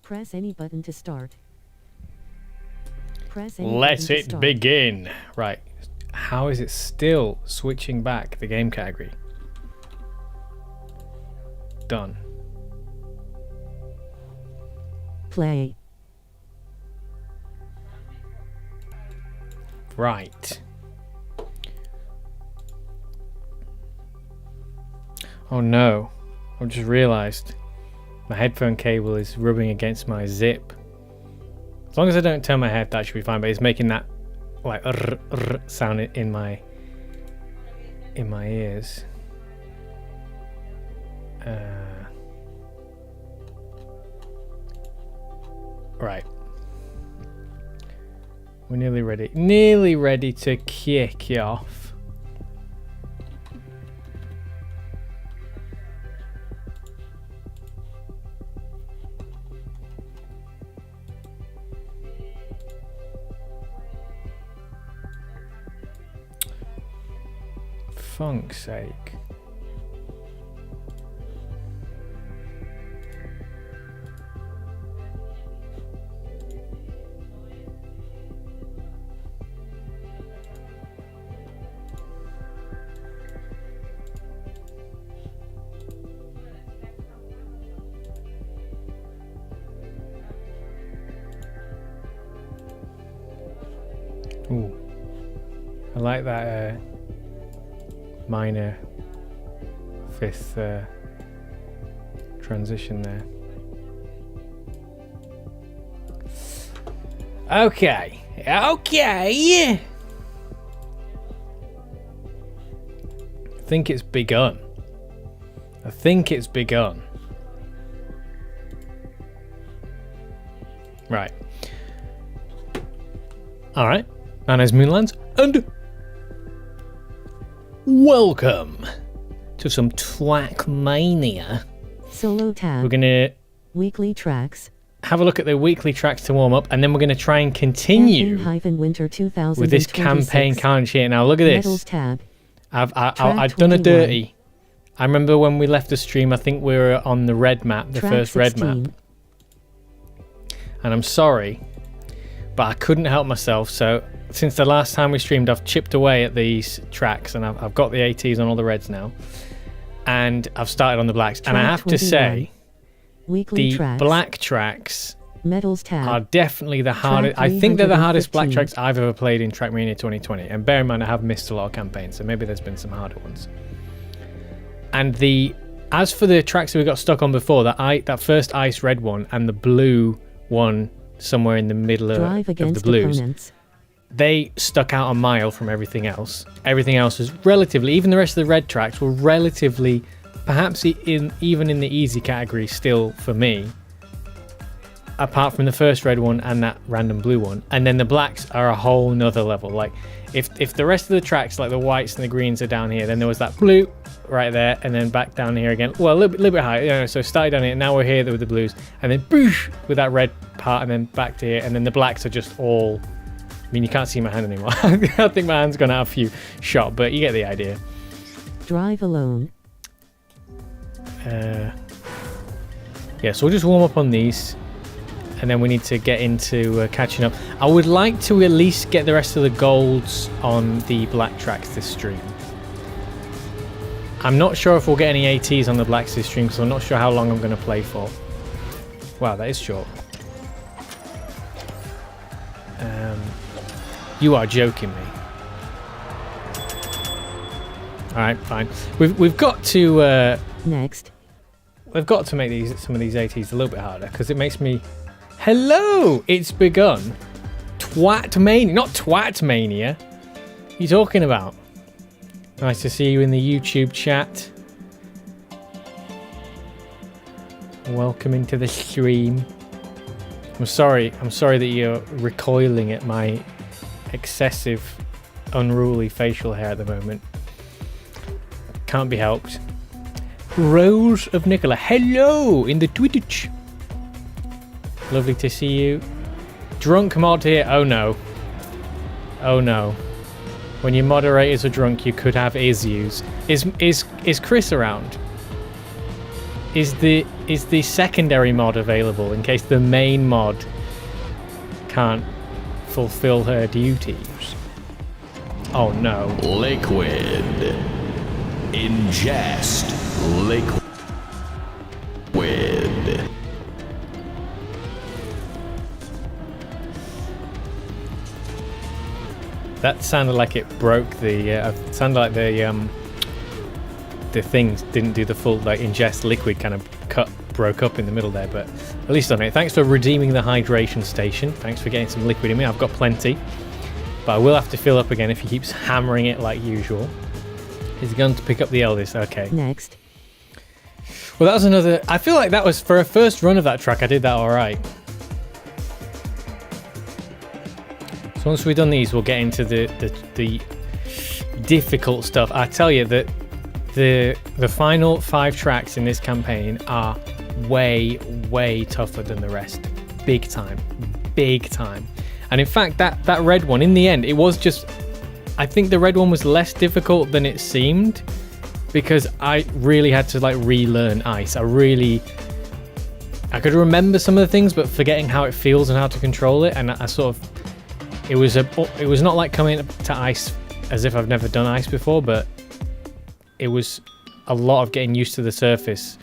Press any button to start. Press any Let button to it start. begin. Right. How is it still switching back the game category? Done. Play. Right. Oh no. I've just realised my headphone cable is rubbing against my zip. As long as I don't turn my head, that should be fine, but it's making that like sound in my ears. Right. We're nearly ready to kick you off. Funk's sake. Ooh, I like that minor fifth transition there. Okay. I think it's begun. Right. All right. My name's Moonlands, and welcome to some Trackmania. Solo tab. We're gonna Weekly tracks. have a look at the weekly tracks to warm up, and then we're gonna try and continue Winter 2026. with this campaign challenge here. Now look at this. Medals tab. I've Track done a 21. dirty. I remember when we left the stream, I think we were on the red map, the Track first red 16. map. And I'm sorry, but I couldn't help myself. So since the last time we streamed, I've chipped away at these tracks, and I've got the ATs on all the reds now. And I've started on the blacks. And I Track have to 21. say, Weekly the tracks. black tracks Medals tab. are definitely the hardest. I think they're the hardest black tracks I've ever played in Trackmania 2020. And bear in mind, I have missed a lot of campaigns, so maybe there's been some harder ones. And as for the tracks that we got stuck on before, that first ice red one and the blue one somewhere in the middle of the blues, opponents. they stuck out a mile from everything else. Everything else was relatively, even the rest of the red tracks were relatively, perhaps even in the easy category still for me, apart from the first red one and that random blue one. And then the blacks are a whole nother level. Like if the rest of the tracks, like the whites and the greens, are down here, then there was that blue right there, and then back down here again. Well, a little bit higher, so started down here, now we're here with the blues, and then boosh with that red part, and then back to here, and then the blacks are just all, I mean, you can't see my hand anymore. I think my hand's gonna have a few shot, but you get the idea. Drive alone. Yeah, so we'll just warm up on these, and then we need to get into catching up. I would like to at least get the rest of the golds on the black tracks this stream. I'm not sure if we'll get any ATs on the blacks this stream, so I'm not sure how long I'm going to play for. Wow, that is short. You are joking me. Alright, fine. We've got to Next. we've got to make some of these ATs a little bit harder, because it makes me... Hello! It's begun. Twatmania, not Twatmania. What are you talking about? Nice to see you in the YouTube chat. Welcome into the stream. I'm sorry that you're recoiling at my excessive, unruly facial hair at the moment. Can't be helped. Rose of Nicola, hello in the Twitch. Lovely to see you. Drunk mod here. Oh no. Oh no. When your moderators are drunk, you could have issues. Is Chris around? Is the secondary mod available in case the main mod can't fulfill her duties? Oh no. Liquid. Ingest. Liquid. That sounded like it broke the. Sounded like the things didn't do the full like ingest liquid kind of broke up in the middle there, but at least on it. Thanks for redeeming the hydration station. Thanks for getting some liquid in me. I've got plenty, but I will have to fill up again if he keeps hammering it like usual. He's going to pick up the eldest. Okay. Next. Well, that was another. I feel like that was for a first run of that track. I did that all right. So once we've done these, we'll get into the difficult stuff. I tell you that the final 5 tracks in this campaign are way tougher than the rest. Big time. And in fact, that red one, in the end, it was just... I think the red one was less difficult than it seemed because I really had to like relearn ice. I could remember some of the things, but forgetting how it feels and how to control it, and I sort of... It was not like coming to ice as if I've never done ice before, but it was a lot of getting used to the surface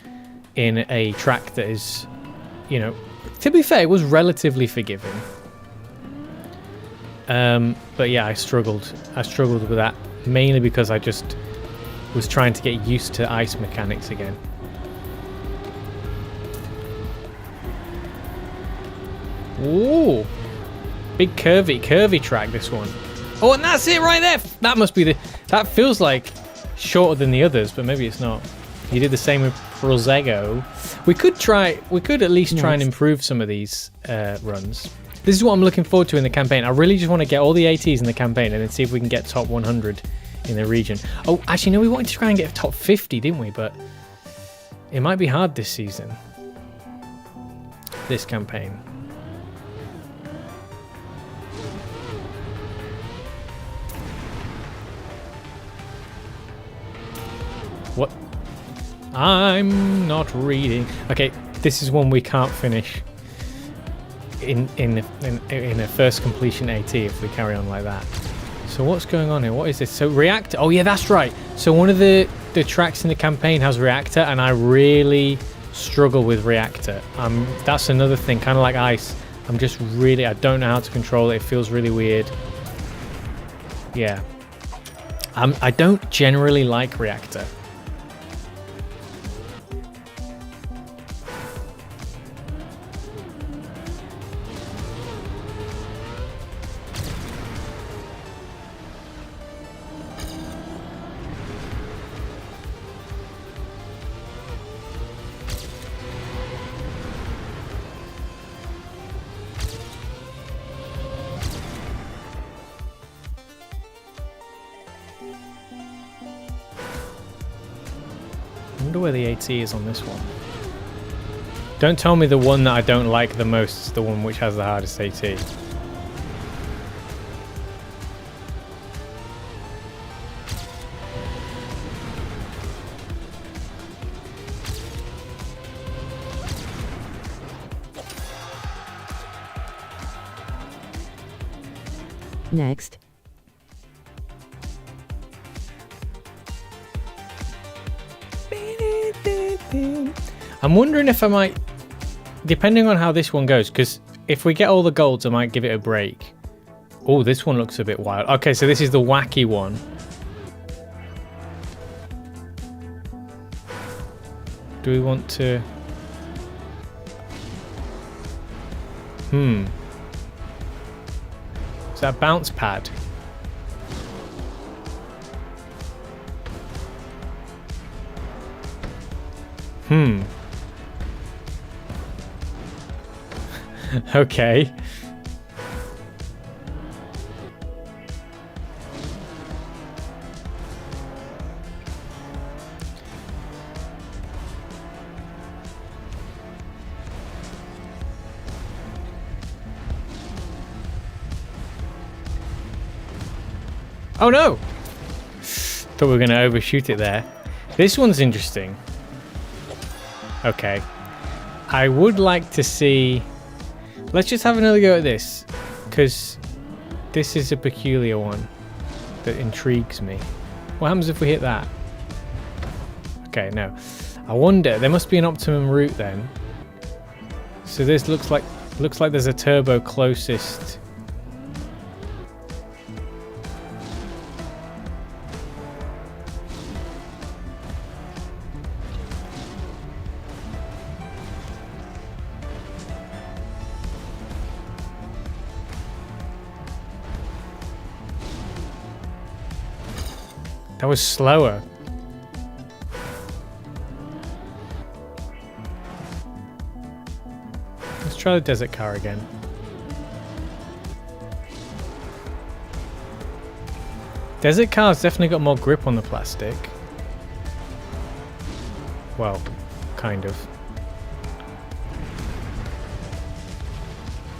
in a track that is, you know, to be fair, it was relatively forgiving. But yeah, I struggled with that mainly because I just was trying to get used to ice mechanics again. Ooh. Big curvy track, this one. Oh, and that's it right there. That must be that feels like shorter than the others, but maybe it's not. You did the same with Prosego. We could at least try and improve some of these runs. This is what I'm looking forward to in the campaign. I really just want to get all the ATs in the campaign and then see if we can get top 100 in the region. Oh, actually, no, we wanted to try and get top 50, didn't we? But it might be hard this season. This campaign. What? I'm not reading. Okay, this is one we can't finish in a first completion AT if we carry on like that. So what's going on here? What is this? So reactor. Oh yeah, that's right. So one of the tracks in the campaign has reactor, and I really struggle with reactor. That's another thing, kind of like ice. I don't know how to control it. It feels really weird. Yeah. I don't generally like reactor. I wonder where the AT is on this one. Don't tell me the one that I don't like the most is the one which has the hardest AT. Next. I'm wondering if I might, depending on how this one goes, because if we get all the golds, I might give it a break. Oh, this one looks a bit wild. Okay, so this is the wacky one. Do we want to... Is that a bounce pad? Okay. Oh no! Thought we were going to overshoot it there. This one's interesting. Okay. I would like to see... Let's just have another go at this, because this is a peculiar one that intrigues me. What happens if we hit that? Okay, no. I wonder, there must be an optimum route then. So this looks like there's a turbo closest. That was slower. Let's try the desert car again. Desert car's definitely got more grip on the plastic. Well, kind of.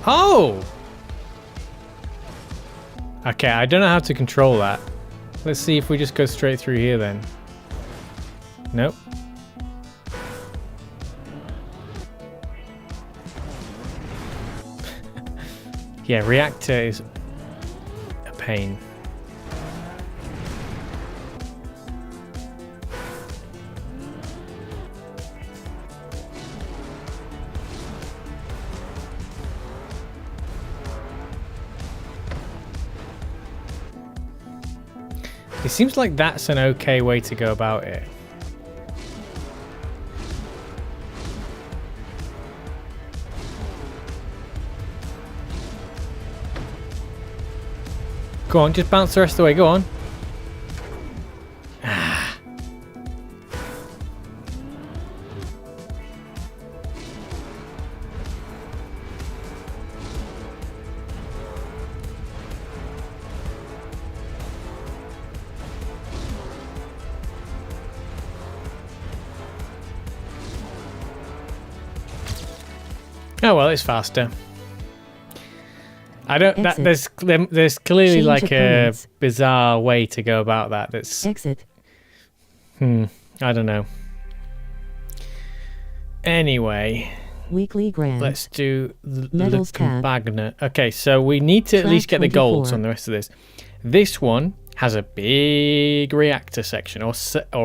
Oh! Okay, I don't know how to control that. Let's see if we just go straight through here then. Nope. Yeah, reactor is a pain. It seems like that's an okay way to go about it. Go on, just bounce the rest of the way, go on. Ah. Oh well, it's faster. I don't. That, there's clearly Change like opponents. a bizarre way to go about that. That's Exit. I don't know. Anyway, Weekly grand. let's do the Medals tab. Bagner. Okay, so we need to at Track least get the golds 24. on the rest of this. This one has a big reactor section, or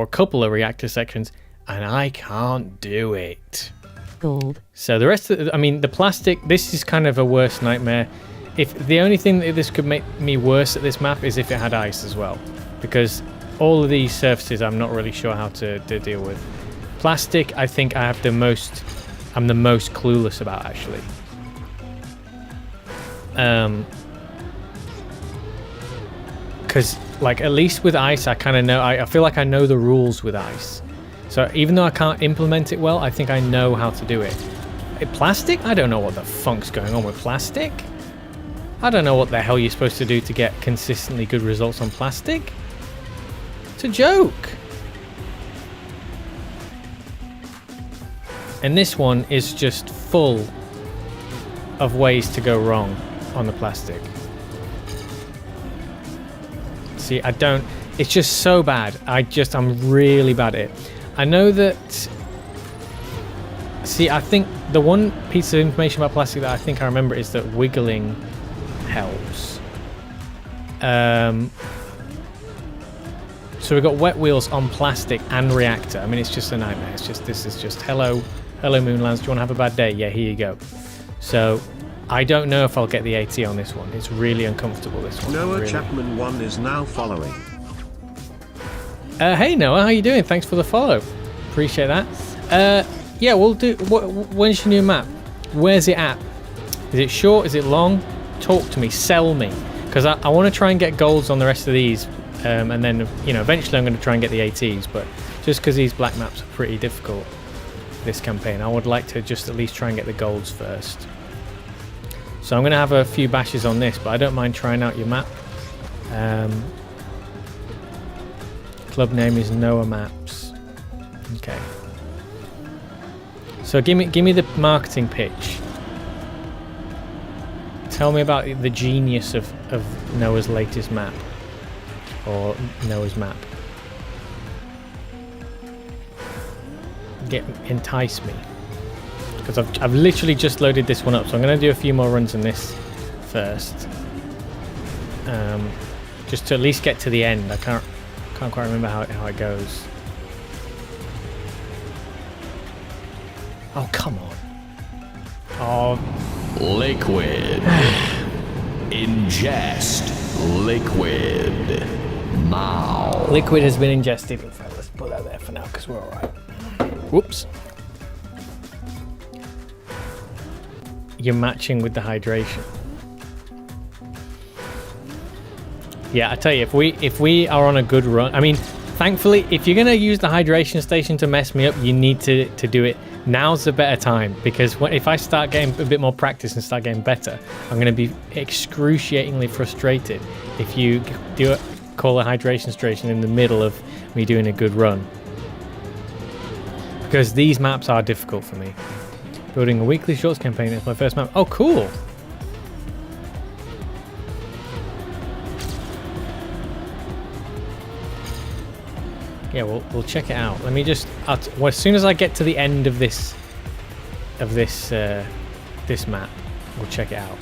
a couple of reactor sections, and I can't do it. Gold. So the rest of I mean, the plastic, this is kind of a worst nightmare. If the only thing that this could make me worse at this map is if it had ice as well, because all of these surfaces I'm not really sure how to deal with. Plastic, I think I'm the most clueless about actually. Because like at least with ice, I kind of know. I feel like I know the rules with ice. So even though I can't implement it well, I think I know how to do it. Plastic? I don't know what the funk's going on with plastic. I don't know what the hell you're supposed to do to get consistently good results on plastic. It's a joke. And this one is just full of ways to go wrong on the plastic. See, I don't... It's just so bad. I'm really bad at it. I know that... See, I think the one piece of information about plastic that I think I remember is that wiggling helps. So we've got wet wheels on plastic and reactor. I mean, it's just a nightmare. It's just, this is just, hello Moonlands, do you want to have a bad day? Yeah, here you go. So I don't know if I'll get the AT on this one. It's really uncomfortable, this one. Noah really. Chapman 1 is now following. Hey Noah, how you doing? Thanks for the follow. Appreciate that. Yeah, we'll do. When's your new map? Where's it at? Is it short? Is it long? Talk to me. Sell me. Because I want to try and get golds on the rest of these, and then eventually I'm going to try and get the ATs. But just because these black maps are pretty difficult this campaign, I would like to just at least try and get the golds first. So I'm going to have a few bashes on this, but I don't mind trying out your map. Club name is Noah Maps. Okay. So give me the marketing pitch. Tell me about the genius of Noah's latest map, or Noah's map. entice me. Because I've literally just loaded this one up, so I'm going to do a few more runs in this first. Just to at least get to the end. I can't quite remember how it goes. Oh, come on. Oh. Liquid. Ingest. Liquid. Now. Liquid has been ingested. In fact, let's put that there for now because we're alright. Whoops. You're matching with the hydration. Yeah, I tell you, if we are on a good run, I mean, thankfully, if you're gonna use the hydration station to mess me up, you need to do it. Now's the better time, because if I start getting a bit more practice and start getting better, I'm gonna be excruciatingly frustrated if you call a hydration station in the middle of me doing a good run. Because these maps are difficult for me. Building a weekly shorts campaign is my first map. Oh, cool. Yeah, we'll check it out. Let me just. Well, as soon as I get to the end of this map, we'll check it out.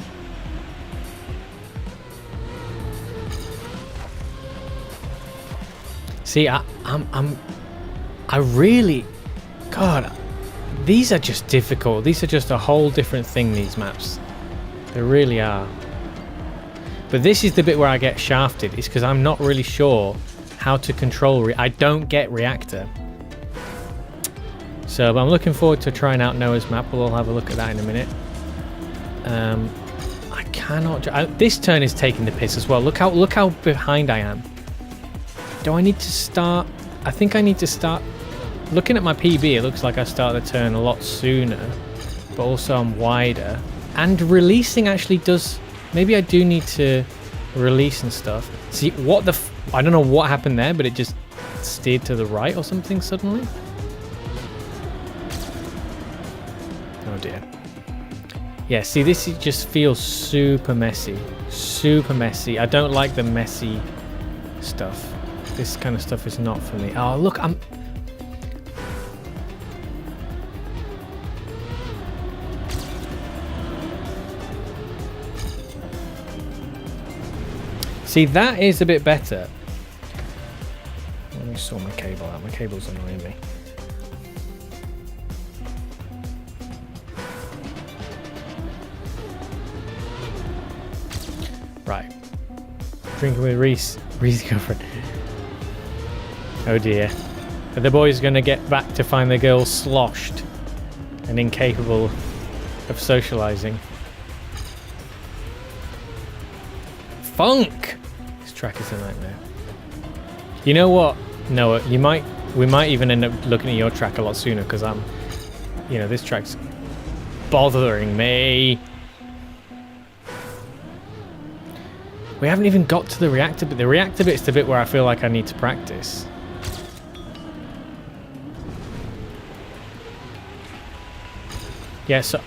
See, I really, God, these are just difficult. These are just a whole different thing. These maps, they really are. But this is the bit where I get shafted. It's because I'm not really sure how to control I don't get reactor. So but I'm looking forward to trying out Noah's map. We'll all have a look at that in a minute. I cannot this turn is taking the piss as well. Look how behind I am. Do I need to start? I think I need to start. Looking at my PB, it looks like I start the turn a lot sooner, but also I'm wider, and releasing actually does. Maybe I do need to release and stuff. See what the I don't know what happened there, but it just steered to the right or something suddenly. Oh dear. Yeah, see, this just feels super messy. Super messy. I don't like the messy stuff. This kind of stuff is not for me. Oh, look, I'm... See, that is a bit better. Let me sort my cable out. My cable's annoying me. Right. Drinking with Reese's girlfriend. Oh dear. Are the boys going to get back to find the girl sloshed and incapable of socializing? Funk! This track is a nightmare. You know what, Noah? We might even end up looking at your track a lot sooner because this track's bothering me. We haven't even got to the reactor bit. The reactor bit's the bit where I feel like I need to practice. Yeah, so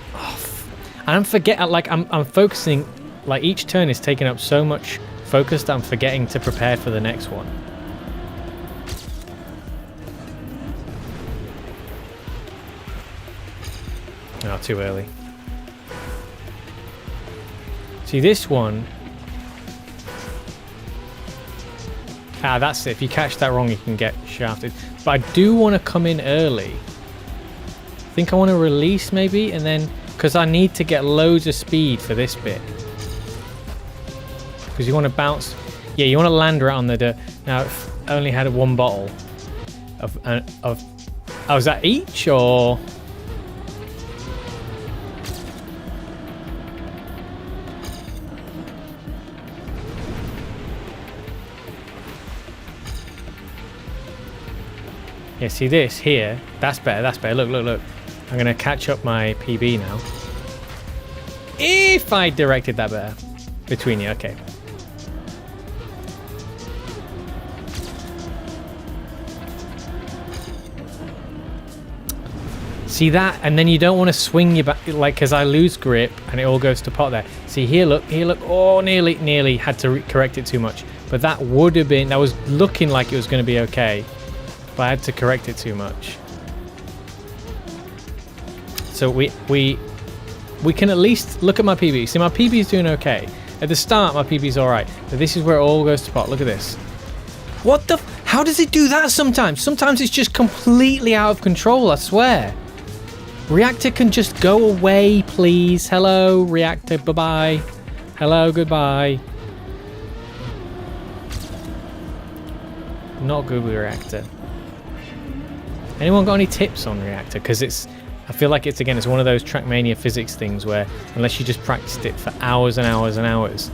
and I'm focusing. Like each turn is taking up so much focus that I'm forgetting to prepare for the next one. Oh, too early. See this one. That's it. If you catch that wrong, you can get shafted. But I do want to come in early. I think I want to release maybe, and then because I need to get loads of speed for this bit. Because you want to bounce, yeah, you want to land right on the dirt. Now, I've only had one bottle of. Oh, is that each or? Yeah, see this here. That's better. That's better. Look. I'm gonna catch up my PB now. If I directed that better between you, okay. See that, and then you don't want to swing your back, like, because I lose grip and it all goes to pot there. See here, look. Oh, nearly had to correct it too much. But that would have been, that was looking like it was going to be okay, but I had to correct it too much. So we can at least look at my PB. See, my PB is doing okay. At the start, my PB is all right. But this is where it all goes to pot. Look at this. What the? How does it do that sometimes? Sometimes it's just completely out of control, I swear. Reactor can just go away, please. Hello, reactor. Bye-bye. Hello, goodbye. Not good with reactor. Anyone got any tips on reactor? Because I feel like it's one of those Trackmania physics things where unless you just practiced it for hours and hours and hours,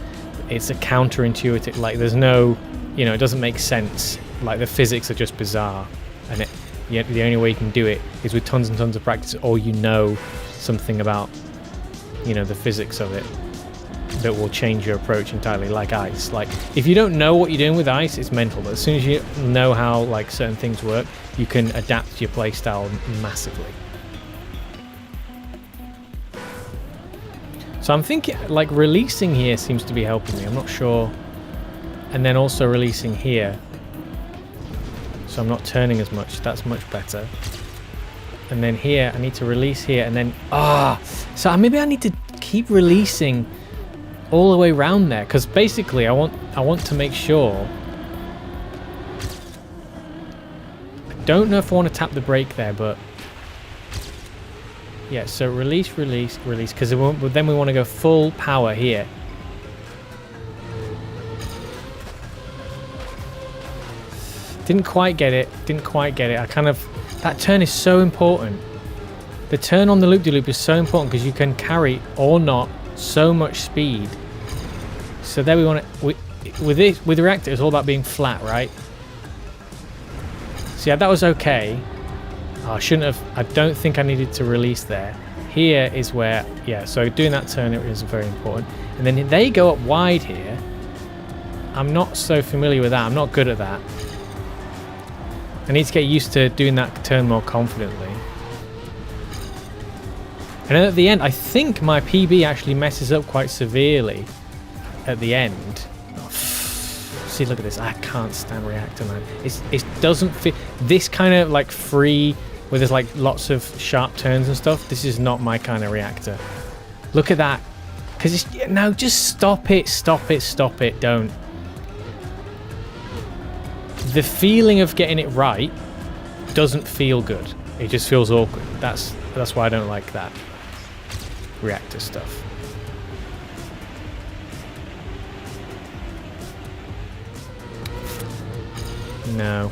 it's a counterintuitive. Like there's no, it doesn't make sense. Like the physics are just bizarre, and the only way you can do it is with tons and tons of practice, or something about, the physics of it that will change your approach entirely. Like ice. Like if you don't know what you're doing with ice, it's mental. But as soon as you know how like certain things work, you can adapt your playstyle massively. So I'm thinking like releasing here seems to be helping me. I'm not sure. And then also releasing here. So I'm not turning as much. That's much better. And then here, I need to release here and then... So maybe I need to keep releasing all the way around there. Because basically I want to make sure... I don't know if I want to tap the brake there, but... Yeah, so release, release, release. Because then we want to go full power here. Didn't quite get it. That turn is so important. The turn on the loop-de-loop is so important because you can carry or not so much speed. So there we want to... With the reactor, it's all about being flat, right? So yeah, that was okay. I shouldn't have... I don't think I needed to release there. Here is where... Yeah, so doing that turn is very important. And then they go up wide here. I'm not so familiar with that. I'm not good at that. I need to get used to doing that turn more confidently. And then at the end, I think my PB actually messes up quite severely at the end. Oh, see, look at this. I can't stand reactor, man. It doesn't fit. This kind of like free, where there's like lots of sharp turns and stuff. This is not my kind of reactor. Look at that. Because it's... No, just stop it, stop it, stop it. Don't. The feeling of getting it right doesn't feel good. It just feels awkward. That's why I don't like that reactor stuff. No.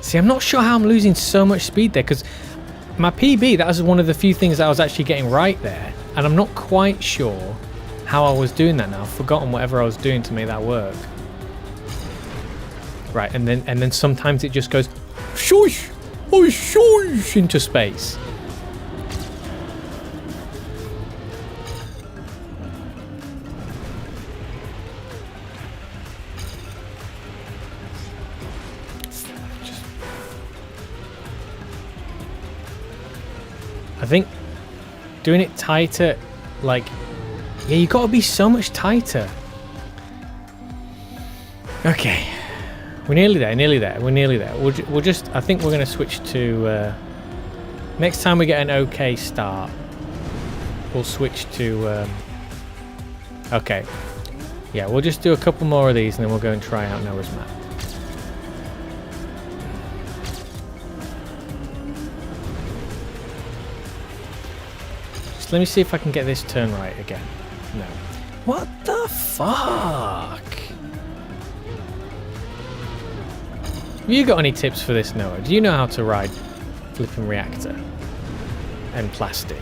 See, I'm not sure how I'm losing so much speed there because my PB, that was one of the few things that I was actually getting right there, and I'm not quite sure how I was doing that now. I've forgotten whatever I was doing to make that work. Right, and then sometimes it just goes shoosh, oh shoosh into space. I think doing it tighter, like, yeah, you gotta be so much tighter. Okay. We're nearly there, we're nearly there. We'll just, I think we're going to switch to, next time we get an okay start, we'll switch to, okay. Yeah, we'll just do a couple more of these and then we'll go and try out Noah's map. Just let me see if I can get this turn right again. No. What the fuck? Have you got any tips for this, Noah? Do you know how to ride flipping reactor and plastic?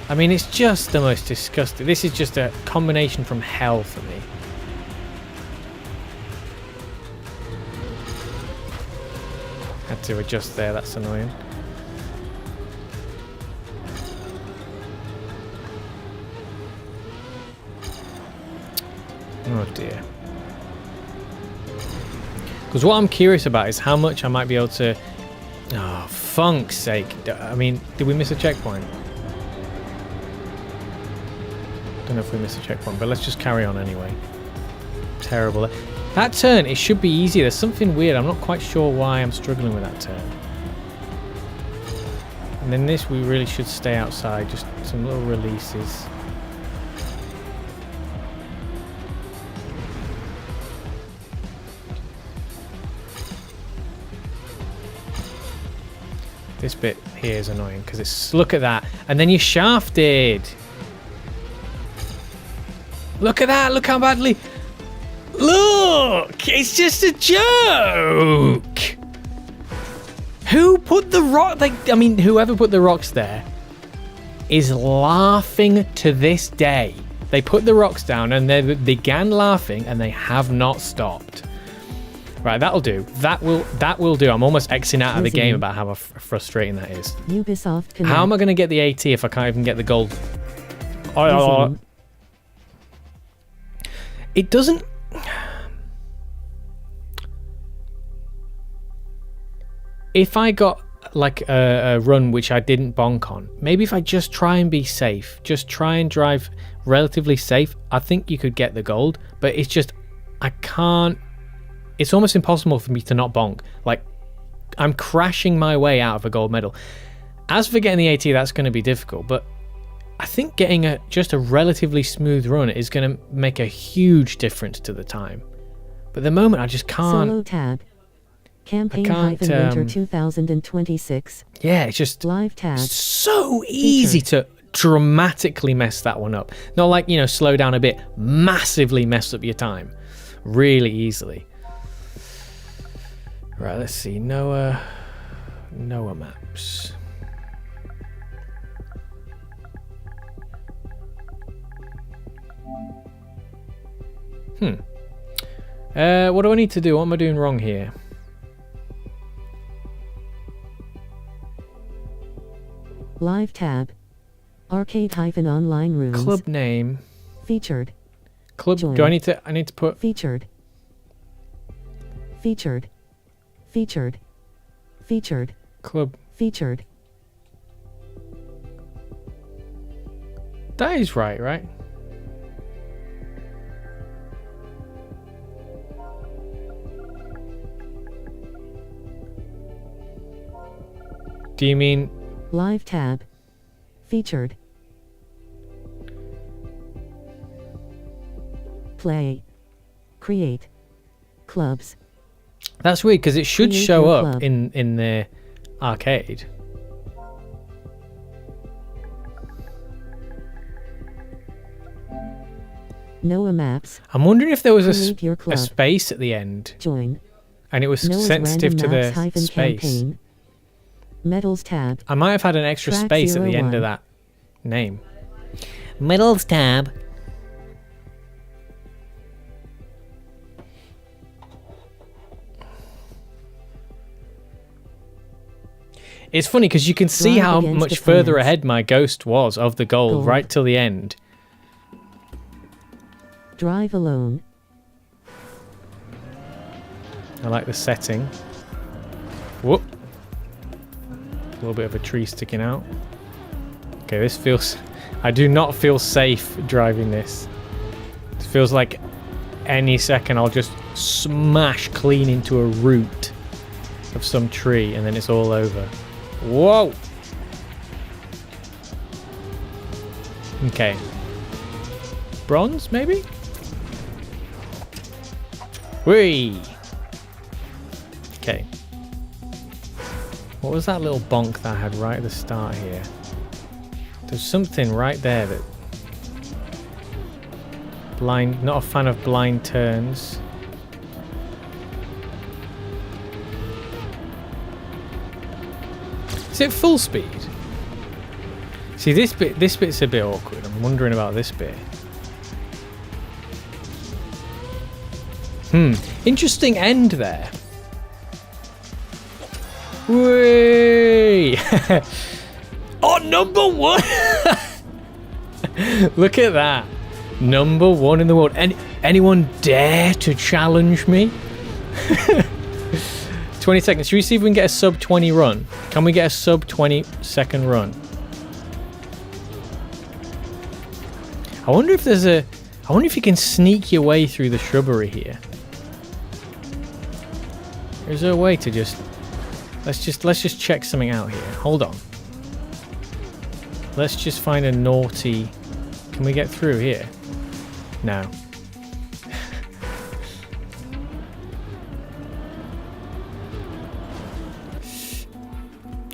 I mean, it's just the most disgusting. This is just a combination from hell for me. Had to adjust there, that's annoying. Oh dear. Because what I'm curious about is how much I might be able to... Oh, funk's sake. I mean, did we miss a checkpoint? Don't know if we missed a checkpoint, but let's just carry on anyway. Terrible. That turn, it should be easier. There's something weird. I'm not quite sure why I'm struggling with that turn. And then this, we really should stay outside. Just some little releases. This bit here is annoying because it's, look at that, and then you're shafted. Look at that, look how badly, look, it's just a joke. Who put the rock, like, I mean, whoever put the rocks there is laughing to this day. They put the rocks down and they began laughing and they have not stopped. Right, that'll do. That will do. I'm almost Xing out of the game about how frustrating that is. Ubisoft Connect. How am I going to get the AT if I can't even get the gold? Oh, it doesn't. If I got like a run which I didn't bonk on, maybe if I just try and be safe, just try and drive relatively safe, I think you could get the gold. But it's just, I can't. It's almost impossible for me to not bonk. Like, I'm crashing my way out of a gold medal. As for getting the AT, that's going to be difficult, but I think getting just a relatively smooth run is going to make a huge difference to the time. But at the moment, I just can't. Solo tab. Campaign-Winter 2026. Yeah, it's just Live tab. so easy to dramatically mess that one up. Not like, you know, slow down a bit, massively mess up your time. Really easily. Right, let's see. Noah maps. What do I need to do? What am I doing wrong here? Live tab. Arcade-online rooms. Club name. Featured. Club. Join. Do I need to put Featured. Featured. Featured. Featured. club? Featured. That is right? Do you mean Live tab. Featured. Play. Create. Clubs. that's weird because it should Create show your up club. in the arcade. Noah maps. I'm wondering if there was Create your a club. space at the end Join. and it was Noah's sensitive to random the maps space. campaign. Medals tab. I might have had an extra Track space at the end 01. of that name. Medals tab. It's funny because you can see Drive how against much the further fence. ahead my ghost was of the gold Gold. right till the end. Drive alone. I like the setting. Whoop. A little bit of a tree sticking out. Okay, this feels... I do not feel safe driving this. It feels like any second I'll just smash clean into a root of some tree and then it's all over. Whoa! Okay. Bronze, maybe? Whee! Okay. What was that little bonk that I had right at the start here? There's something right there that... Blind... Not a fan of blind turns. Is it full speed? See, this bit's a bit awkward. I'm wondering about this bit. Interesting end there. Whee! Oh, number one! Look at that. Number one in the world. Anyone dare to challenge me? 20 seconds. Should we see if we can get a sub 20 run? Can we get a sub 20 second run? I wonder if there's a... I wonder if you can sneak your way through the shrubbery here. Is there a way to just... Let's just check something out here. Hold on. Let's just find a naughty... Can we get through here? No.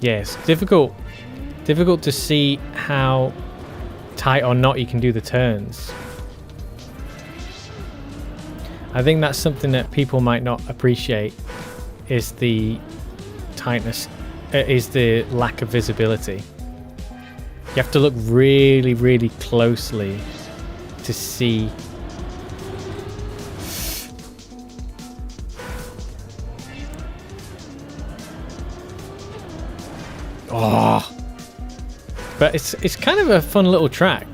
Yes, difficult to see how tight or not you can do the turns. I think that's something that people might not appreciate, is the tightness, is the lack of visibility. You have to look really, really closely to see. Oh, but it's kind of a fun little track.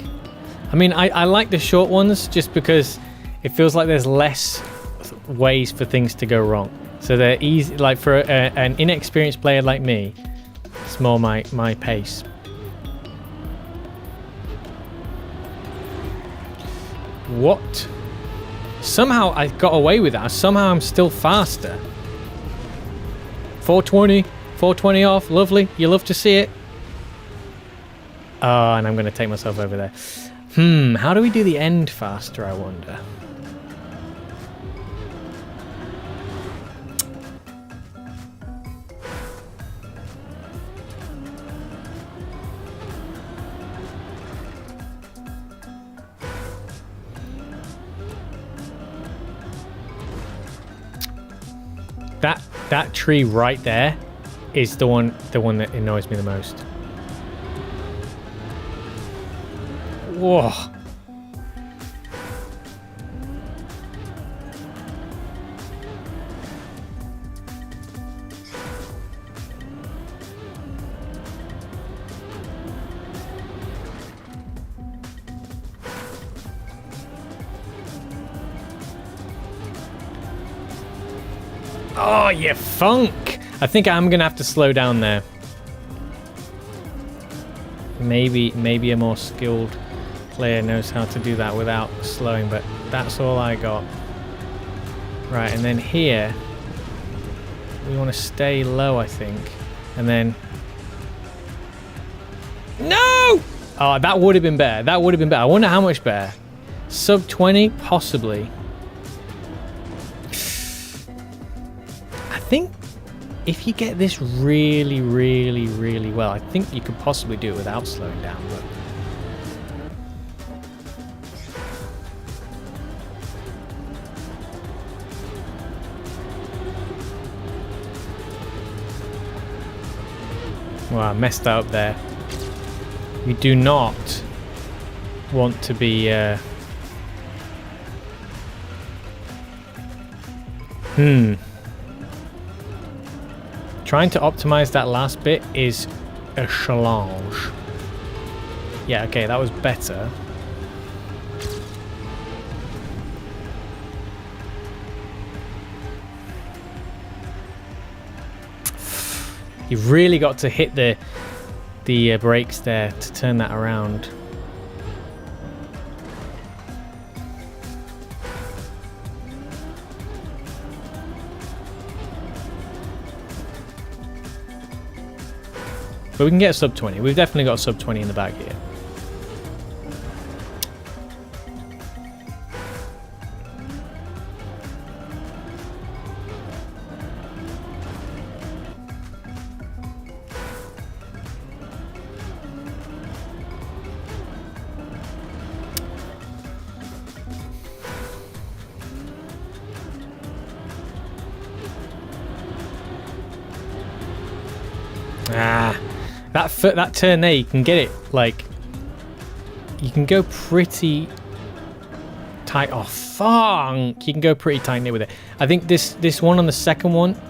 I mean, I like the short ones just because it feels like there's less ways for things to go wrong. So they're easy, like for an inexperienced player like me, it's more my pace. What? Somehow I got away with that. Somehow I'm still faster. 420 off, lovely. You love to see it. Oh, and I'm going to take myself over there. How do we do the end faster, I wonder? That tree right there is the one that annoys me the most. Whoa. Oh, you funk! I think I'm gonna have to slow down there. Maybe a more skilled player knows how to do that without slowing, but that's all I got. Right, and then here we want to stay low, I think, and then no! Oh, that would have been better. That would have been better. I wonder how much better. Sub 20, possibly. I think if you get this really, really, really well, I think you could possibly do it without slowing down. But well, I messed up there. We do not want to be trying to optimize that last bit is a challenge. Yeah, okay, that was better. You've really got to hit the brakes there to turn that around. But we can get a sub 20. We've definitely got a sub 20 in the bag here. That turn there, you can get it, like, you can go pretty tight. Oh, funk! You can go pretty tight with it. I think this one on the second one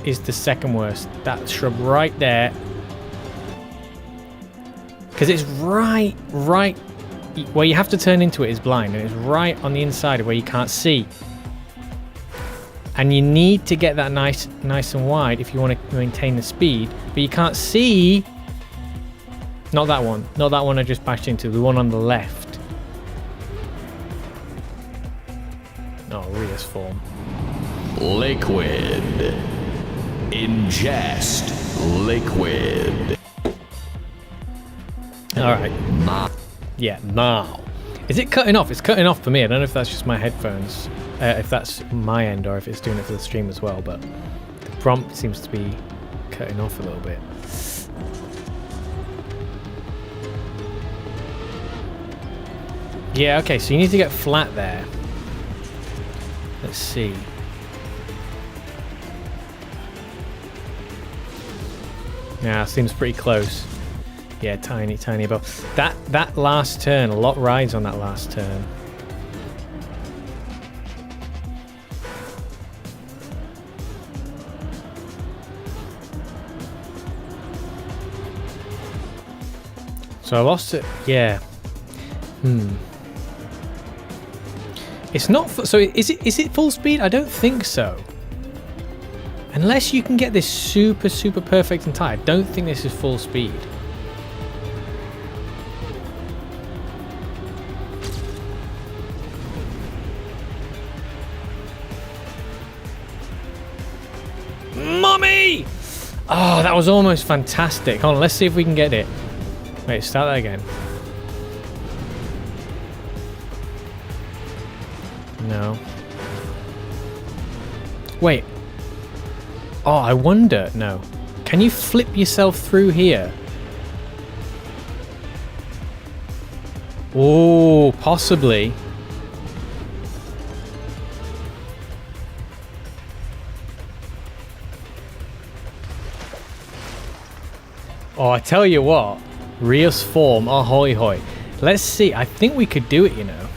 is the second worst. That shrub right there. Because it's right where you have to turn into it is blind, and it's right on the inside of where you can't see. And you need to get that nice and wide if you want to maintain the speed, but you can't see. Not that one. Not that one I just bashed into. The one on the left. Oh, Ria's form. Liquid. Ingest liquid. All right. Yeah, now. Is it cutting off? It's cutting off for me. I don't know if that's just my headphones, if that's my end, or if it's doing it for the stream as well, but the prompt seems to be cutting off a little bit. Yeah, okay, so you need to get flat there. Let's see. Yeah, seems pretty close. Yeah, tiny above. That last turn, a lot rides on that last turn. So I lost it. Yeah. It's not. So is it full speed? I don't think so. Unless you can get this super perfect and tight. I don't think this is full speed. Mommy! Oh, that was almost fantastic. Hold on, let's see if we can get it. Wait, start that again. No. Wait. Oh, I wonder. No. Can you flip yourself through here? Oh, possibly. Oh, I tell you what. Rios form. Ahoy hoy. Let's see. I think we could do it, you know.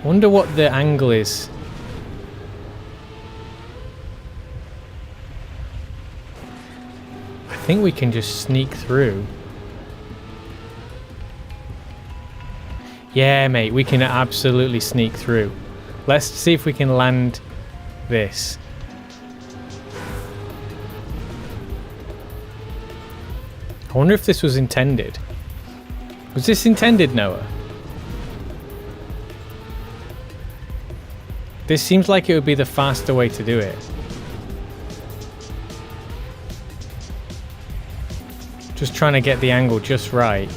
Wonder what the angle is. I think we can just sneak through. Yeah, mate, we can absolutely sneak through. Let's see if we can land this. I wonder if this was intended. Was this intended, Noah? This seems like it would be the faster way to do it. Just trying to get the angle just right.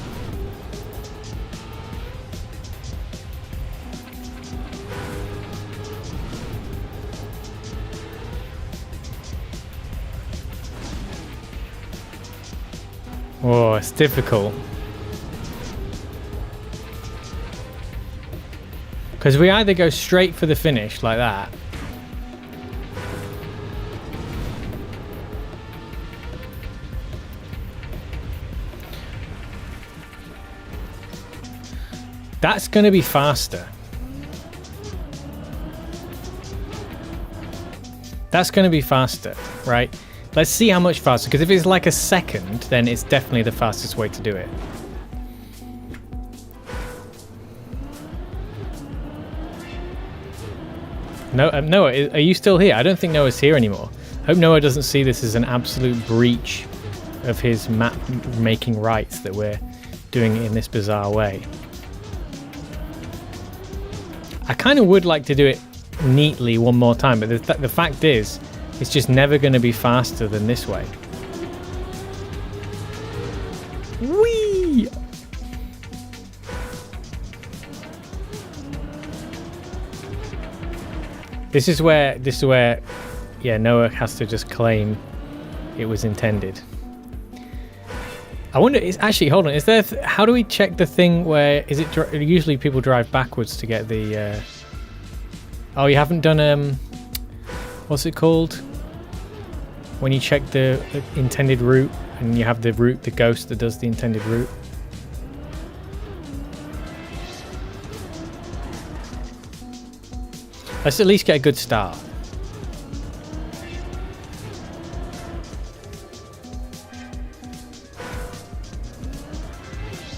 Oh, it's difficult. Because we either go straight for the finish like that. That's going to be faster. That's going to be faster, right? Let's see how much faster, because if it's like a second, then it's definitely the fastest way to do it. No, Noah, are you still here? I don't think Noah's here anymore. I hope Noah doesn't see this as an absolute breach of his map making rights that we're doing it in this bizarre way. I kind of would like to do it neatly one more time, but the fact is, it's just never going to be faster than this way. Whee! This is where, yeah, Noah has to just claim it was intended. I wonder, it's actually, hold on, is there, how do we check the thing where, is it, usually people drive backwards to get the, oh, you haven't done, what's it called? When you check the intended route and you have the route, the ghost that does the intended route. Let's at least get a good start.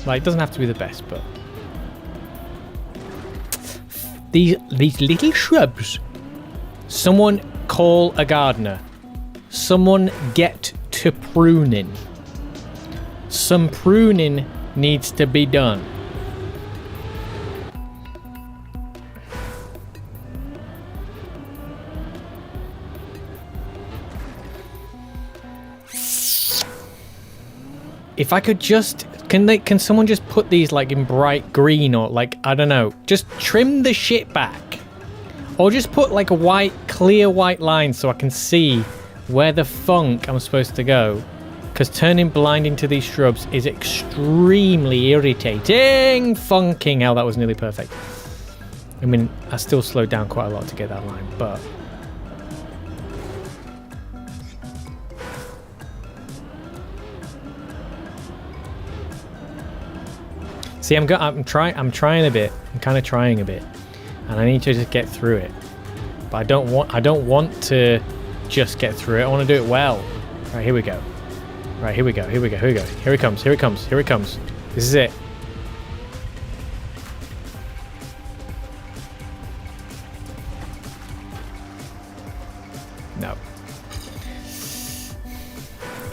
Like, it doesn't have to be the best, but these little shrubs. Someone call a gardener. Someone get to pruning. Some pruning needs to be done. If I could just, can someone just put these like in bright green or like, I don't know, just trim the shit back. Or just put like a clear white line so I can see where the funk I'm supposed to go. Because turning blind into these shrubs is extremely irritating. Funking hell, that was nearly perfect. I mean, I still slowed down quite a lot to get that line, but... See, I'm trying a bit. I'm kind of trying a bit, and I need to just get through it. But I don't want to just get through it. I want to do it well. Right, here we go. Right, here we go. Here we go. Here we go. Here it comes. Here it comes. Here it comes. This is it. No.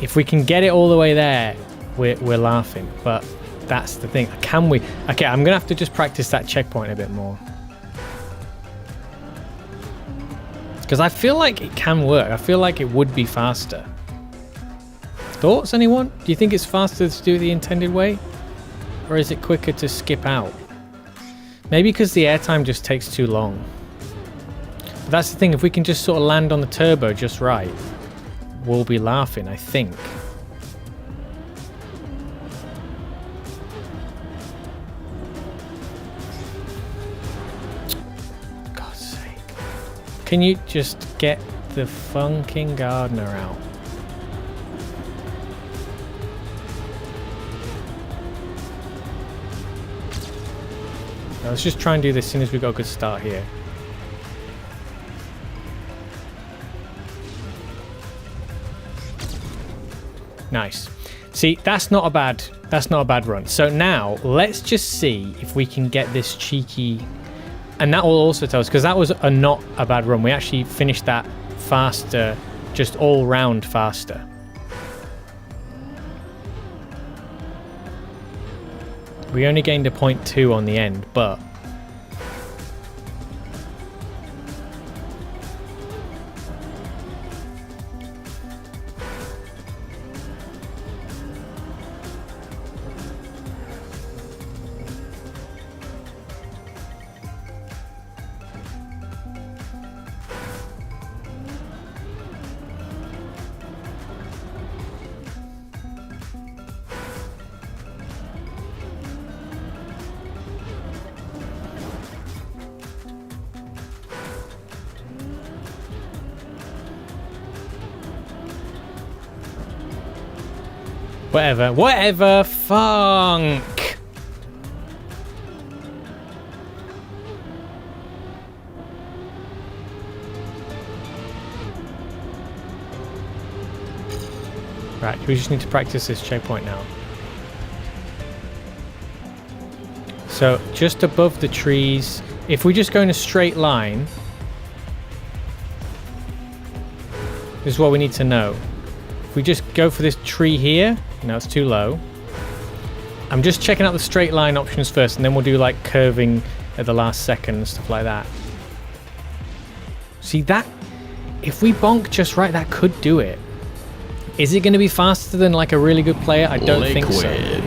If we can get it all the way there, we're laughing. But that's the thing. Can we? Okay, I'm gonna have to just practice that checkpoint a bit more. Because I feel like it can work. I feel like it would be faster. Thoughts, anyone? Do you think it's faster to do it the intended way? Or is it quicker to skip out? Maybe because the airtime just takes too long. But that's the thing, if we can just sort of land on the turbo just right, we'll be laughing, I think. God's sake. Can you just get the funking gardener out? Now let's just try and do this as soon as we got a good start here. Nice. See, that's not a bad run. So now let's just see if we can get this cheeky, and that will also tell us, because that was not a bad run. We actually finished that faster, just all round faster. We only gained a 0.2 on the end, but whatever, funk. Right, we just need to practice this checkpoint now. So just above the trees, if we just go in a straight line, this is what we need to know. If we just go for this tree here, no, it's too low. I'm just checking out the straight line options first, and then we'll do like curving at the last second and stuff like that. See that? If we bonk just right, that could do it. Is it going to be faster than like a really good player? I don't think so.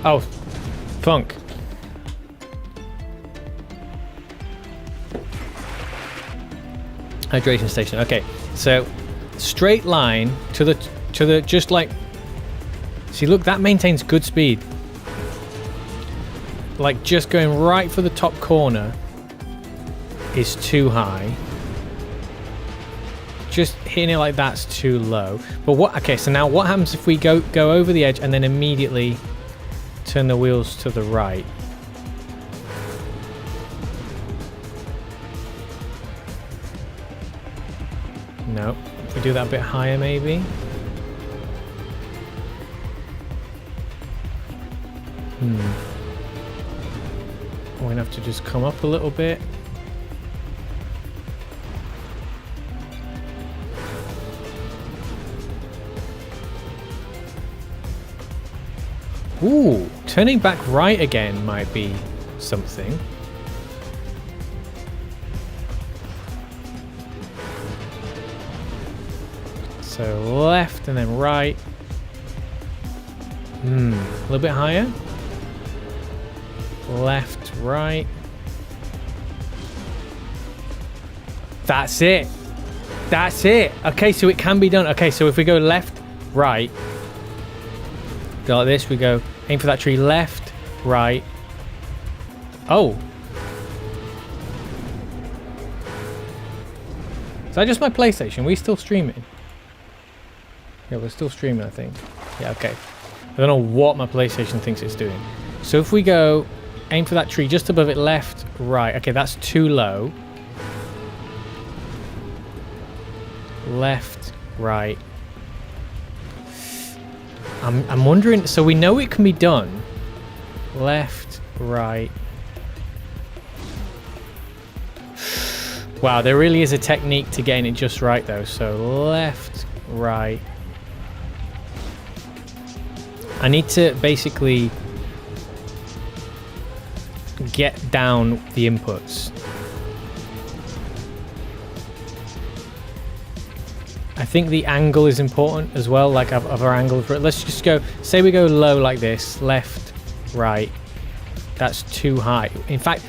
Oh, funk. Hydration station. Okay, so straight line to the just like. See, look, that maintains good speed. Like just going right for the top corner is too high. Just hitting it like that's too low. But what? Okay, so now what happens if we go over the edge and then immediately turn the wheels to the right? No. If we do that a bit higher, maybe. We're gonna have to just come up a little bit. Ooh, Turning back right again might be something. So left and then right. A little bit higher. Left, right. That's it. That's it. Okay, so it can be done. Okay, so if we go left, right, go like this, we go aim for that tree, left, right. Oh. Is that just my PlayStation? Are we still streaming? Yeah, we're still streaming, I think. Yeah, okay. I don't know what my PlayStation thinks it's doing. So if we go aim for that tree just above it, left, right. Okay, that's too low. Left, right. I'm wondering, so we know it can be done. Left, right. Wow, there really is a technique to getting it just right though. So left, right. I need to basically get down the inputs. I think the angle is important as well, like of our angle. Let's just go, say we go low like this, left, right. That's too high. In fact,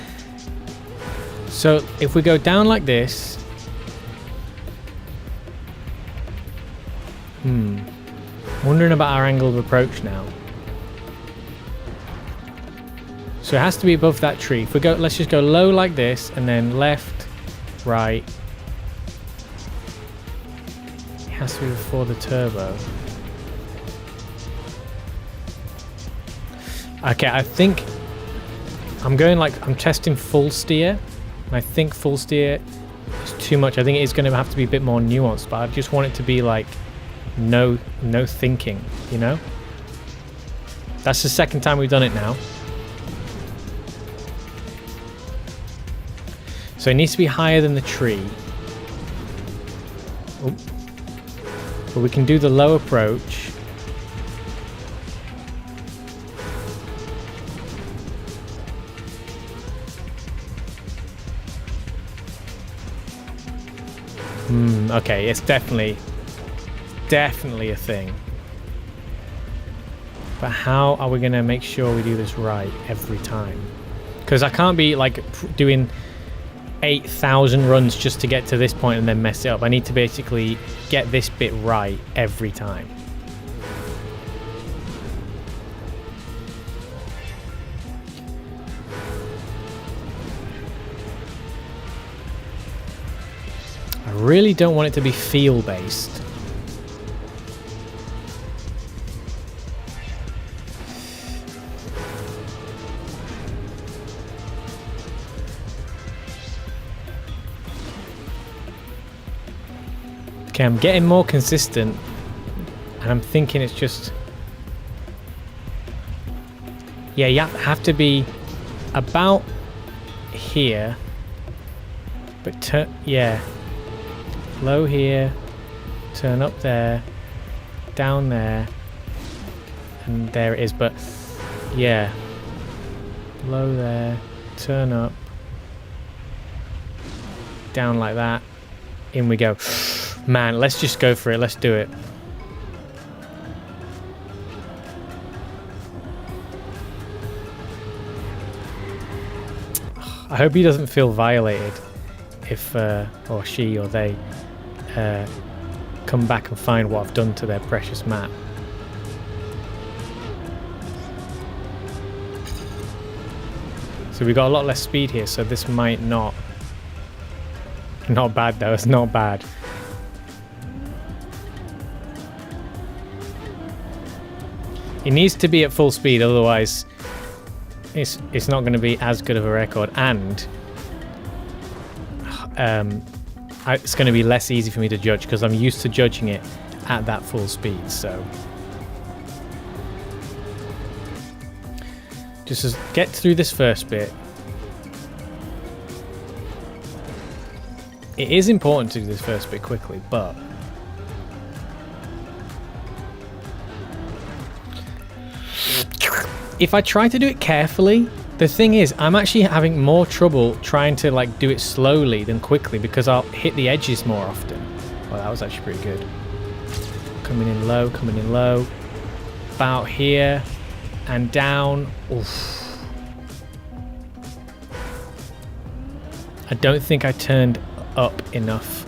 so if we go down like this, wondering about our angle of approach now. So it has to be above that tree. If we go, let's just go low like this, and then left, right. It has to be before the turbo. Okay, I think I'm going like, I'm testing full steer. And I think full steer is too much. I think it is going to have to be a bit more nuanced, but I just want it to be like no thinking, you know? That's the second time we've done it now. So it needs to be higher than the tree. Oh. But we can do the low approach. Okay, it's definitely a thing. But how are we going to make sure we do this right every time? Because I can't be like doing 8,000 runs just to get to this point and then mess it up. I need to basically get this bit right every time. I really don't want it to be feel based. Okay, I'm getting more consistent, and I'm thinking it's just... Yeah, you have to be about here, but yeah, low here, turn up there, down there, and there it is. But yeah, low there, turn up, down like that, in we go. Man, let's just go for it. Let's do it. I hope he doesn't feel violated if, or she or they, come back and find what I've done to their precious map. So we got a lot less speed here, so this might not... Not bad though, it's not bad. It needs to be at full speed, otherwise it's not going to be as good of a record, and it's going to be less easy for me to judge because I'm used to judging it at that full speed. So just get through this first bit. It is important to do this first bit quickly, but if I try to do it carefully, the thing is, I'm actually having more trouble trying to like do it slowly than quickly because I'll hit the edges more often. Well, that was actually pretty good. Coming in low, about here and down. Oof. I don't think I turned up enough.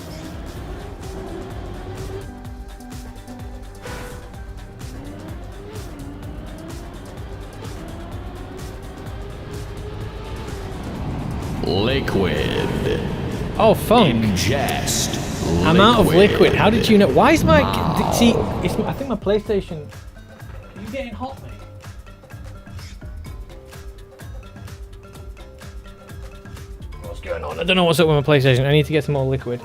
Liquid. Oh, funk. Ingest. I'm out of liquid. How did you know? Why is my... See, I think my PlayStation... Are you getting hot, mate? What's going on? I don't know what's up with my PlayStation. I need to get some more liquid.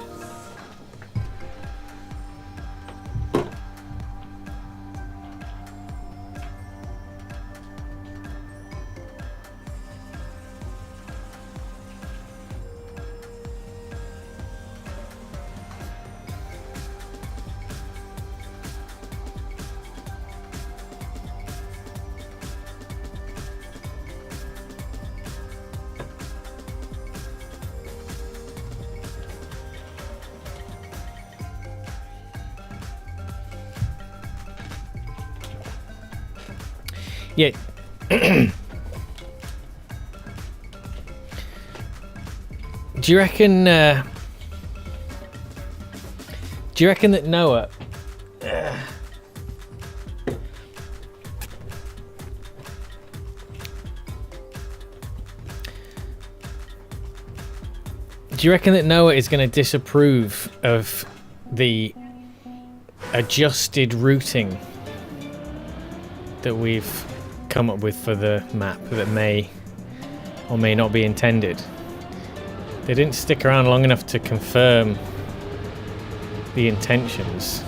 Yeah. Do you reckon that Noah is going to disapprove of the adjusted routing that we've come up with for the map that may or may not be intended? They didn't stick around long enough to confirm the intentions.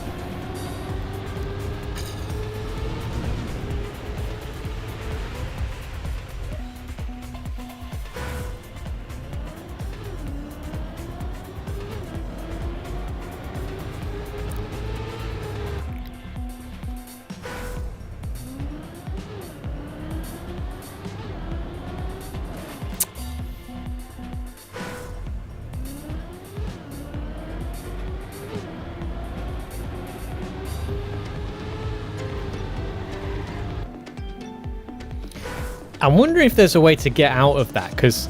I'm wondering if there's a way to get out of that, because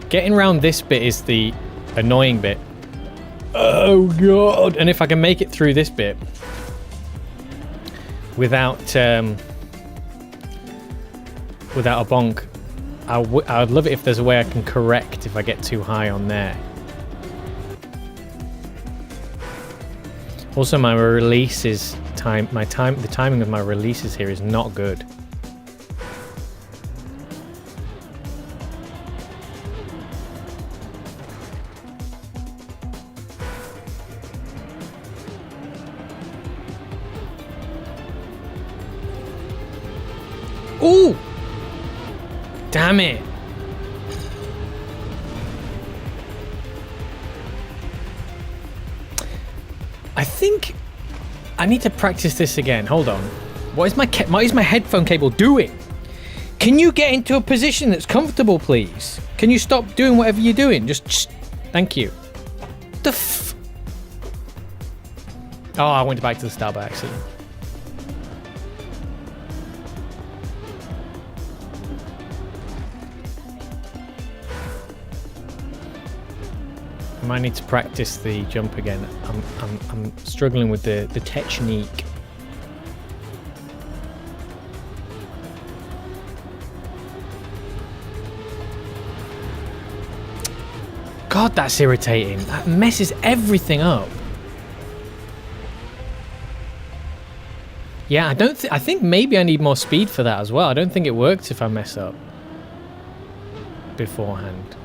getting around this bit is the annoying bit. Oh god! And if I can make it through this bit without without a bonk, I'd love it if there's a way I can correct if I get too high on there. Also, my releases the timing of my releases here is not good. Ooh! Damn it! I think I need to practice this again. Hold on. What is my headphone cable doing? Can you get into a position that's comfortable, please? Can you stop doing whatever you're doing? Just thank you. Oh, I went back to the start by accident. I might need to practice the jump again. I'm struggling with the technique. God, that's irritating. That messes everything up. Yeah, I think maybe I need more speed for that as well. I don't think it works if I mess up beforehand.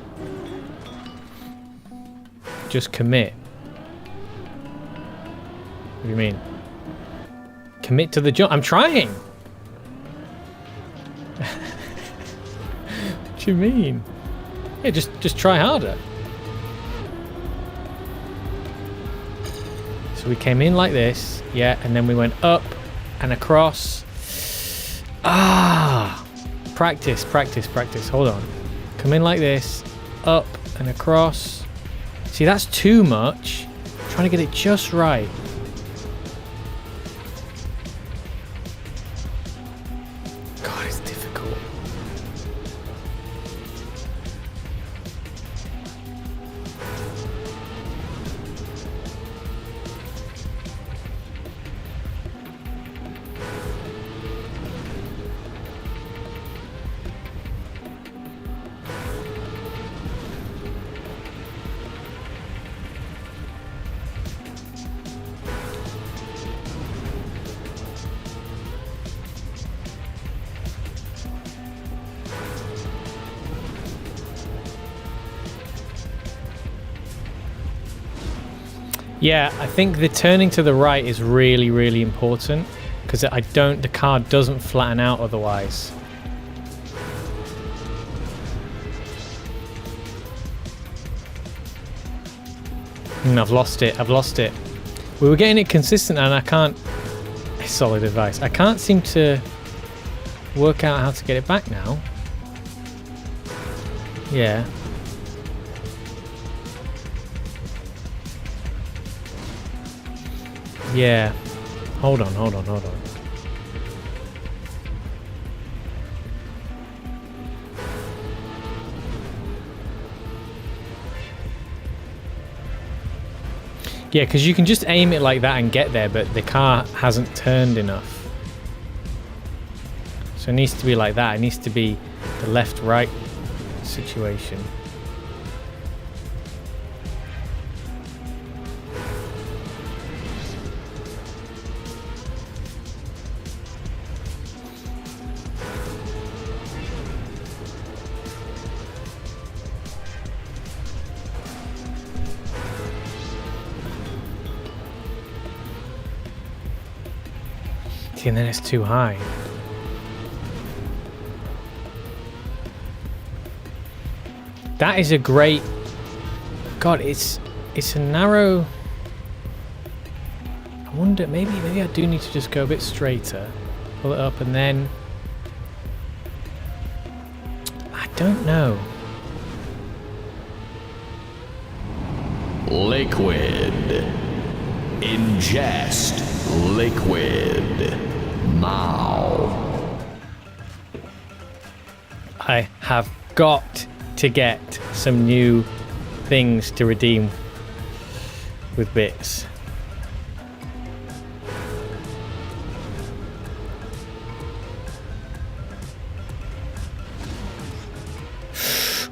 Just commit. What do you mean? Commit to the jump. I'm trying. What do you mean? Yeah, just try harder. So we came in like this, yeah, and then we went up and across. Ah. Practice, practice, practice. Hold on. Come in like this. Up and across. See, that's too much. I'm trying to get it just right. God, it's difficult. Yeah, I think the turning to the right is really, really important because the car doesn't flatten out otherwise. I've lost it. I've lost it. We were getting it consistent and I can't... Solid advice. I can't seem to work out how to get it back now. Yeah. Yeah. Hold on, hold on, hold on. Yeah, because you can just aim it like that and get there, but the car hasn't turned enough. So it needs to be like that. It needs to be the left-right situation. And then it's too high. That is a great... God, it's a narrow... I wonder, maybe I do need to just go a bit straighter. Pull it up and then... I don't know. Liquid. Ingest liquid. Now. I have got to get some new things to redeem with bits.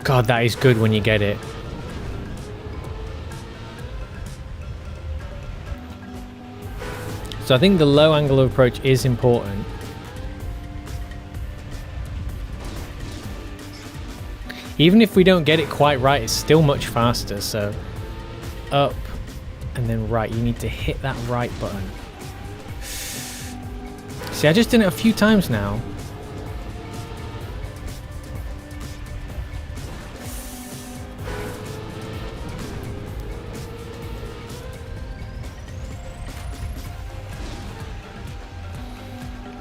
God, that is good when you get it. So I think the low angle of approach is important. Even if we don't get it quite right, it's still much faster. So up and then right. You need to hit that right button. See, I just did it a few times now.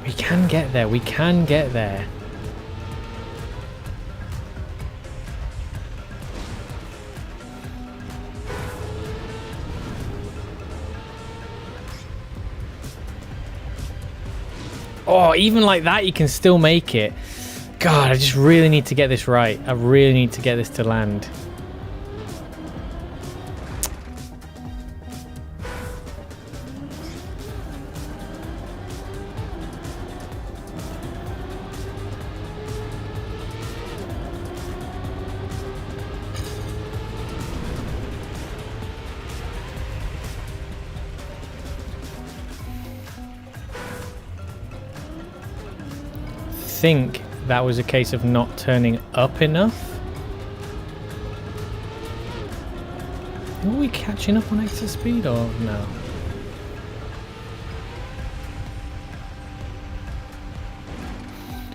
We can get there. We can get there. Oh, even like that, you can still make it. God, I just really need to get this right. I really need to get this to land. I think that was a case of not turning up enough. Were we catching up on exit speed or no?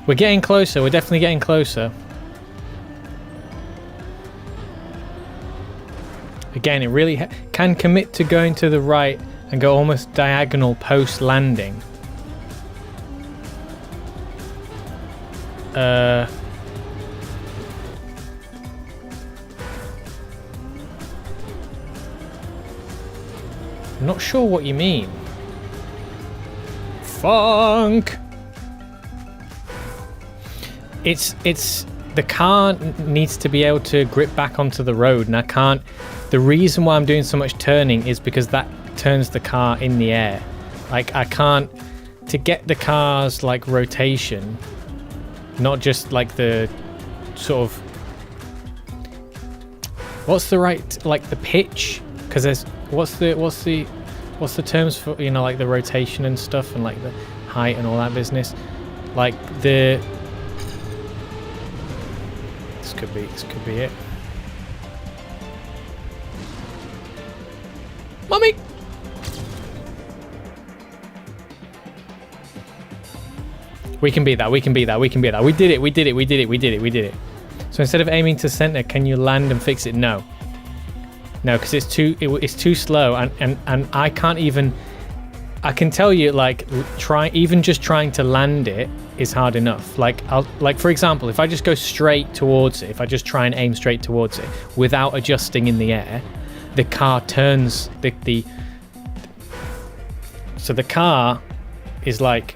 We're getting closer. We're definitely getting closer. Again, it really can commit to going to the right and go almost diagonal post landing. I'm not sure what you mean. Funk. It's the car needs to be able to grip back onto the road, and I can't. The reason why I'm doing so much turning is because that turns the car in the air. Like, I can't, to get the car's like rotation, not just like the sort of, what's the right, like the pitch, because there's what's the terms for, you know, like the rotation and stuff, and like the height and all that business, like the, this could be it. Mummy. We can beat that. We did it. So instead of aiming to center, can you land and fix it? No, because it's too slow, and I can't even. I can tell you, like, just trying to land it is hard enough. Like, for example, if I just go straight towards it, if I just try and aim straight towards it without adjusting in the air, the car turns so the car is like,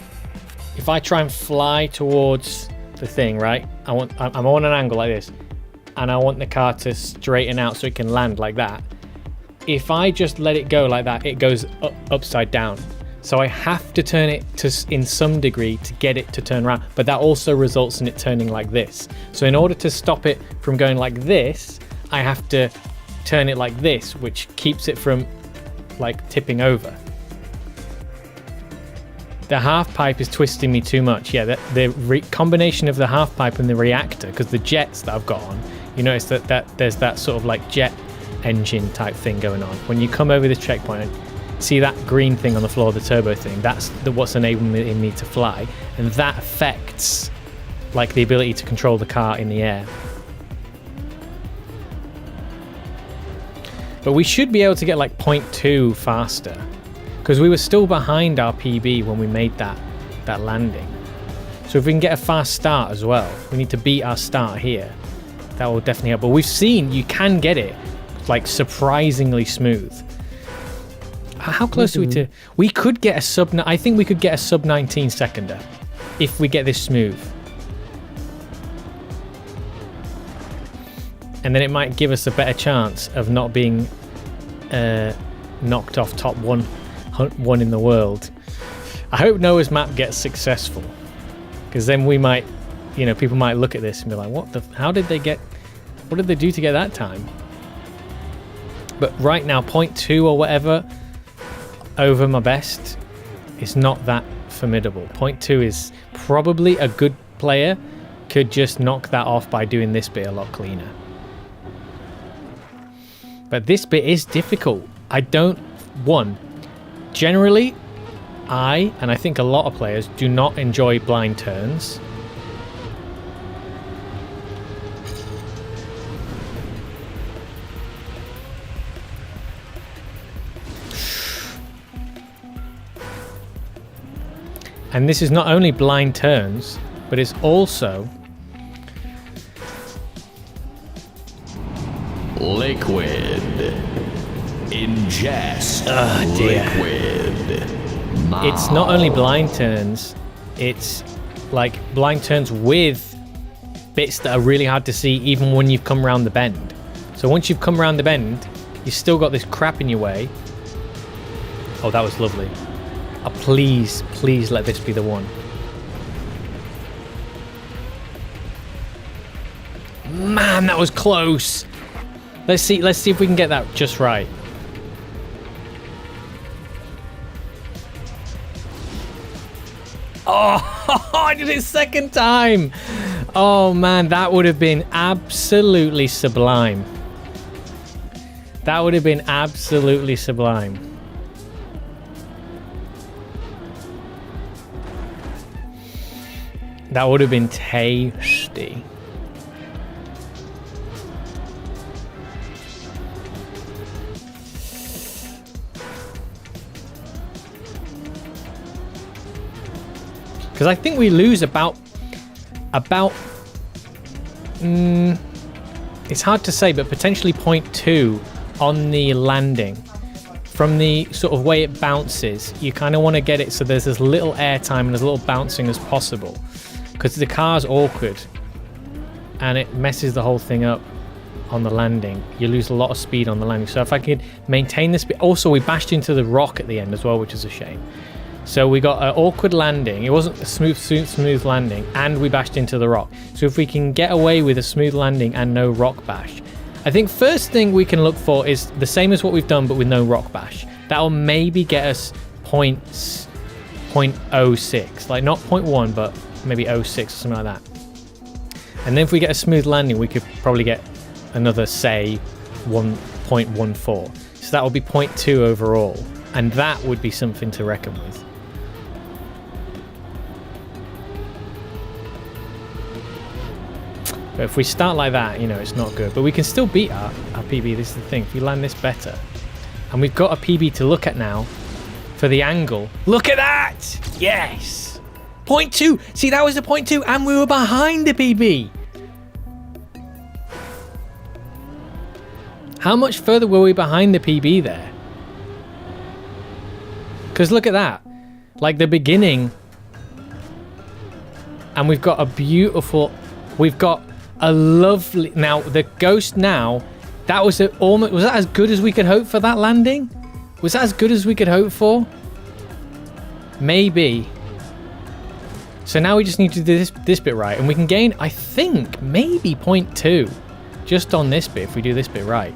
if I try and fly towards the thing, right? I'm on an angle like this, and I want the car to straighten out so it can land like that. If I just let it go like that, it goes upside down. So I have to turn it in some degree to get it to turn around, but that also results in it turning like this. So in order to stop it from going like this, I have to turn it like this, which keeps it from like tipping over. The half pipe is twisting me too much. Yeah, the combination of the half pipe and the reactor, because the jets that I've got on, you notice that there's that sort of like jet engine type thing going on. When you come over this checkpoint, see that green thing on the floor, the turbo thing, that's what's enabling me to fly, and that affects like the ability to control the car in the air. But we should be able to get like 0.2 faster, because we were still behind our PB when we made that landing. So if we can get a fast start as well, we need to beat our start here. That will definitely help. But we've seen you can get it like surprisingly smooth. How close are we to? We could get a sub. I think we could get a sub 19 seconder if we get this smooth. And then it might give us a better chance of not being knocked off top one in the world. I hope Noah's map gets successful, because then we might, you know, people might look at this and be like, what did they do to get that time? But right now, 0.2 or whatever over my best is not that formidable. 0.2 is probably a good player could just knock that off by doing this bit a lot cleaner. But this bit is difficult. Generally, and I think a lot of players do not enjoy blind turns. And this is not only blind turns, but it's also liquid. Ingest. Oh, dear. Liquid. It's not only blind turns, it's like blind turns with bits that are really hard to see even when you've come around the bend. So once you've come around the bend, you've still got this crap in your way. Oh, that was lovely. Please let this be the one. Man, that was close. Let's see if we can get that just right. Oh, I did it second time. Oh man, that would have been absolutely sublime. That would have been absolutely sublime. That would have been tasty. Because I think we lose about about... it's hard to say, but potentially 0.2 on the landing. From the sort of way it bounces, you kind of want to get it so there's as little air time and as little bouncing as possible. Because the car's awkward. And it messes the whole thing up on the landing. You lose a lot of speed on the landing. So if I could maintain this... Also, we bashed into the rock at the end as well, which is a shame. So we got an awkward landing. It wasn't a smooth landing, and we bashed into the rock. So if we can get away with a smooth landing and no rock bash, I think first thing we can look for is the same as what we've done, but with no rock bash. That'll maybe get us 0.06, like not 0.1, but maybe 0.06 or something like that. And then if we get a smooth landing, we could probably get another, say, 1.14. So that will be 0.2 overall, and that would be something to reckon with. But if we start like that, you know, it's not good. But we can still beat our PB. This is the thing. If we land this better. And we've got a PB to look at now for the angle. Look at that! Yes! 0.2! See, that was a 0.2 and we were behind the PB. How much further were we behind the PB there? Because look at that. Like the beginning. And we've got a beautiful... We've got a lovely... Now, the ghost now, that was almost... Was that as good as we could hope for that landing? Was that as good as we could hope for? Maybe. So now we just need to do this bit right. And we can gain, I think, maybe 0.2. Just on this bit, if we do this bit right.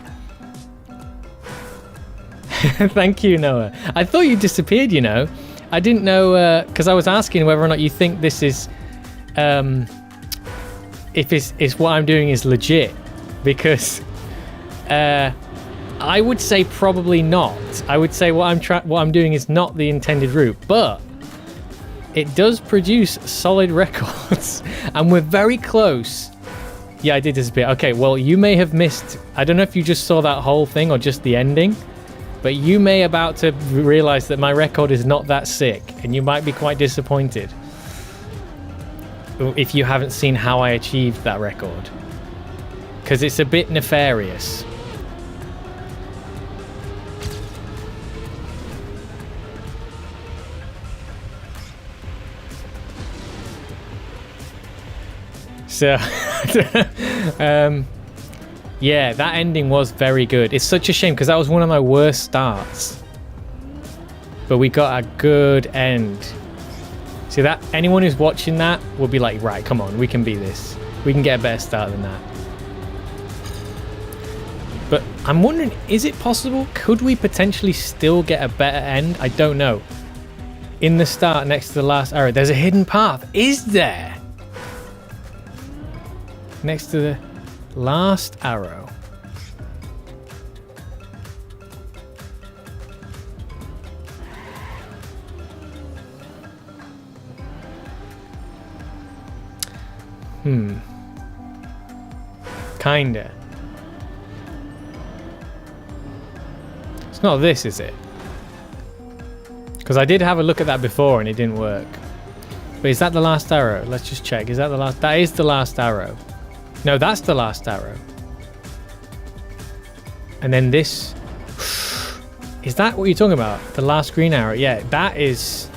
Thank you, Noah. I thought you disappeared, you know. I didn't know... Because I was asking whether or not you think this is... if it's what I'm doing is legit, because I would say probably not. I would say what I'm doing is not the intended route, but it does produce solid records, and we're very close. Yeah, I did disappear. Okay, well, you may have missed. I don't know if you just saw that whole thing or just the ending, but you may about to realize that my record is not that sick, and you might be quite disappointed if you haven't seen how I achieved that record, because it's a bit nefarious. So yeah, that ending was very good. It's such a shame because that was one of my worst starts, but we got a good end. See that? Anyone who's watching that will be like, right, come on, we can beat this. We can get a better start than that. But I'm wondering, is it possible? Could we potentially still get a better end? I don't know. In the start, next to the last arrow, there's a hidden path. Is there? Next to the last arrow. Kinda. It's not this, is it? Because I did have a look at that before and it didn't work. But is that the last arrow? Let's just check. Is that the last? That is the last arrow. No, that's the last arrow. And then this. Is that what you're talking about? The last green arrow? Yeah, that is...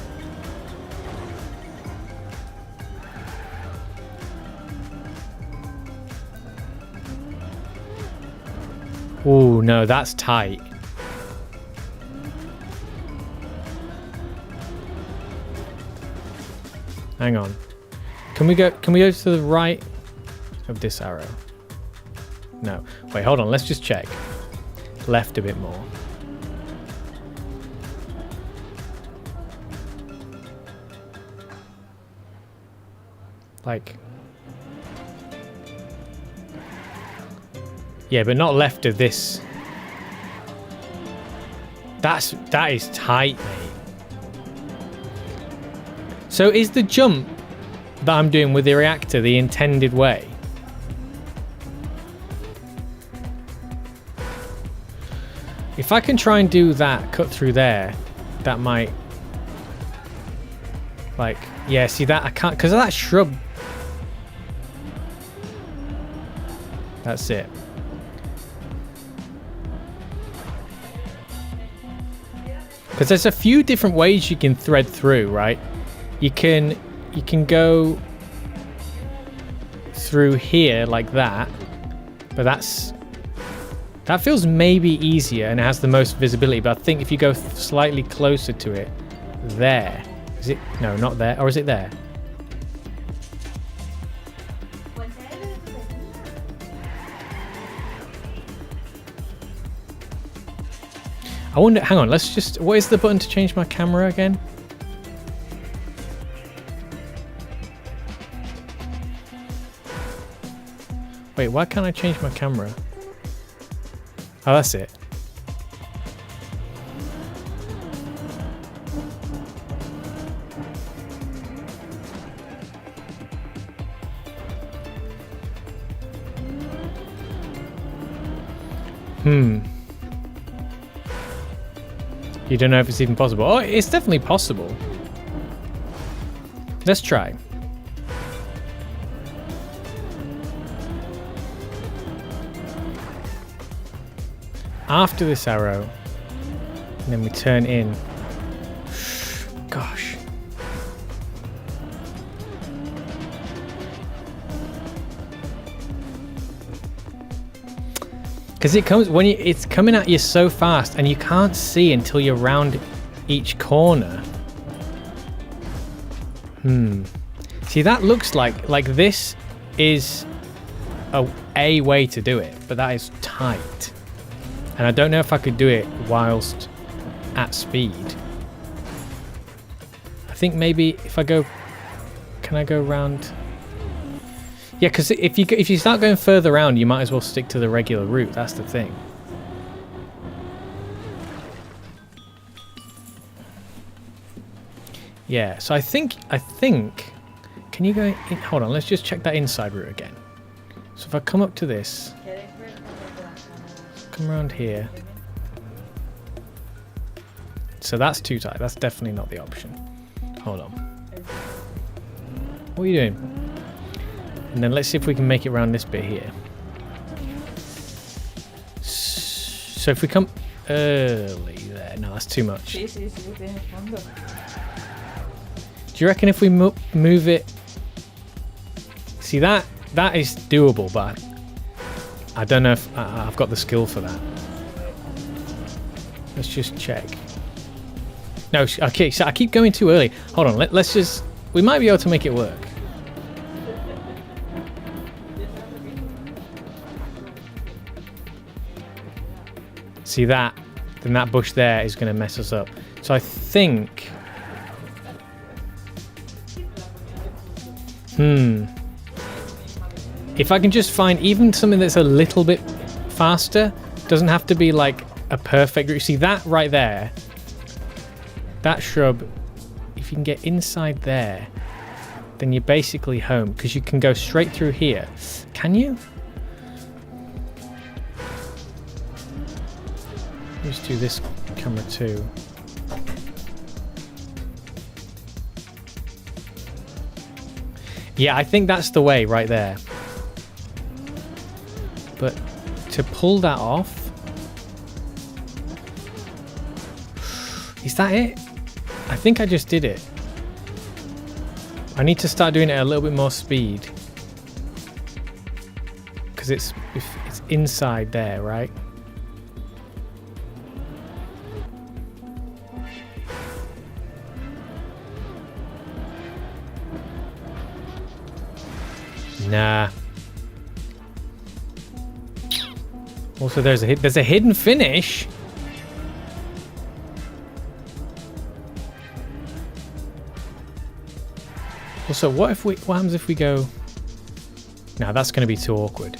Oh no, that's tight. Hang on. Can we go to the right of this arrow? No. Wait, hold on. Let's just check. Left a bit more. Like... Yeah, but not left of this. That is tight, mate. So is the jump that I'm doing with the reactor the intended way? If I can try and do that, cut through there, that might... Like, yeah, see that? I can't, because of that shrub. That's it. Because there's a few different ways you can thread through, right? You can go through here like that, but that feels maybe easier and it has the most visibility. But I think if you go slightly closer to it, there is it? No, not there. Or is it there? I wonder, hang on, let's just, what is the button to change my camera again? Wait, why can't I change my camera? Oh, that's it. You don't know if it's even possible. Oh, it's definitely possible. Let's try. After this arrow, and then we turn in. Gosh. Because it comes when it's coming at you so fast, and you can't see until you're round each corner. See, that looks like this is a way to do it, but that is tight. And I don't know if I could do it whilst at speed. I think maybe if I go, can I go round? Yeah, because if you start going further around, you might as well stick to the regular route. That's the thing. Yeah, so I think. Can you go in? Hold on, let's just check that inside route again. So if I come up to this, come around here. So that's too tight. That's definitely not the option. Hold on. What are you doing? And then let's see if we can make it around this bit here. So if we come early there, no, that's too much. Do you reckon if we move it? See, that is doable, but I don't know if I've got the skill for that. Let's just check. No, okay, so I keep going too early. Hold on, let's just, we might be able to make it work. See that? Then that bush there is going to mess us up. So I think... If I can just find even something that's a little bit faster, doesn't have to be like a perfect route. See that right there? That shrub, if you can get inside there, then you're basically home, because you can go straight through here. Can you? Let's do this camera too. Yeah, I think that's the way right there. But to pull that off, is that it? I think I just did it. I need to start doing it at a little bit more speed, because it's inside there, right? Nah. Also, there's a hidden finish. Also, what happens if we go? Nah, that's going to be too awkward.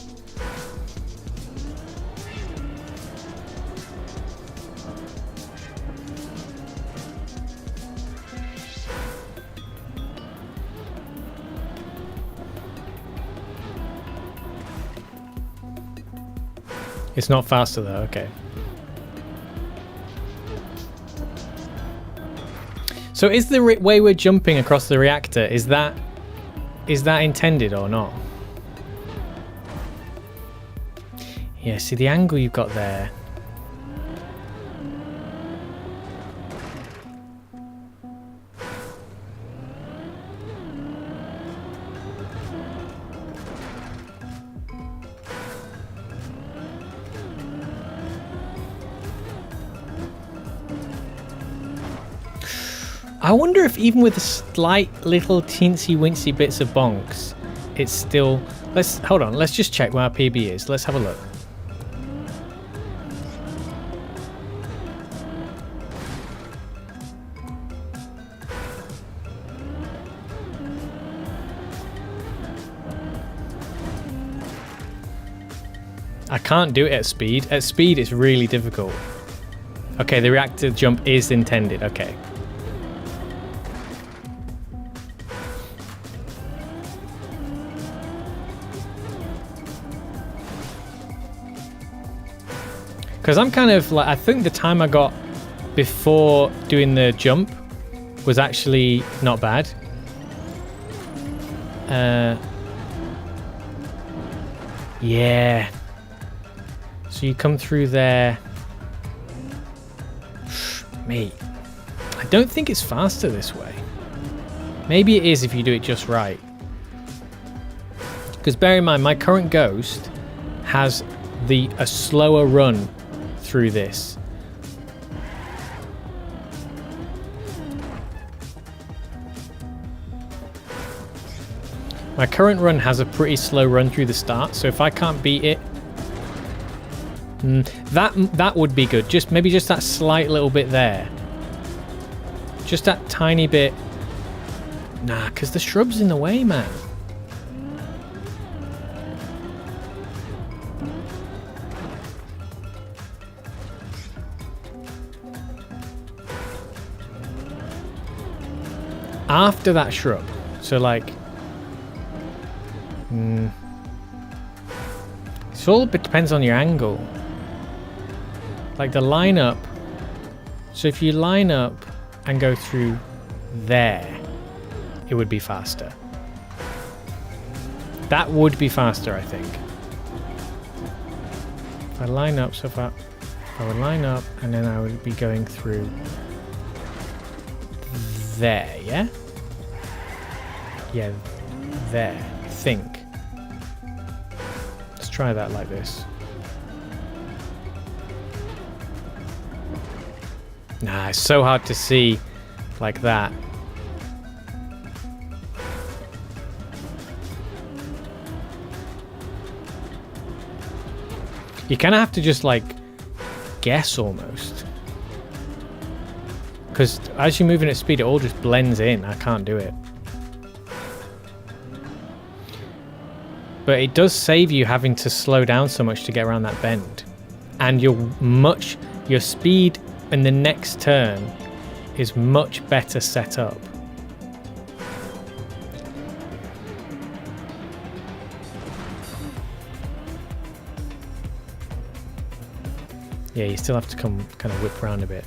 It's not faster though, okay. So is the way we're jumping across the reactor, is that intended or not? Yeah, see the angle you've got there. I wonder if even with the slight little teensy wincy bits of bonks, it's still... hold on, let's just check where our PB is. Let's have a look. I can't do it at speed. At speed, it's really difficult. Okay, the reactive jump is intended. Okay. Because I'm kind of like, I think the time I got before doing the jump was actually not bad. Yeah. So you come through there. Mate, I don't think it's faster this way. Maybe it is if you do it just right. Because bear in mind, my current Ghost has a slower run through this. My current run has a pretty slow run through the start, so if I can't beat it, that would be good. Maybe just that slight little bit there. Just that tiny bit. Nah, because the shrub's in the way, man. After that shrub, so like, it all depends on your angle. Like the line up. So if you line up and go through there, it would be faster. That would be faster, I think. If I line up, so if I would line up and then I would be going through there, yeah? Yeah, there, I think. Let's try that like this. Nah, it's so hard to see like that. You kind of have to just like guess almost. Because as you're moving at speed, it all just blends in. I can't do it. But it does save you having to slow down so much to get around that bend. And your speed in the next turn is much better set up. Yeah, you still have to come kind of whip around a bit.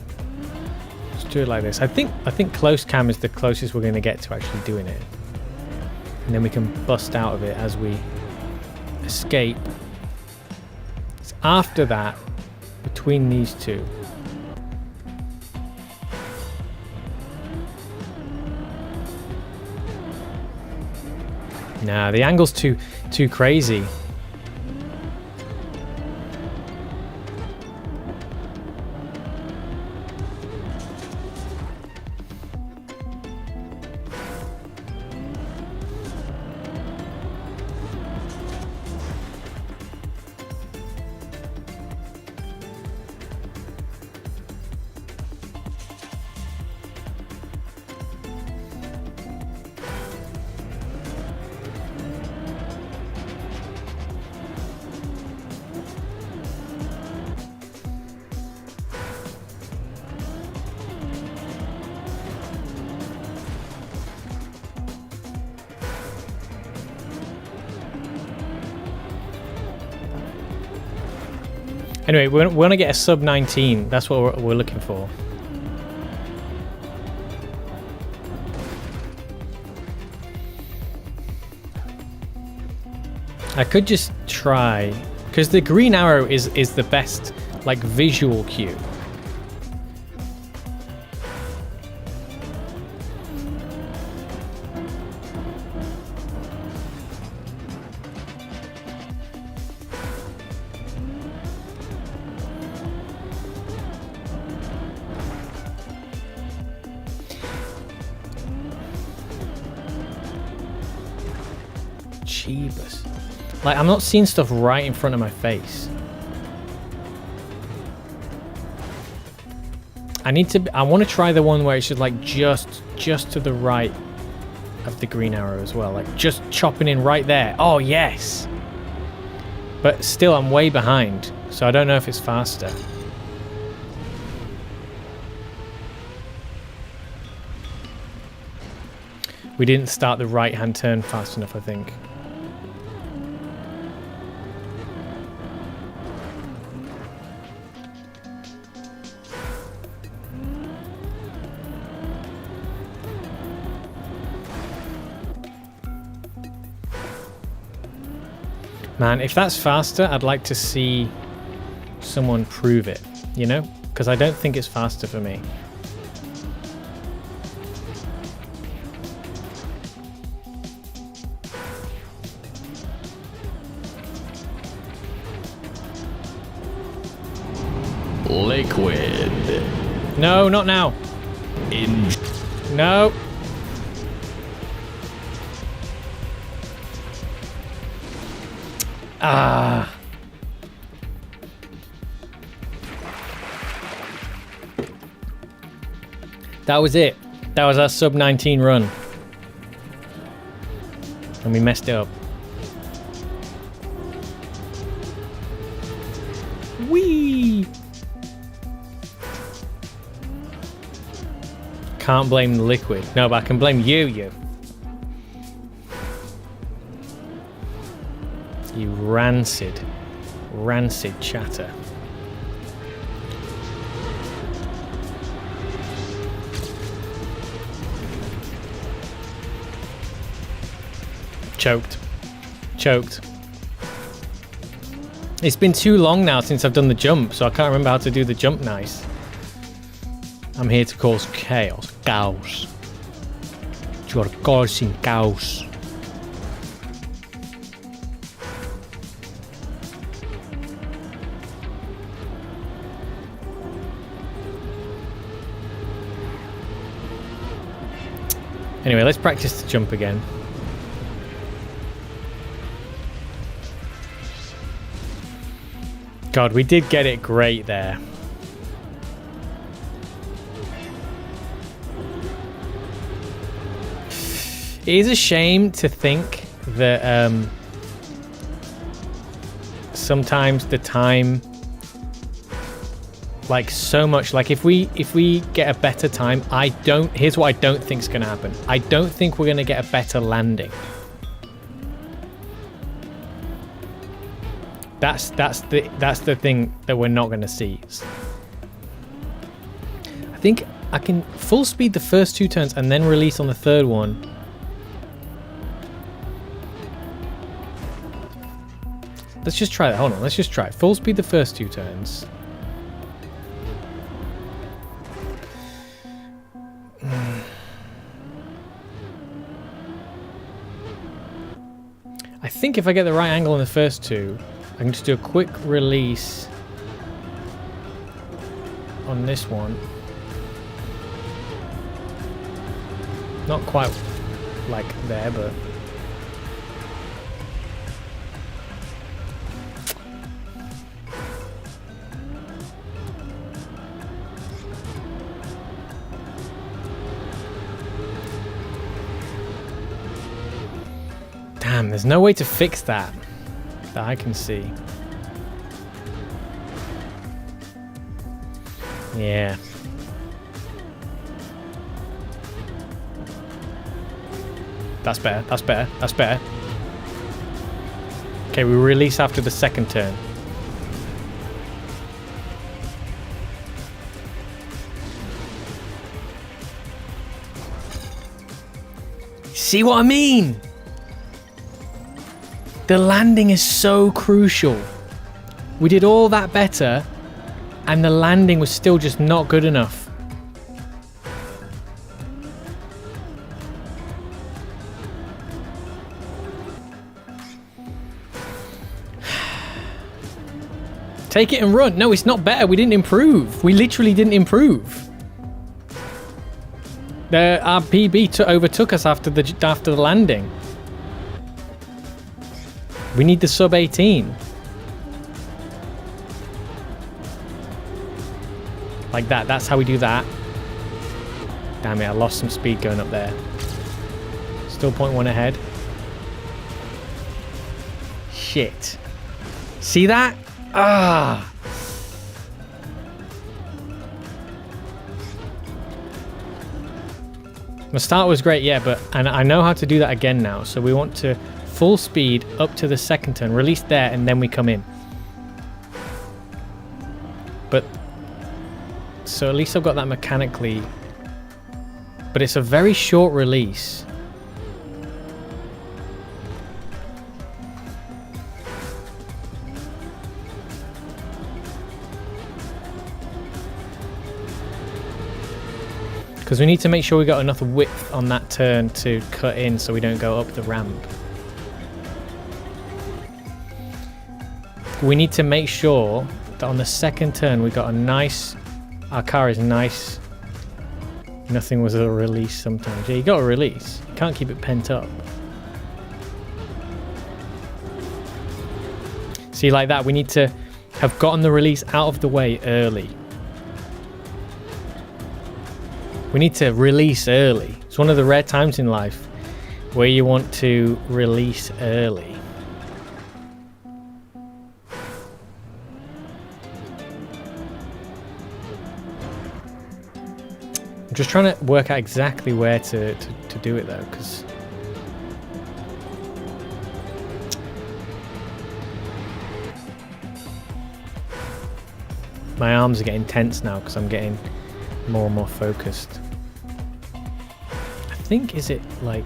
Let's do it like this. I think close cam is the closest we're going to get to actually doing it. And then we can bust out of it as we escape. It's after that, between these two. Nah, the angle's too crazy. Anyway, we want to get a sub 19. That's what we're looking for. I could just try, Because the green arrow is the best, like, visual cue. Jeebus. Like, I'm not seeing stuff right in front of my face. I want to try the one where it's just like just to the right of the green arrow as well. Like just chopping in right there. Oh, yes. But still, I'm way behind. So I don't know if it's faster. We didn't start the right-hand turn fast enough, I think. Man, if that's faster, I'd like to see someone prove it, you know? Because I don't think it's faster for me. Liquid. No, not now. No. Ah. That was it. That was our sub 19 run. And we messed it up. Whee! Can't blame the liquid. No, but I can blame you. You rancid chatter. Choked. It's been too long now since I've done the jump, so I can't remember how to do the jump nice. I'm here to cause chaos. You are causing chaos. Anyway, let's practice the jump again. God, we did get it great there. It is a shame to think that sometimes the time, like so much, like if we get a better time, here's what I don't think is going to happen. I don't think we're going to get a better landing. That's the thing that we're not going to see. I think I can full speed the first two turns and then release on the third one. Let's just try that. Hold on. Let's just try it. Full speed the first two turns. I think if I get the right angle in the first two, I can just do a quick release on this one. Not quite like there, but... Damn, there's no way to fix that I can see. Yeah. That's better. Okay, we release after the second turn. See what I mean? The landing is so crucial. We did all that better, and the landing was still just not good enough. Take it and run. No, it's not better. We didn't improve. We literally didn't improve. Our PB overtook us after the landing. We need the sub 18. Like that. That's how we do that. Damn it, I lost some speed going up there. Still 0.1 ahead. Shit. See that? Ah. My start was great, yeah, and I know how to do that again now. So we want to full speed up to the second turn, release there, and then we come in. But so at least I've got that mechanically. But it's a very short release. Because we need to make sure we got enough width on that turn to cut in so we don't go up the ramp. We need to make sure that on the second turn we got a nice... Our car is nice. Nothing was a release sometimes. Yeah, you got a release. You can't keep it pent up. See, like that, we need to have gotten the release out of the way early. We need to release early. It's one of the rare times in life where you want to release early. I'm just trying to work out exactly where to do it though, because my arms are getting tense now because I'm getting more and more focused. I think, is it like,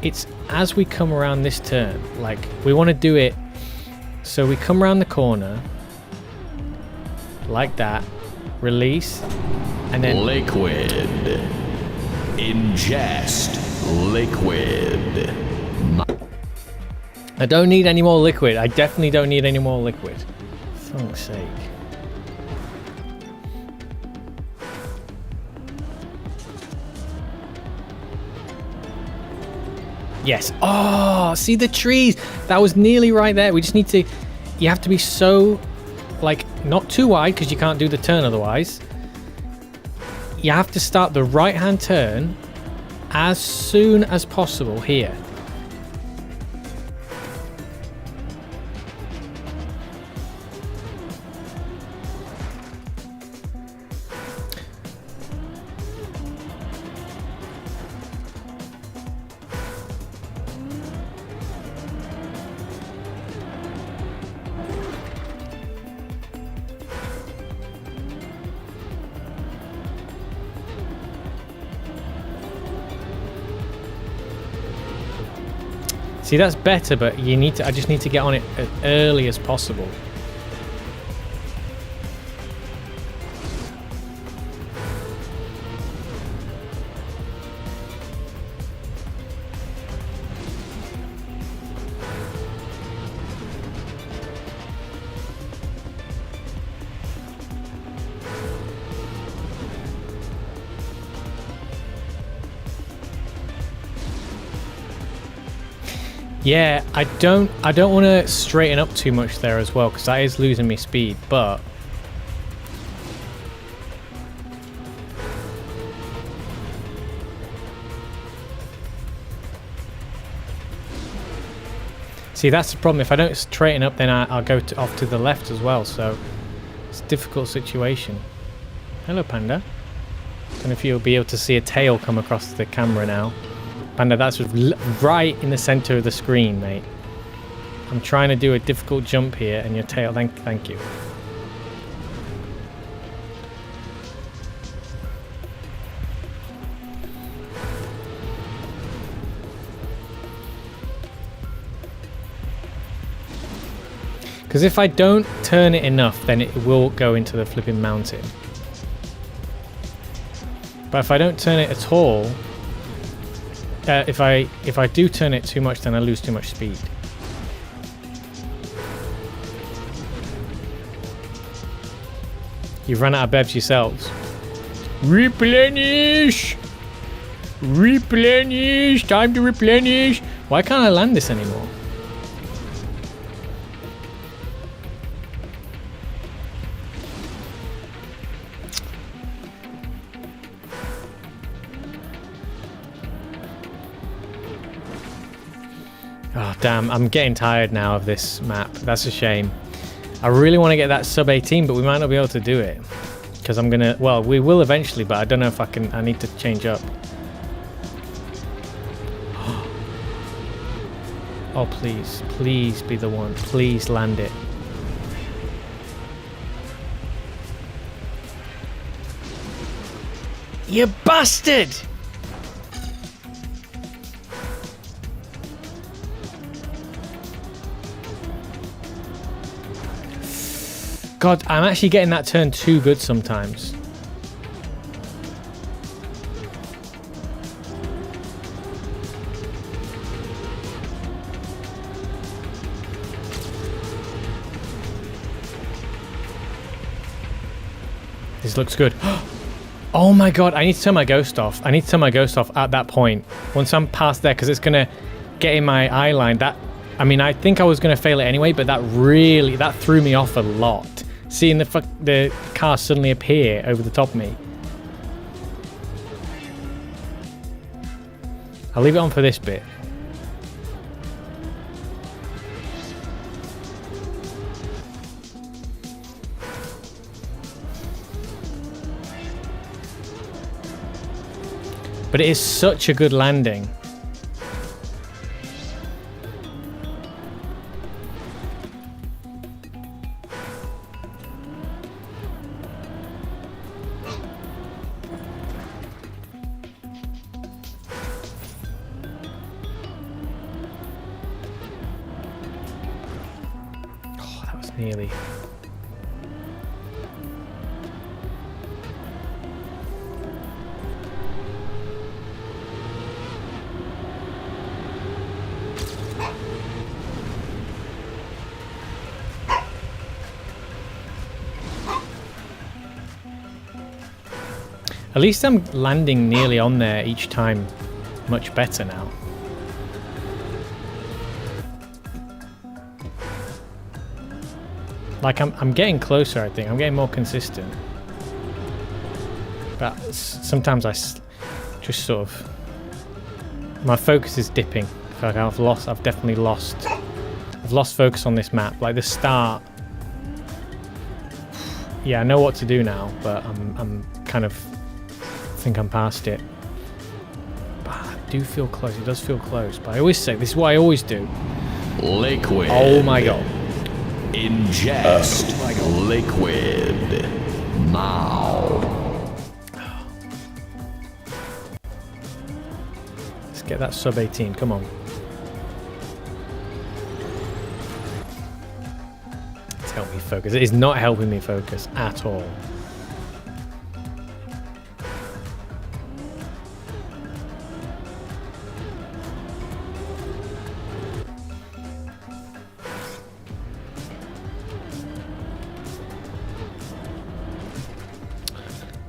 it's as we come around this turn, like we want to do it so we come around the corner like that, release, and then liquid. Ingest liquid. I don't need any more liquid. I definitely don't need any more liquid. For fuck's sake. Yes. Oh, see the trees. That was nearly right there. We just need to... You have to be so... Like, not too wide because you can't do the turn otherwise. You have to start the right-hand turn as soon as possible here. See, that's better, but you need to. I just need to get on it as early as possible. Yeah, I don't want to straighten up too much there as well, because that is losing me speed, but see, that's the problem. If I don't straighten up, then I'll go off to the left as well, so it's a difficult situation. Hello, Panda. Don't know if you'll be able to see a tail come across the camera now. Panda, that's right in the center of the screen, mate. I'm trying to do a difficult jump here, and your tail... Thank you. Because if I don't turn it enough, then it will go into the flipping mountain. But if I don't turn it at all, if I do turn it too much, then I lose too much speed. You've run out of bevs yourselves. Replenish! Replenish! Time to replenish! Why can't I land this anymore? Oh, damn. I'm getting tired now of this map. That's a shame. I really want to get that sub 18, but we might not be able to do it. Because I'm going to... Well, we will eventually, but I don't know if I can... I need to change up. Oh, please. Please be the one. Please land it. You bastard! God, I'm actually getting that turn too good sometimes. This looks good. Oh my god, I need to turn my ghost off. I need to turn my ghost off at that point. Once I'm past there, because it's going to get in my eye line. That, I mean, I think I was going to fail it anyway, but that threw me off a lot. Seeing the car suddenly appear over the top of me. I'll leave it on for this bit. But it is such a good landing. Oh, that was nearly... At least I'm landing nearly on there each time much better now. Like I'm getting closer, I think. I'm getting more consistent. But sometimes I just sort of... My focus is dipping. I feel like I've definitely lost... I've lost focus on this map. Like the start... Yeah, I know what to do now, but I'm kind of... I think I'm past it. But I do feel close. It does feel close. But I always say, this is what I always do. Liquid. Oh my god. Ingest. Liquid. Now. Let's get that sub 18. Come on. It's helped me focus. It is not helping me focus at all.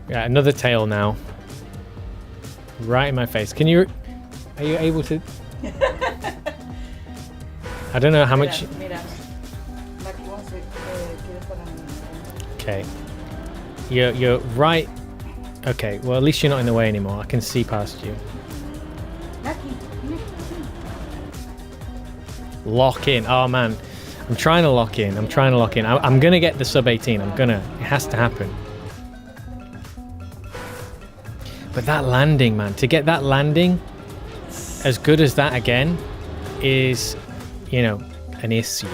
Yeah, another tail now. Right in my face. Are you able to? I don't know how much. Okay. You're right. Okay, well at least you're not in the way anymore. I can see past you. Lock in. Oh man. I'm trying to lock in. I'm gonna get the sub 18. It has to happen. But that landing, man, to get that landing as good as that again is, you know, an issue.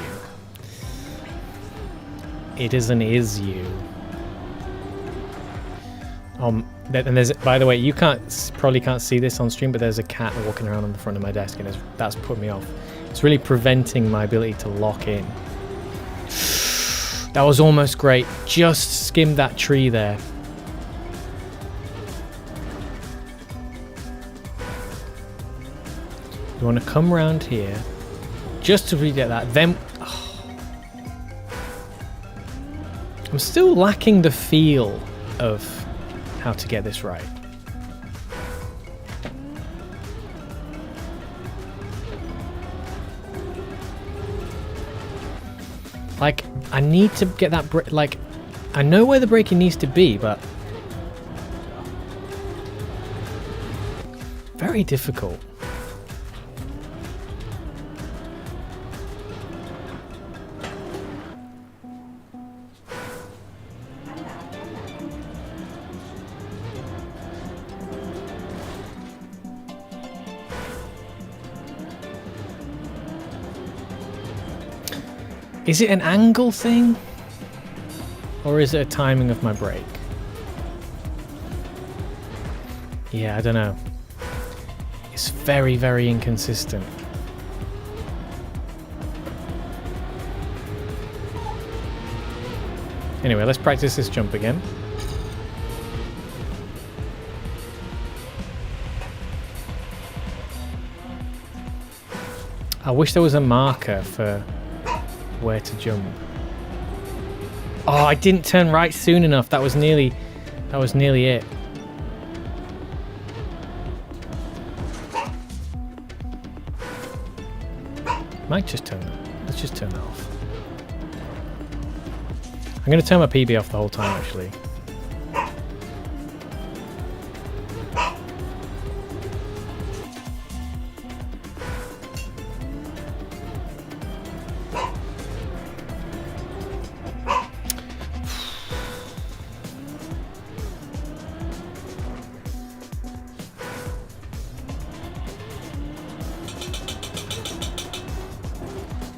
It is an issue. And there's, by the way, you probably can't see this on stream, but there's a cat walking around on the front of my desk, and that's put me off. It's really preventing my ability to lock in. That was almost great. Just skimmed that tree there. You want to come round here just to reget that. Then I'm still lacking the feel of how to get this right. Like, I need to get that like, I know where the braking needs to be, but very difficult. Is it an angle thing? Or is it a timing of my brake? Yeah, I don't know. It's very, very inconsistent. Anyway, let's practice this jump again. I wish there was a marker for where to jump. Oh, I didn't turn right soon enough. That was nearly it. Might just turn that. Let's just turn that off. I'm going to turn my PB off the whole time, actually.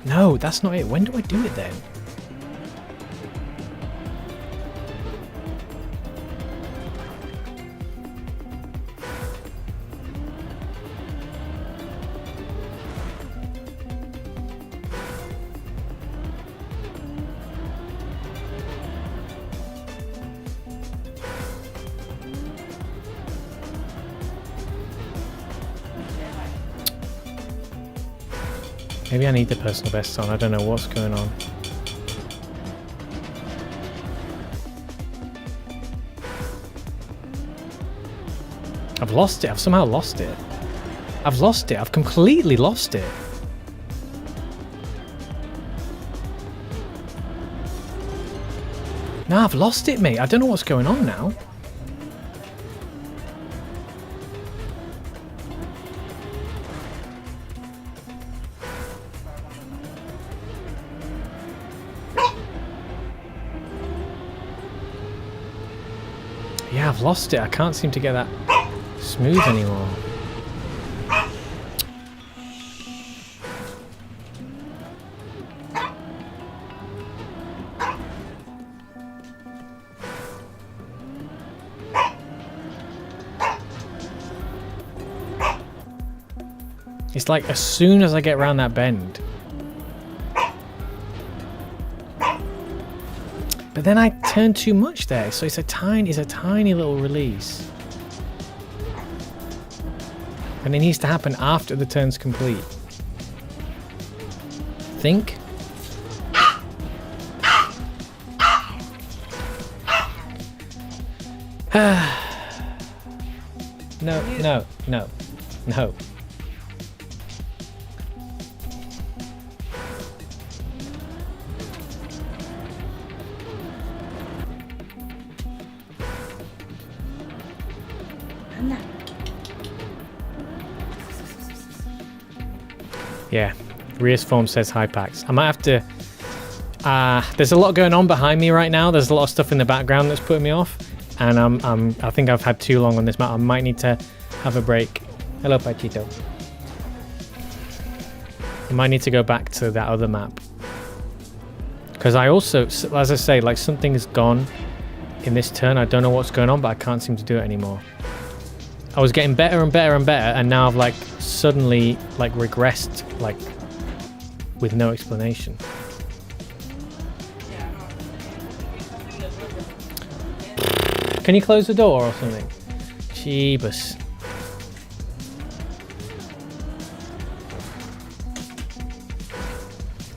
No, that's not it. When do I do it then? Maybe I need the personal best on. I don't know what's going on. I've lost it. I've somehow lost it. I've lost it. I've completely lost it. No, I've lost it, mate. I don't know what's going on now. Yeah, I've lost it. I can't seem to get that smooth anymore. It's like as soon as I get around that bend. But then I turn too much there, so it's a tiny little release. And it needs to happen after the turn's complete. Think. No. Yeah, Ria's form says hi packs. I might have to... there's a lot going on behind me right now. There's a lot of stuff in the background that's putting me off. And I think I've had too long on this map. I might need to have a break. Hello, Pachito. I might need to go back to that other map. Because I also, as I say, like something is gone in this turn. I don't know what's going on, but I can't seem to do it anymore. I was getting better and better and better, and now I've like suddenly like regressed, like with no explanation. Can you close the door or something? Jeebus.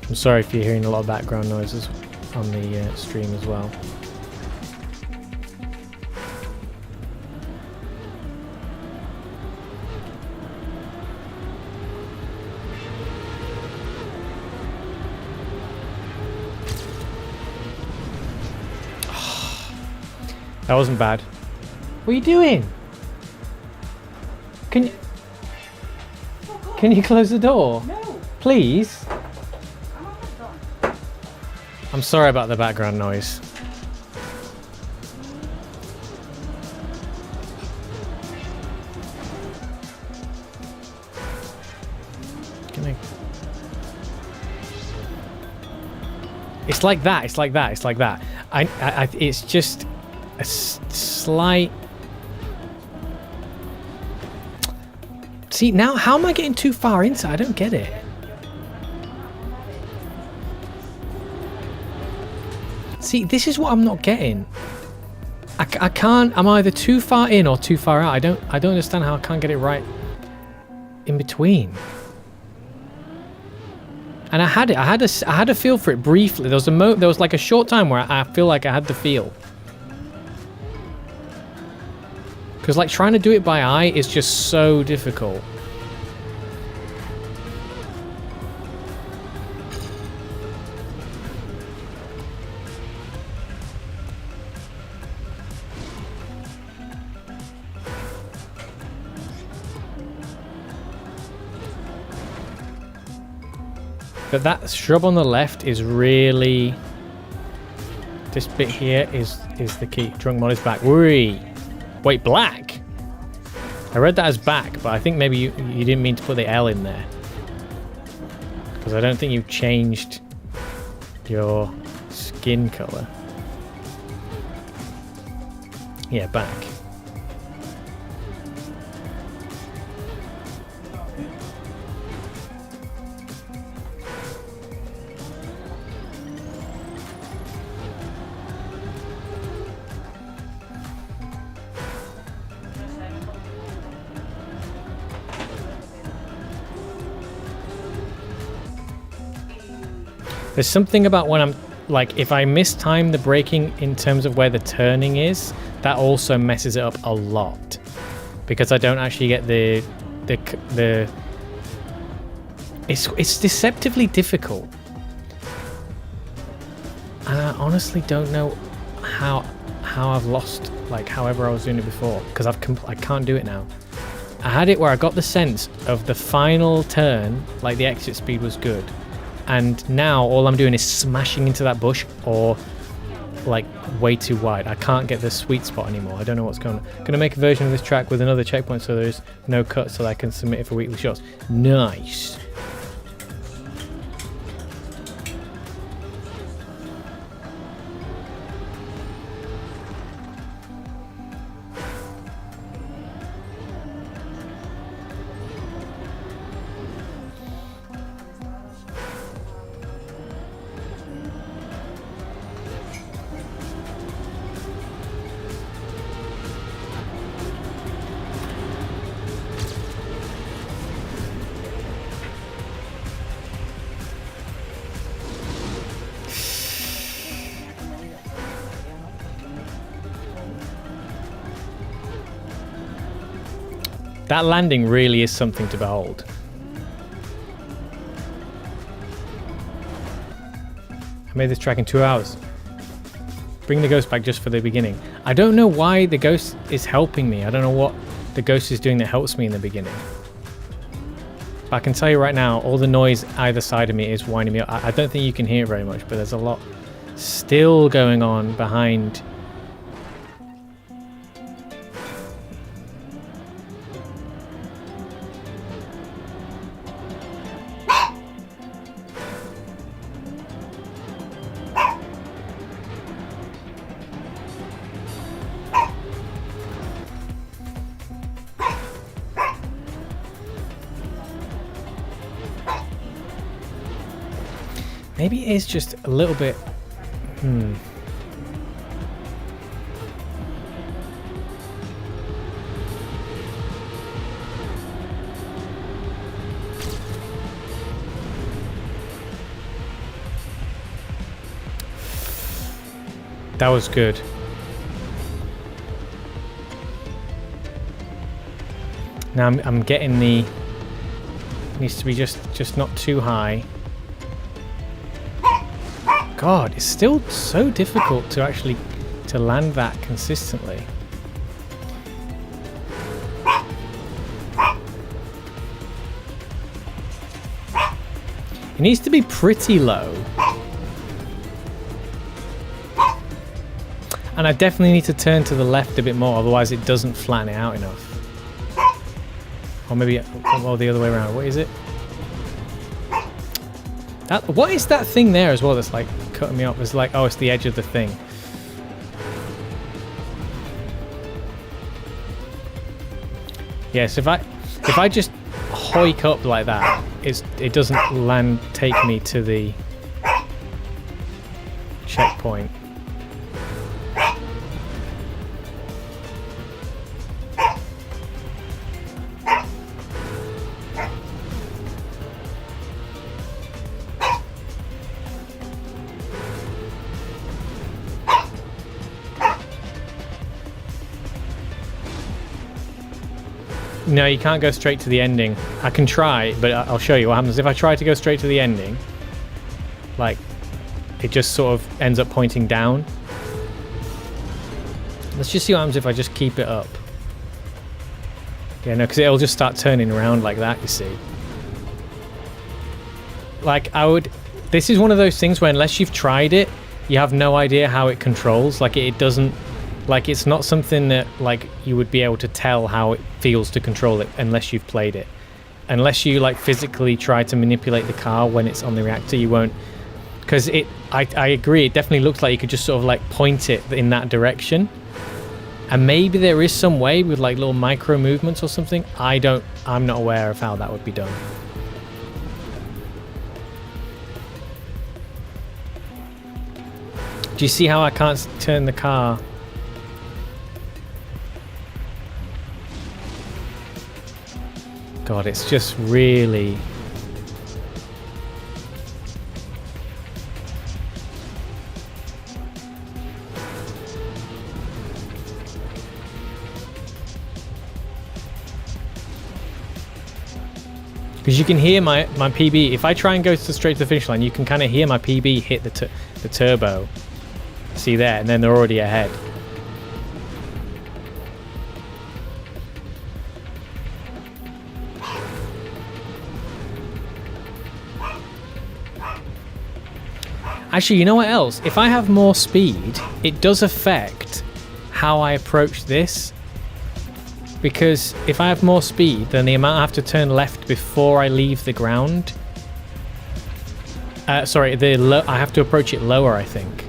I'm sorry if you're hearing a lot of background noises on the stream as well. That wasn't bad. What are you doing? Can you close the door? No. Please? I'm sorry about the background noise. It's like that. It's like that. It's like that. It's just a slight. See, now how am I getting too far inside? I don't get it. See, this is what I'm not getting. I can't. I'm either too far in or too far out. I don't understand how I can't get it right in between. And I had it. I had a feel for it briefly. There was like a short time where I feel like I had the feel. Because like trying to do it by eye is just so difficult. But that shrub on the left is really... This bit here is the key. Drunk mod is back. Wait, black? I read that as back, but I think maybe you didn't mean to put the L in there. Because I don't think you changed your skin color. Yeah, back. There's something about when I'm like, if I mistime the braking in terms of where the turning is, that also messes it up a lot because I don't actually get the it's deceptively difficult. And I honestly don't know how I've lost, like, however I was doing it before, because I can't do it now. I had it where I got the sense of the final turn, like the exit speed was good. And now all I'm doing is smashing into that bush or like way too wide. I can't get the sweet spot anymore. I don't know what's going on. I'm going to make a version of this track with another checkpoint so there's no cut so that I can submit it for weekly shots. Nice. That landing really is something to behold. I made this track in 2 hours. Bring the ghost back just for the beginning. I don't know why the ghost is helping me. I don't know what the ghost is doing that helps me in the beginning. But I can tell you right now, all the noise either side of me is winding me up. I don't think you can hear it very much, but there's a lot still going on behind. Maybe it is just a little bit... That was good. Now I'm getting the... Needs to be just not too high. God, it's still so difficult to actually to land that consistently. It needs to be pretty low. And I definitely need to turn to the left a bit more, otherwise it doesn't flatten it out enough. Or maybe well, the other way around. What is it? What is that thing there as well that's like cutting me off? It's like, oh, it's the edge of the thing. Yes, if I just hoik up like that, it doesn't take me to the checkpoint. No, you can't go straight to the ending. I can try, but I'll show you what happens. If I try to go straight to the ending, like, it just sort of ends up pointing down. Let's just see what happens if I just keep it up. Yeah, no, because it'll just start turning around like that, you see. Like, this is one of those things where unless you've tried it, you have no idea how it controls. Like, it doesn't... Like, it's not something that, like, you would be able to tell how it feels to control it unless you've played it. Unless you, like, physically try to manipulate the car when it's on the reactor, you won't... Because I agree, it definitely looks like you could just sort of, like, point it in that direction. And maybe there is some way with, like, little micro movements or something. I'm not aware of how that would be done. Do you see how I can't turn the car... God, it's just really... Because you can hear my PB. If I try and go straight to the finish line, you can kind of hear my PB hit the turbo. See there, and then they're already ahead. Actually, you know what else? If I have more speed, it does affect how I approach this. Because if I have more speed, then the amount I have to turn left before I leave the ground... sorry, I have to approach it lower, I think.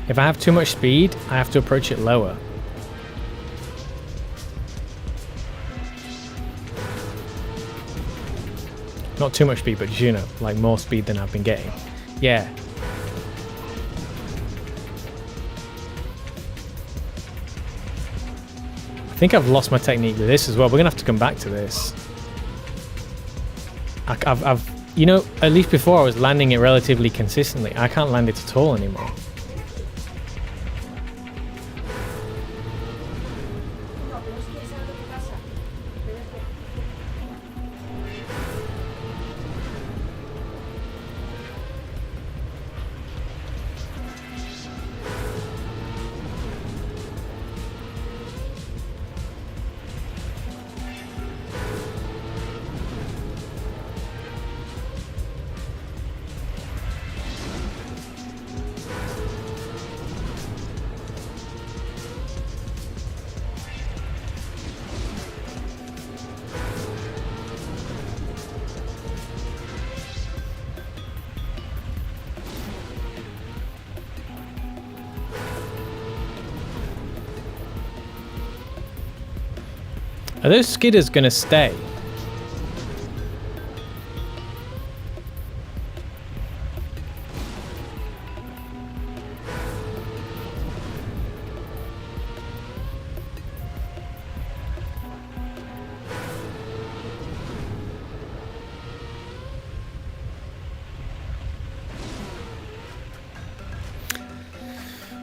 If I have too much speed, I have to approach it lower. Not too much speed, but you know, like more speed than I've been getting. Yeah. I think I've lost my technique with this as well. We're gonna have to come back to this. I've you know, at least before I was landing it relatively consistently. I can't land it at all anymore. Are those skidders gonna stay?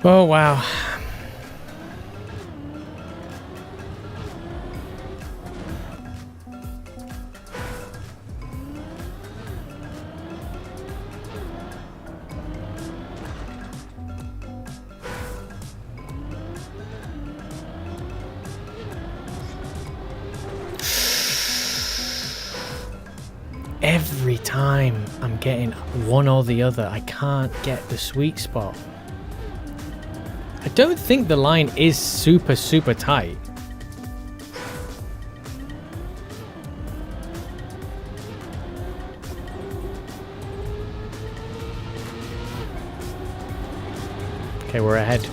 Oh, wow. Every time I'm getting one or the other, I can't get the sweet spot. I don't think the line is super, super tight. Okay, we're ahead.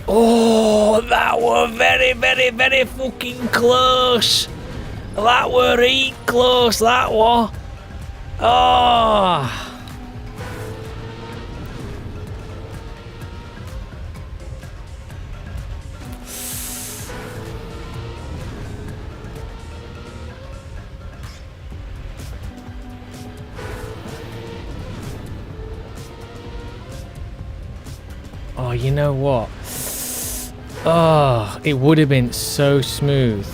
Oh, that were very, very, very fucking close. That were right close, that were. Oh. Oh, you know what? Oh, it would have been so smooth.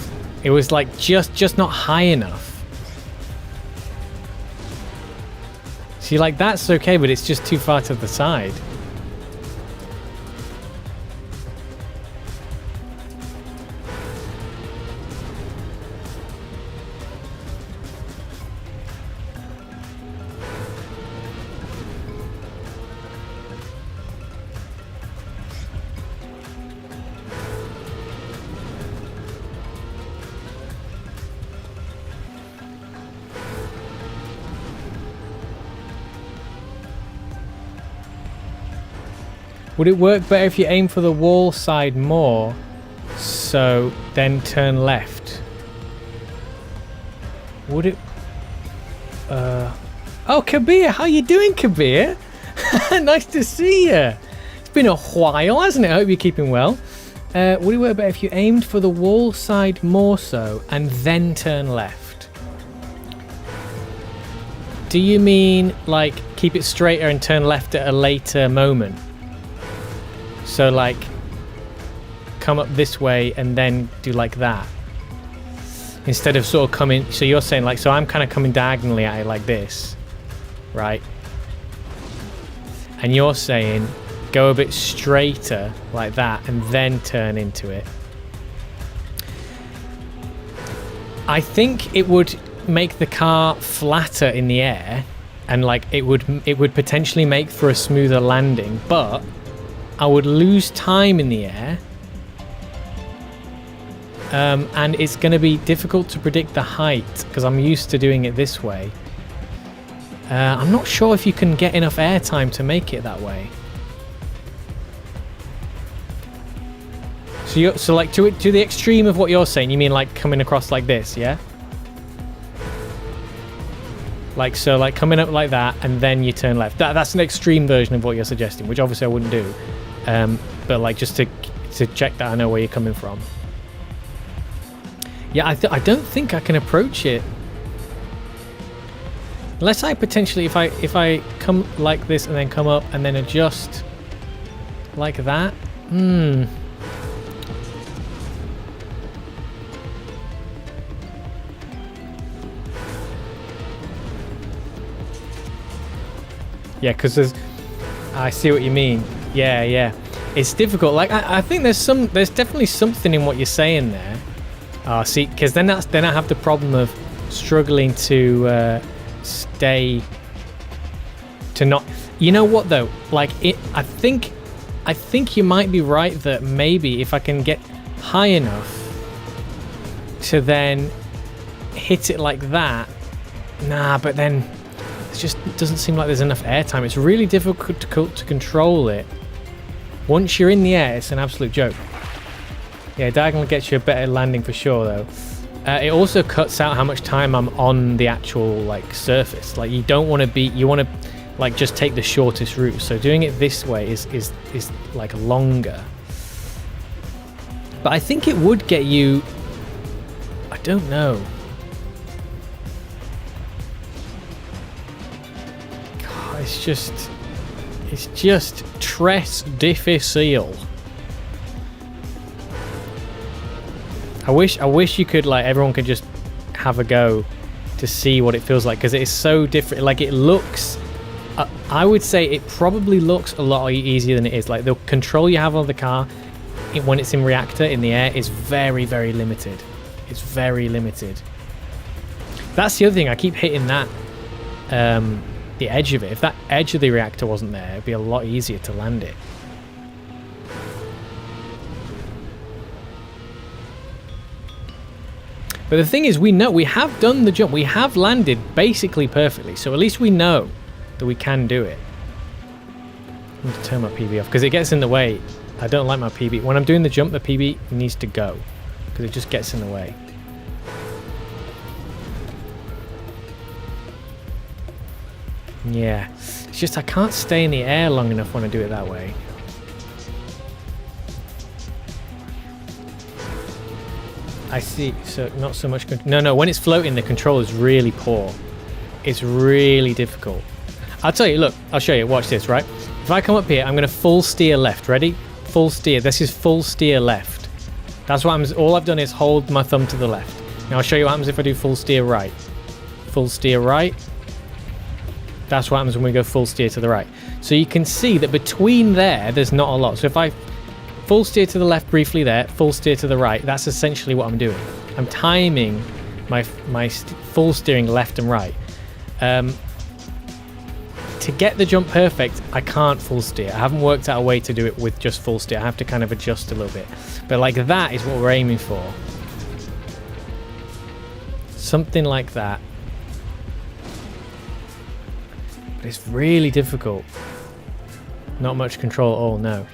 It was like just not high enough. See, like that's okay, but it's just too far to the side. Would it work better if you aim for the wall side more, so then turn left? Would it? Oh, Kabir, how you doing, Kabir? Nice to see you. It's been a while, hasn't it? I hope you're keeping well. Would it work better if you aimed for the wall side more so, and then turn left? Do you mean, like, keep it straighter and turn left at a later moment? So like come up this way and then do like that instead of sort of coming. So you're saying like, so I'm kind of coming diagonally at it like this, right? And you're saying go a bit straighter like that and then turn into it. I think it would make the car flatter in the air and like it would potentially make for a smoother landing, but I would lose time in the air, and it's going to be difficult to predict the height because I'm used to doing it this way. I'm not sure if you can get enough air time to make it that way. So like to the extreme of what you're saying, you mean like coming across like this, yeah? Like so, like coming up like that, and then you turn left. That's an extreme version of what you're suggesting, which obviously I wouldn't do. But like just to check that I know where you're coming from. Yeah, I don't think I can approach it unless I potentially if I come like this and then come up and then adjust like that. Yeah, because I see what you mean. Yeah. It's difficult. Like I think there's definitely something in what you're saying there. See, because then I have the problem of struggling to stay to not. You know what though? Like I think you might be right that maybe if I can get high enough to then hit it like that. Nah, but then it just doesn't seem like there's enough airtime. It's really difficult to control it. Once you're in the air, it's an absolute joke. Yeah, diagonal gets you a better landing for sure, though. It also cuts out how much time I'm on the actual like surface. Like you don't want to be, you want to like just take the shortest route. So doing it this way is like longer. But I think it would get you. I don't know. it's just tres difficile. I wish you could, like, everyone could just have a go to see what it feels like, because it is so different. Like, it looks, I would say it probably looks a lot easier than it is. Like, the control you have on the car when it's in reactor in the air is very, very limited. It's very limited. That's the other thing. I keep hitting that, the edge of it. If that edge of the reactor wasn't there, it'd be a lot easier to land it. But the thing is, we know we have done the jump. We have landed basically perfectly. So at least we know that we can do it. I need to turn my PB off because it gets in the way. I don't like my PB. When I'm doing the jump, the PB needs to go because it just gets in the way. Yeah. It's just I can't stay in the air long enough when I do it that way. I see, so not so much... No, when it's floating, the control is really poor. It's really difficult. I'll tell you, look, I'll show you. Watch this, right? If I come up here, I'm going to full steer left. Ready? Full steer. This is full steer left. That's what happens. All I've done is hold my thumb to the left. Now I'll show you what happens if I do full steer right. Full steer right. That's what happens when we go full steer to the right. So you can see that between there's not a lot. So if I... full steer to the left briefly there, full steer to the right. That's essentially what I'm doing. I'm timing my full steering left and right. To get the jump perfect, I can't full steer. I haven't worked out a way to do it with just full steer. I have to kind of adjust a little bit. But like that is what we're aiming for. Something like that. But it's really difficult. Not much control at all, no.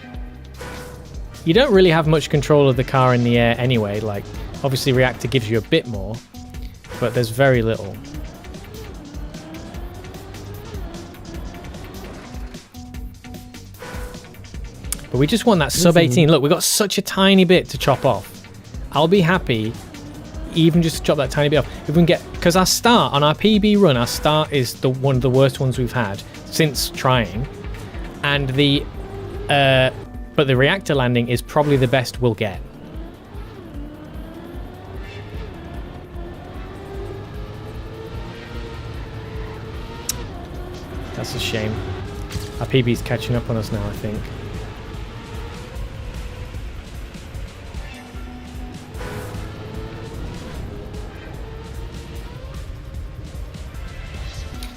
You don't really have much control of the car in the air anyway. Like, obviously reactor gives you a bit more, but there's very little. But we just want that sub 18. Look, we've got such a tiny bit to chop off. I'll be happy even just to chop that tiny bit off. If we can get, because our start on our PB run, our start is one of the worst ones we've had since trying, and the but the reactor landing is probably the best we'll get. That's a shame. Our PB's catching up on us now, I think.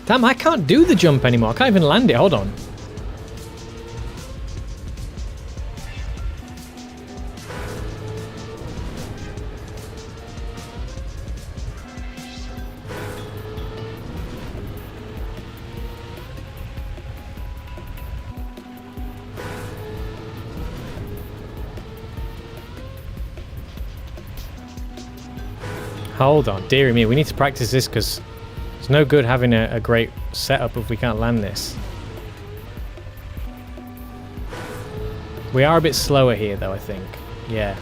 Damn, I can't do the jump anymore. I can't even land it. Hold on. Hold on, dearie me, we need to practice this because it's no good having a great setup if we can't land this. We are a bit slower here though, I think. Yeah.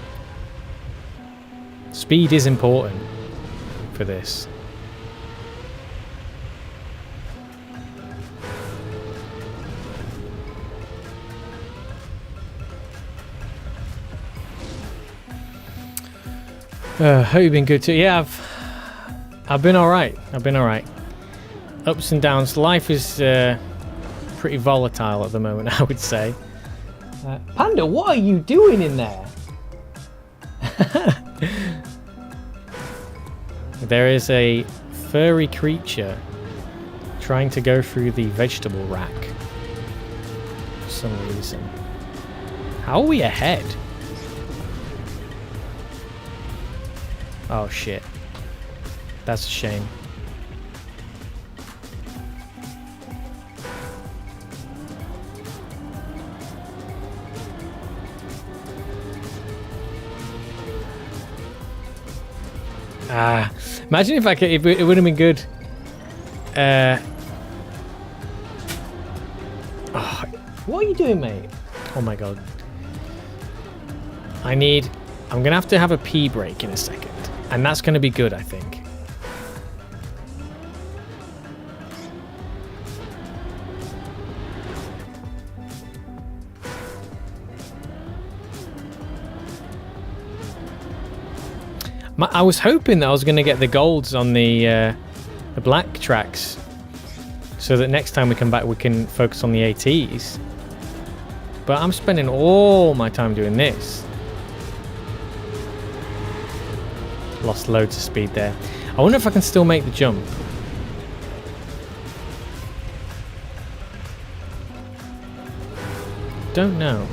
Speed is important for this. Hope you've been good too. Yeah, I've been alright. I've been alright. Ups and downs. Life is pretty volatile at the moment, I would say. Panda, what are you doing in there? There is a furry creature trying to go through the vegetable rack for some reason. How are we ahead? Oh shit. That's a shame. Imagine if I could, it would have been good. Oh, what are you doing, mate? Oh my god. I'm gonna have a pee break in a second. And that's going to be good, I think. I was hoping that I was going to get the golds on the black tracks, so that next time we come back we can focus on the ATs. But I'm spending all my time doing this. Lost loads of speed there. I wonder if I can still make the jump. Don't know.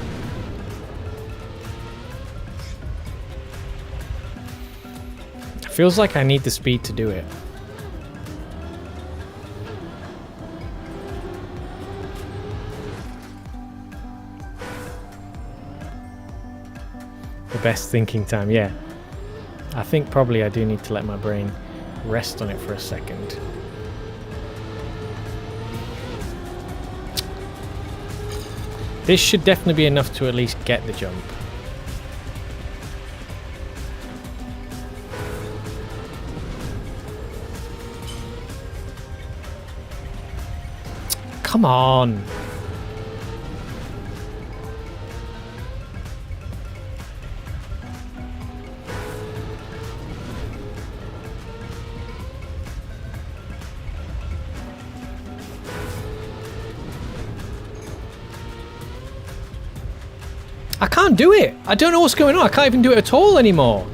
It feels like I need the speed to do it. The best thinking time, yeah. I think probably I do need to let my brain rest on it for a second. This should definitely be enough to at least get the jump. Come on. I can't do it. I don't know what's going on. I can't even do it at all anymore.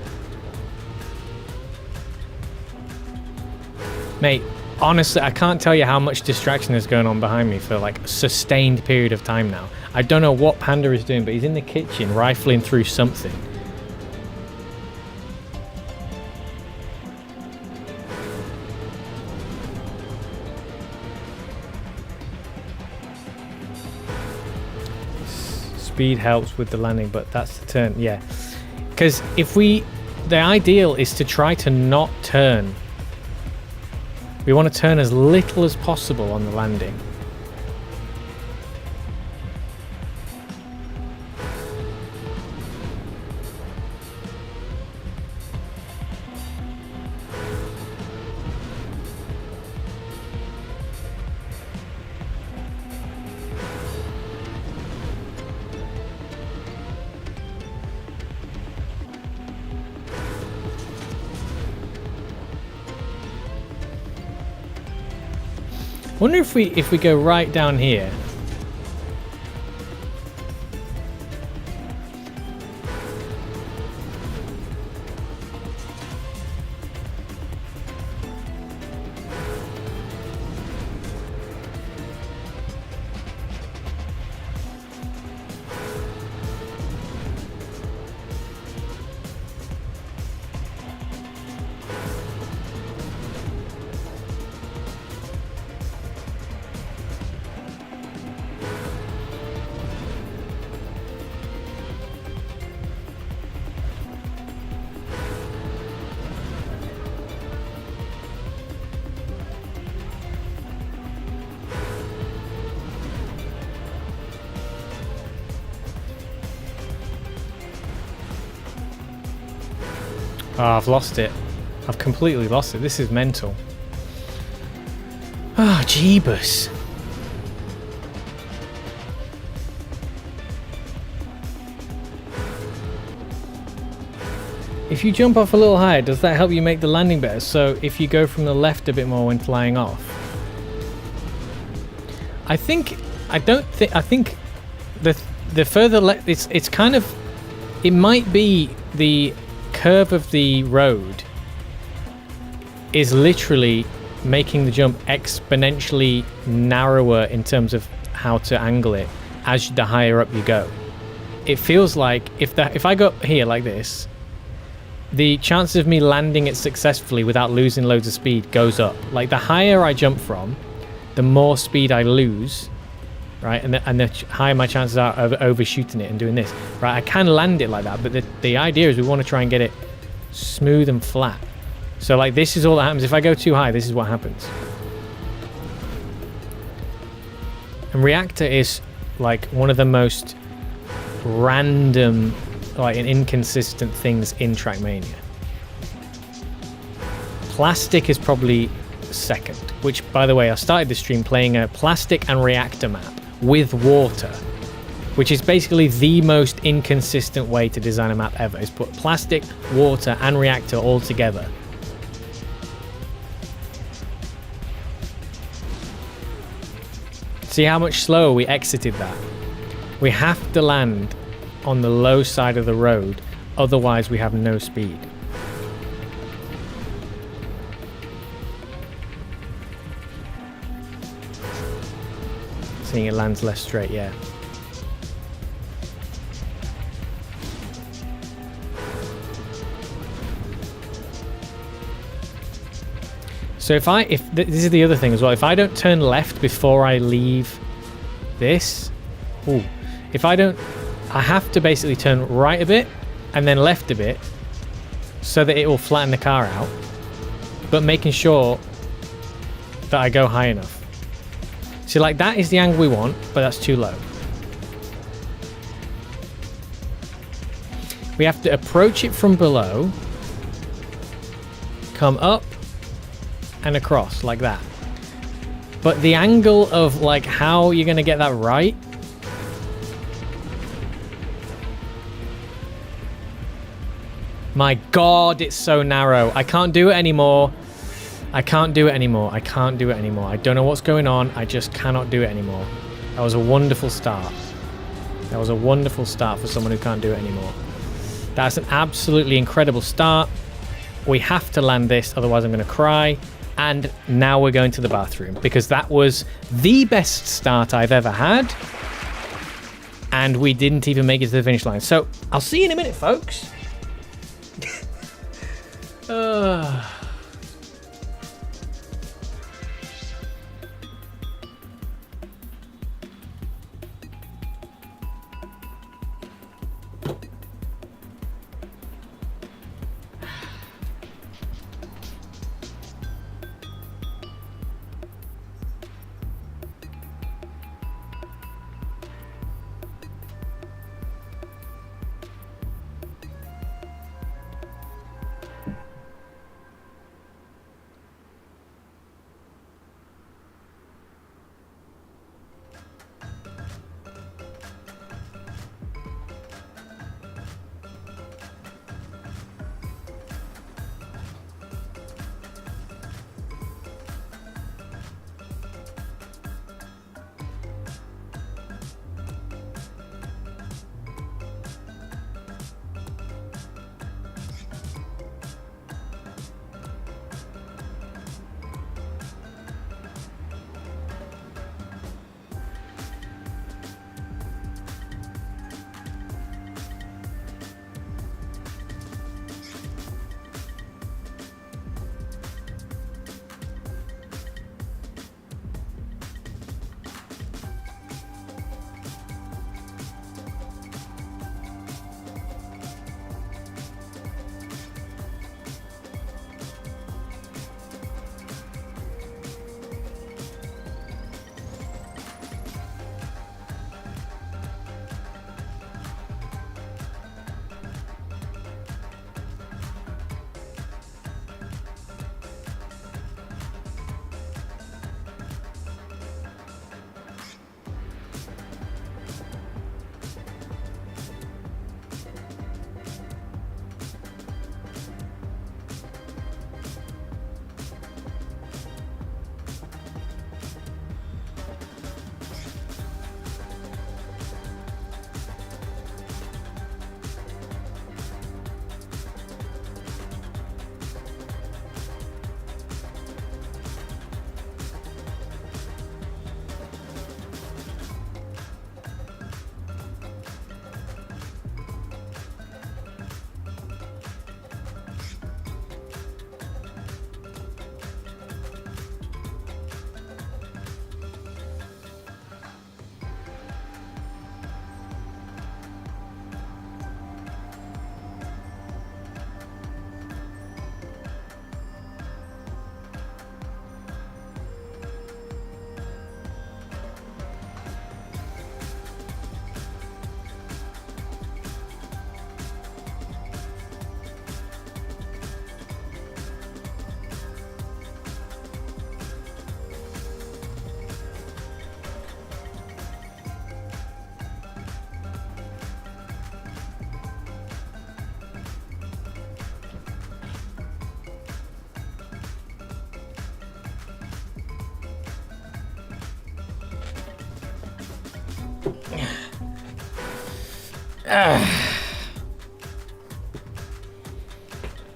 Mate, honestly, I can't tell you how much distraction is going on behind me for like a sustained period of time now. I don't know what Panda is doing, but he's in the kitchen rifling through something. Speed helps with the landing, but that's the turn, yeah. Because if we, the ideal is to try to not turn. We want to turn as little as possible on the landing. Wonder if we go right down here. Oh, I've lost it. I've completely lost it. This is mental. Oh, jeebus. If you jump off a little higher, does that help you make the landing better? So if you go from the left a bit more when flying off. I think the further left, it's kind of, it might be the curve of the road is literally making the jump exponentially narrower in terms of how to angle it as the higher up you go. It feels like if I go up here like this, the chances of me landing it successfully without losing loads of speed goes up. Like the higher I jump from, the more speed I lose, right? And the higher my chances are of overshooting it and doing this, right? I can land it like that, but the idea is we want to try and get it smooth and flat. So like this is all that happens. If I go too high, this is what happens. And reactor is like one of the most random, like and inconsistent things in Trackmania. Plastic is probably second, which by the way, I started the stream playing a plastic and reactor map with water. which is basically the most inconsistent way to design a map ever, is put plastic, water, and reactor all together. See how much slower we exited that? We have to land on the low side of the road, otherwise we have no speed. Seeing it lands less straight, yeah. So if this is the other thing as well, if I don't turn left before I leave this, I have to basically turn right a bit and then left a bit so that it will flatten the car out, but making sure that I go high enough. See, like that is the angle we want, but that's too low. We have to approach it from below, come up and across like that. But the angle of like how you're going to get that right, my God, it's so narrow. I can't do it anymore. I can't do it anymore. I can't do it anymore. I don't know what's going on. I just cannot do it anymore. That was a wonderful start. That was a wonderful start for someone who can't do it anymore. That's an absolutely incredible start. We have to land this, otherwise I'm going to cry. And now we're going to the bathroom, because that was the best start I've ever had. And we didn't even make it to the finish line. So I'll see you in a minute, folks.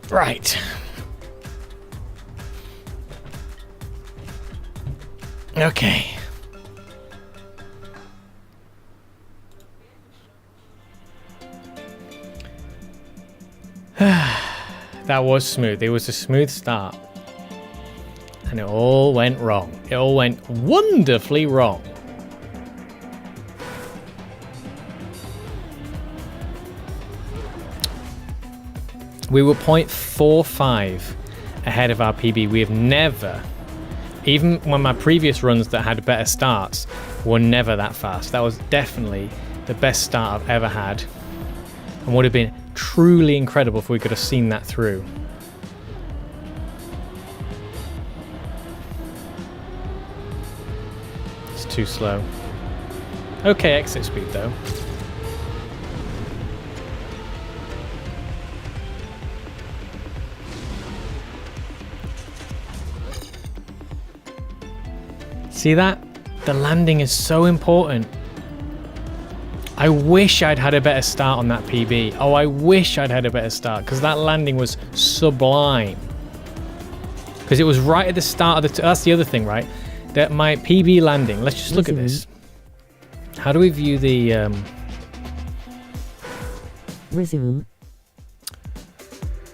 Right. Okay. That was smooth. It was a smooth start. And it all went wrong. It all went wonderfully wrong. We were 0.45 ahead of our PB. We have never, even when my previous runs that had better starts were never that fast. That was definitely the best start I've ever had, and would have been truly incredible if we could have seen that through. It's too slow. Okay, exit speed though. See that? The landing is so important. I wish I'd had a better start on that PB. Oh, I wish I'd had a better start, because that landing was sublime. Because it was right at the start of the... That's the other thing, right? That my PB landing... Let's just look at this. How do we view the... Resume.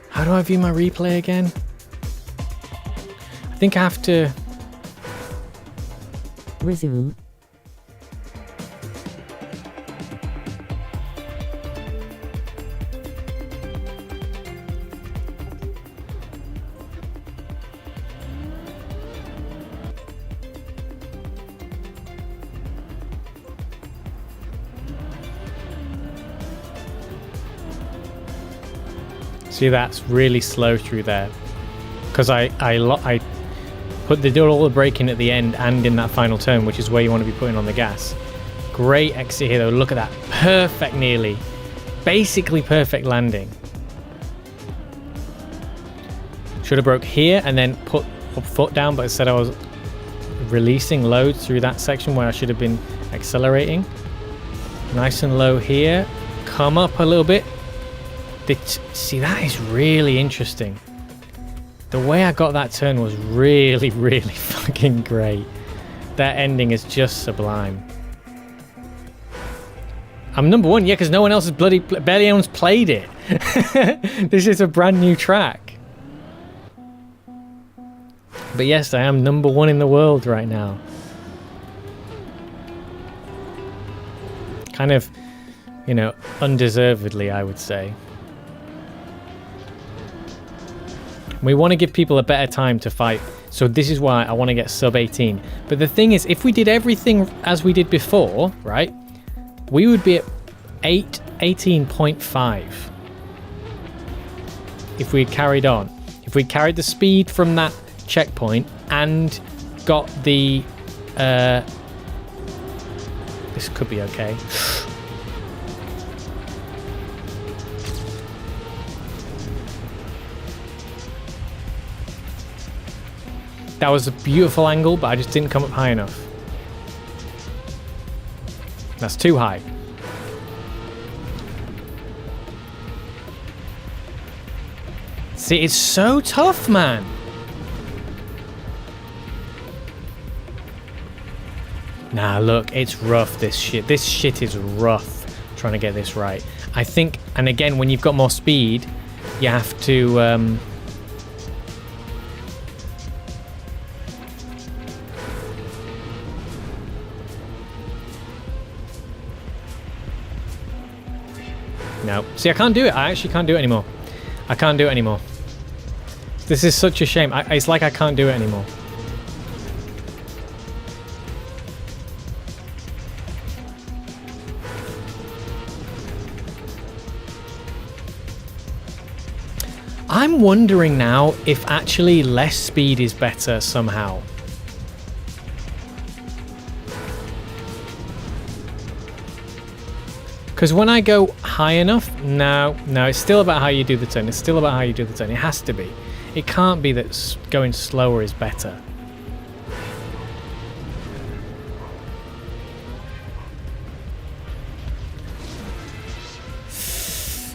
How do I view my replay again? I think I have to... Resume. See, that's really slow through there, because I did all the braking at the end and in that final turn, which is where you want to be putting on the gas. Great exit here though. Look at that, perfect, nearly, basically perfect landing. Should have broke here and then put a foot down, but instead I was releasing load through that section where I should have been accelerating. Nice and low here. Come up a little bit. See, that is really interesting. The way I got that turn was really, really fucking great. That ending is just sublime. I'm number one, yeah, because no one else has barely anyone's played it. This is a brand new track. But yes, I am number one in the world right now. Kind of, you know, undeservedly, I would say. We want to give people a better time to fight, so this is why I want to get sub 18. But the thing is, if we did everything as we did before, right, we would be at 18.5 if we carried on. If we carried the speed from that checkpoint and got the... this could be okay. That was a beautiful angle, but I just didn't come up high enough. That's too high. See, it's so tough, man. Nah, look, it's rough, this shit. This shit is rough, trying to get this right. I think, and again, when you've got more speed, you have to... No. See, I can't do it. I actually can't do it anymore. I can't do it anymore. This is such a shame. It's like I can't do it anymore. I'm wondering now if actually less speed is better somehow. Because when I go high enough, no, it's still about how you do the turn. It's still about how you do the turn. It has to be. It can't be that going slower is better.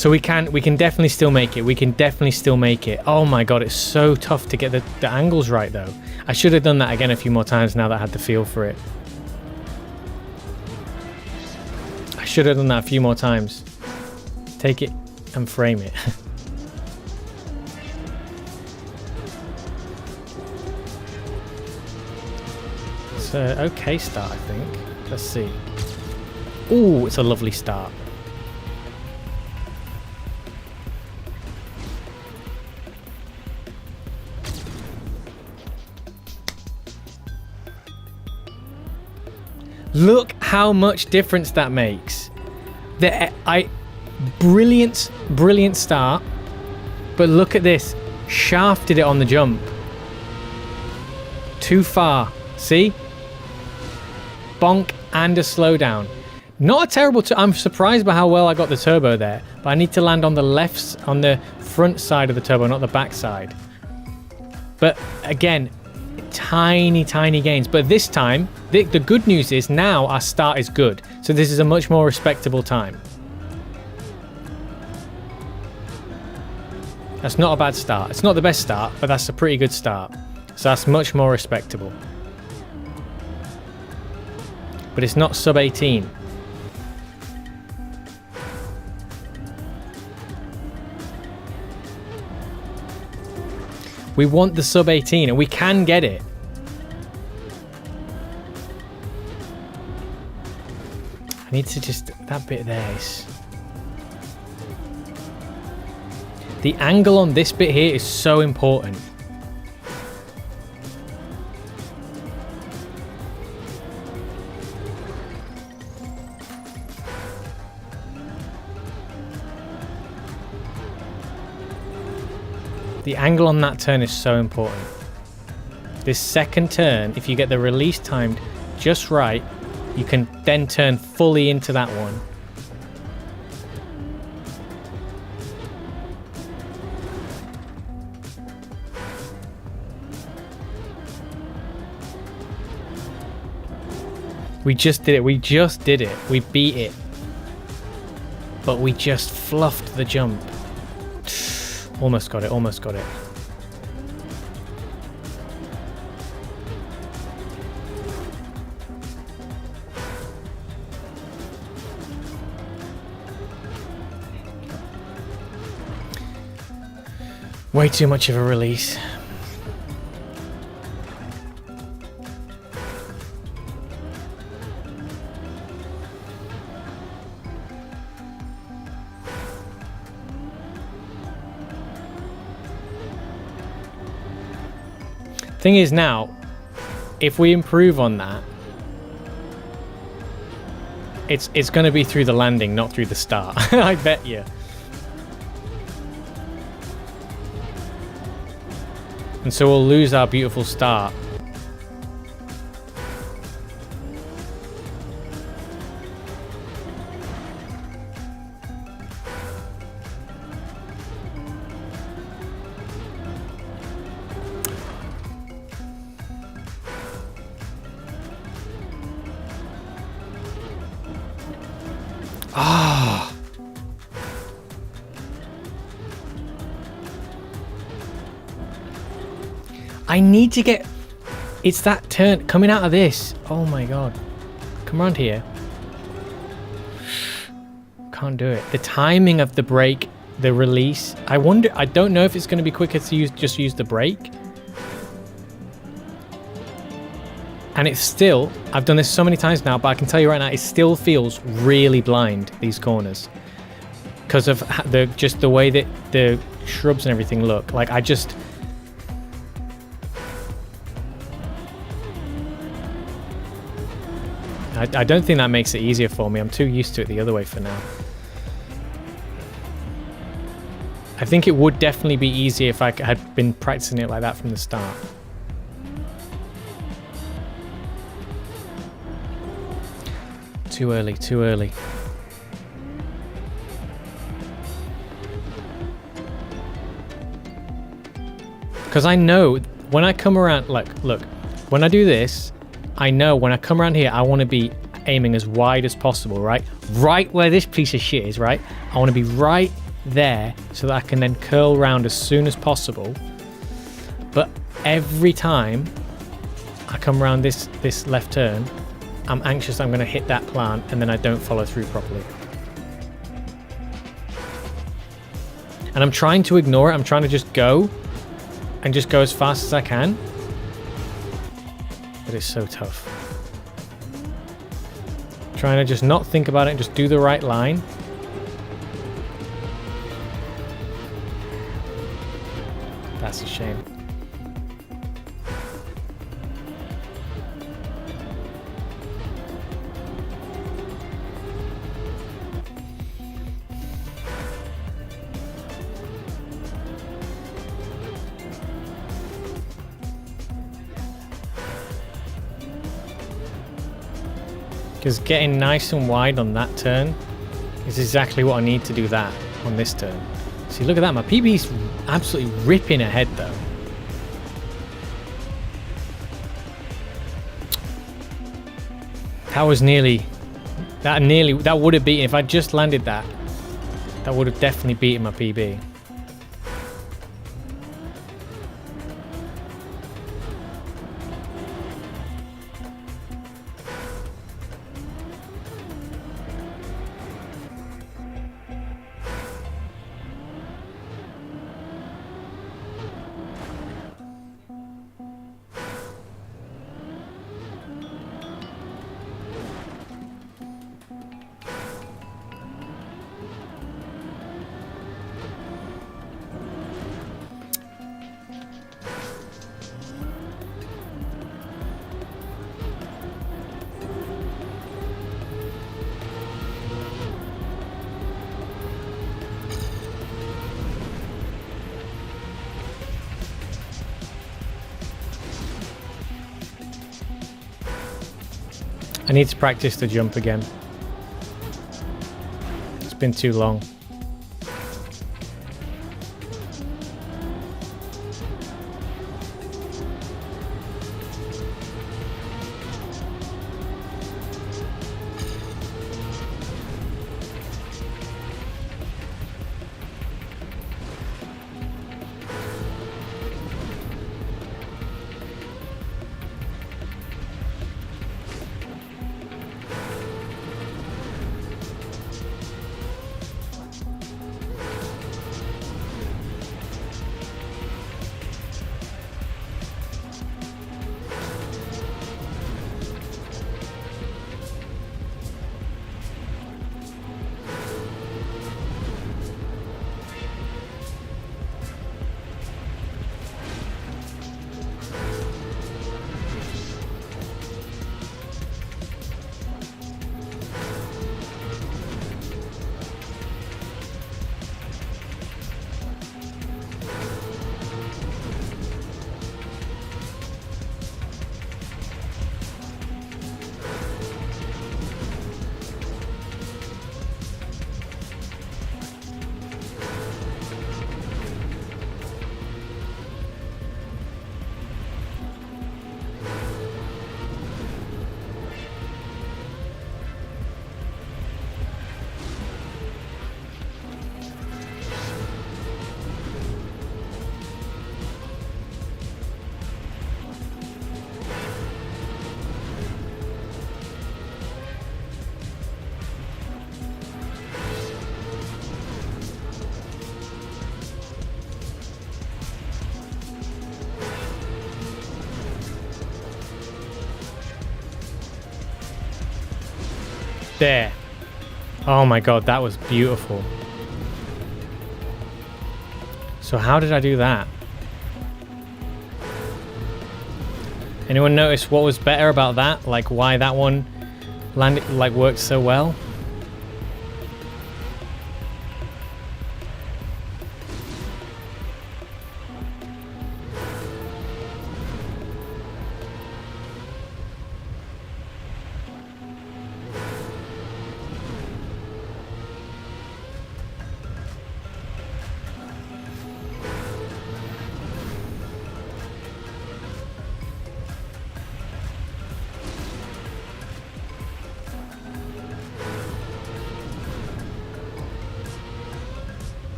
So we can definitely still make it. We can definitely still make it. Oh my god, it's so tough to get the angles right though. I should have done that again a few more times now that I had the feel for it. I should have done that a few more times. Take it and frame it. It's an okay start, I think. Let's see. Ooh, it's a lovely start. Look how much difference that makes. Brilliant start. But look at this. Shafted it on the jump. Too far. See? Bonk and a slowdown. Not a terrible... I'm surprised by how well I got the turbo there. But I need to land on the front side of the turbo, not the back side. But again... tiny gains, but this time the good news is now our start is good, so this is a much more respectable time. That's not a bad start. It's not the best start, but that's a pretty good start, so that's much more respectable. But it's not sub 18. We want the sub 18 and we can get it. I need to just... that bit there is... the angle on this bit here is so important. The angle on that turn is so important. This second turn, if you get the release timed just right, you can then turn fully into that one. We just did it. We just did it. We beat it. But we just fluffed the jump. Almost got it, almost got it. Way too much of a release. Thing is now, if we improve on that, it's going to be through the landing, not through the start. I bet you. And so we'll lose our beautiful start. Ah. I need to get... it's that turn coming out of this. Oh my god. Come around here. Can't do it. The timing of the brake, the release. I wonder... I don't know if it's going to be quicker to just use the brake. And it's still... I've done this so many times now, but I can tell you right now, it still feels really blind, these corners. Because of just the way that the shrubs and everything look. Like, I just... I don't think that makes it easier for me. I'm too used to it the other way for now. I think it would definitely be easier if I had been practicing it like that from the start. Too early, too early. Because I know when I come around, like, look, when I do this, I know when I come around here, I want to be aiming as wide as possible, right? Right where this piece of shit is, right? I want to be right there so that I can then curl round as soon as possible. But every time I come around this left turn, I'm anxious I'm going to hit that plant and then I don't follow through properly. And I'm trying to ignore it. I'm trying to just go and just go as fast as I can. But it's so tough. Trying to just not think about it and just do the right line. That's a shame. Because getting nice and wide on that turn is exactly what I need to do that on this turn. See, look at that. My PB's absolutely ripping ahead, though. That was nearly... That would have beaten... If I just landed that, that would have definitely beaten my PB. I need to practice the jump again. It's been too long. There. Oh my god, that was beautiful. So how did I do that? Anyone notice what was better about that? Like why that one landed, like worked so well?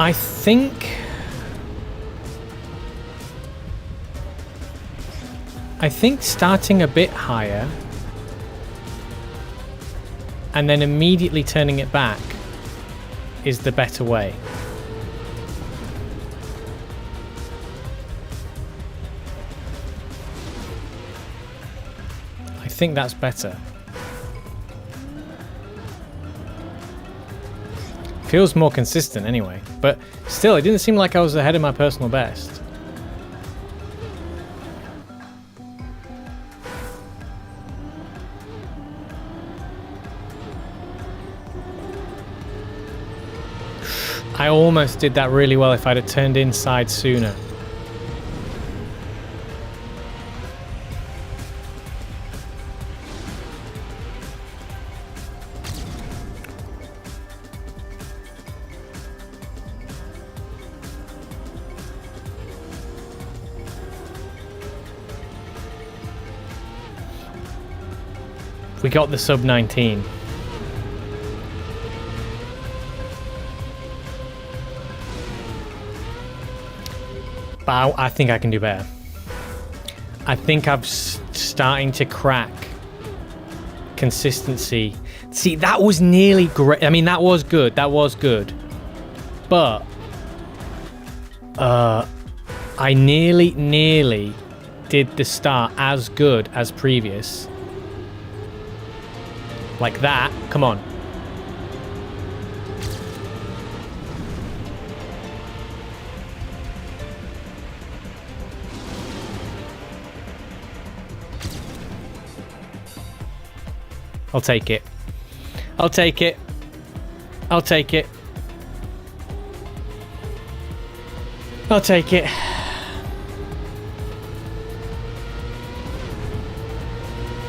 I think starting a bit higher and then immediately turning it back is the better way. I think that's better. Feels more consistent anyway, but still, it didn't seem like I was ahead of my personal best. I almost did that really well if I'd have turned inside sooner. We got the sub 19. But I think I can do better. I think I'm starting to crack consistency. See, that was nearly great. I mean, that was good. That was good. But I nearly did the start as good as previous. Like that. Come on. I'll take it. I'll take it. I'll take it. I'll take it.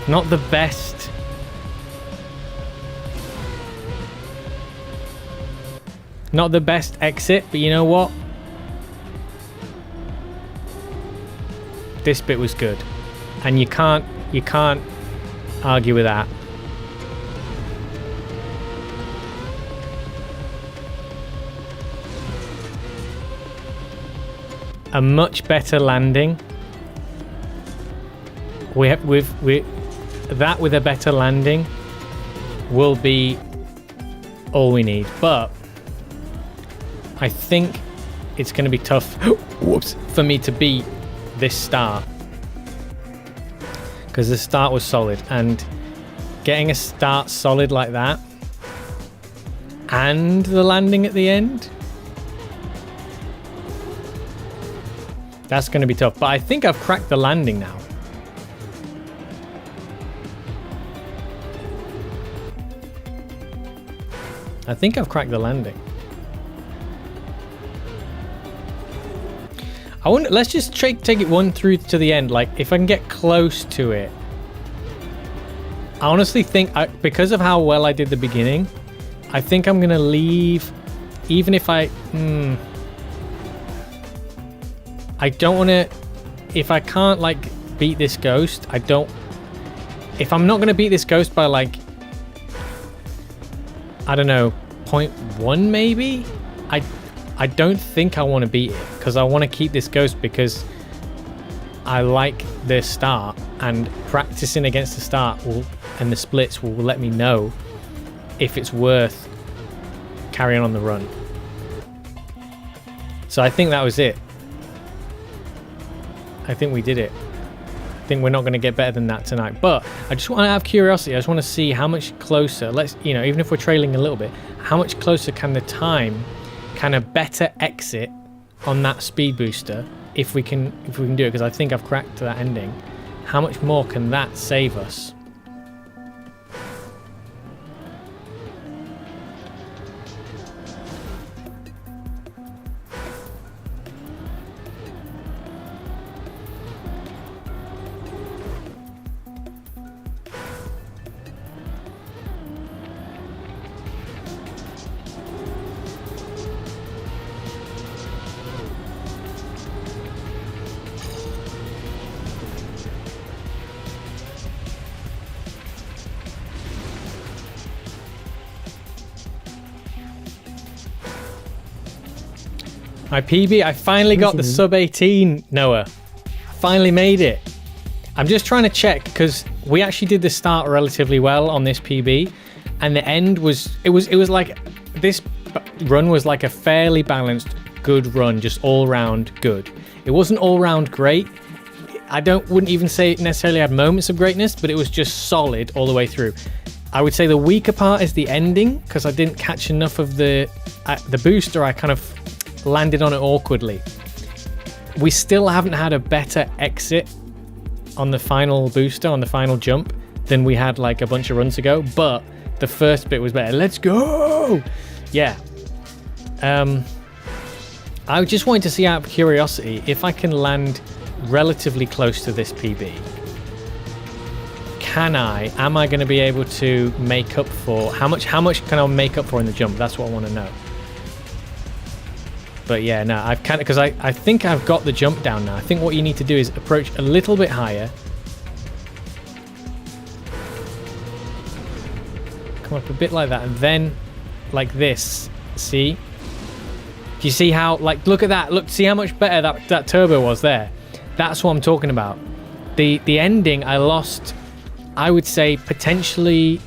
Not the best. Not the best exit, but you know what? This bit was good. And you can't argue with that. A much better landing. With a better landing will be all we need. But I think it's going to be tough whoops, for me to beat this start. Because the start was solid. And getting a start solid like that and the landing at the end, that's going to be tough. But I think I've cracked the landing now. I think I've cracked the landing. I wonder, let's just take it one through to the end. Like, if I can get close to it. I honestly think, because of how well I did the beginning, I think I'm going to leave, even if I don't want to, if I can't, like, beat this ghost, if I'm not going to beat this ghost by, like, I don't know, 0.1 maybe? I don't think I want to beat it, because I want to keep this ghost because I like the start, and practicing against the start and the splits will let me know if it's worth carrying on the run. So I think that was it. I think we did it. I think we're not going to get better than that tonight. But I just want to have curiosity. I just want to see how much closer, even if we're trailing a little bit, how much closer can the time, can a better exit on that speed booster, if we can do it, because I think I've cracked that ending. How much more can that save us? My PB, I finally got the sub 18, Noah. Finally made it. I'm just trying to check because we actually did the start relatively well on this PB, and the end was it was like this run was like a fairly balanced good run, just all round good. It wasn't all round great. Wouldn't even say it necessarily had moments of greatness, but it was just solid all the way through. I would say the weaker part is the ending because I didn't catch enough of the booster. I kind of landed on it awkwardly. We still haven't had a better exit on the final booster, on the final jump, than we had like a bunch of runs ago, but the first bit was better. Let's go! Yeah. I just wanted to see out of curiosity if I can land relatively close to this PB. Am I going to be able to make up for how much can I make up for in the jump? That's what I want to know. But yeah, no, I've kind of, because I think I've got the jump down now. I think what you need to do is approach a little bit higher. Come up a bit like that, and then like this. See? Do you see how, like, look at that. Look, see how much better that turbo was there. That's what I'm talking about. The ending, I lost, I would say, potentially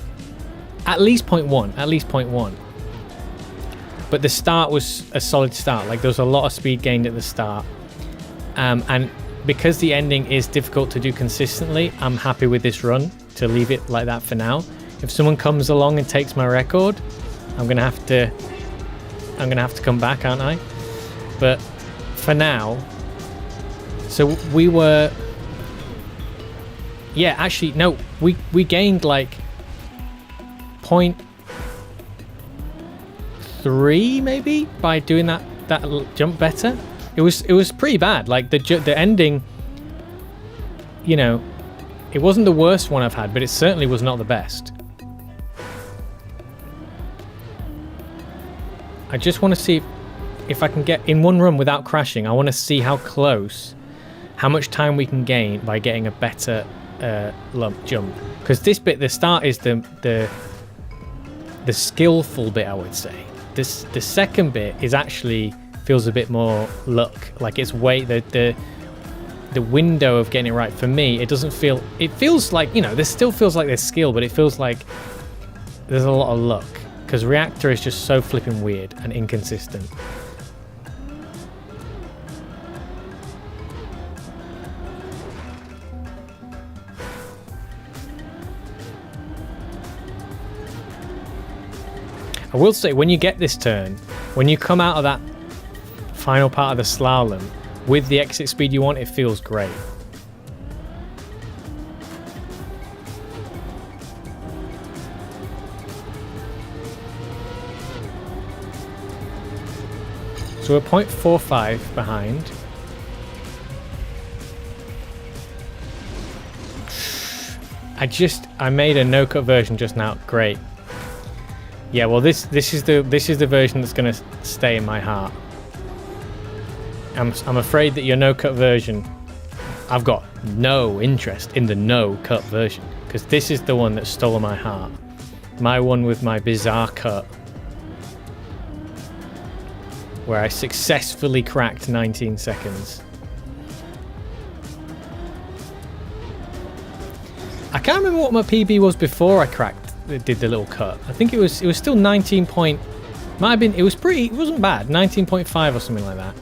at least 0.1. At least 0.1. But the start was a solid start. Like, there was a lot of speed gained at the start. And because the ending is difficult to do consistently, I'm happy with this run to leave it like that for now. If someone comes along and takes my record, I'm gonna have to come back, aren't I? But for now, so we were, yeah, actually no, we gained like 0.3 maybe by doing that jump better. It was pretty bad. Like the ending, you know, it wasn't the worst one I've had, but it certainly was not the best. I just want to see if I can get in one run without crashing. I want to see how much time we can gain by getting a better lump jump. Because this bit, the start, is the skillful bit, I would say. The second bit is actually feels a bit more luck. Like it's the window of getting it right for me. It doesn't feel. It feels like, you know, there still feels like there's skill, but it feels like there's a lot of luck. Because Reactor is just so flipping weird and inconsistent. I will say, when you get this turn, when you come out of that final part of the slalom with the exit speed you want, it feels great. So we're 0.45 behind. I made a no-cut version just now. Great. Yeah, well this is the version that's going to stay in my heart. I'm afraid that your no-cut version, I've got no interest in the no-cut version, because this is the one that stole my heart. My one with my bizarre cut, where I successfully cracked 19 seconds. I can't remember what my PB was before I did the little cut. I think it was still 19 point, might have been, it wasn't bad, 19.5 or something like that.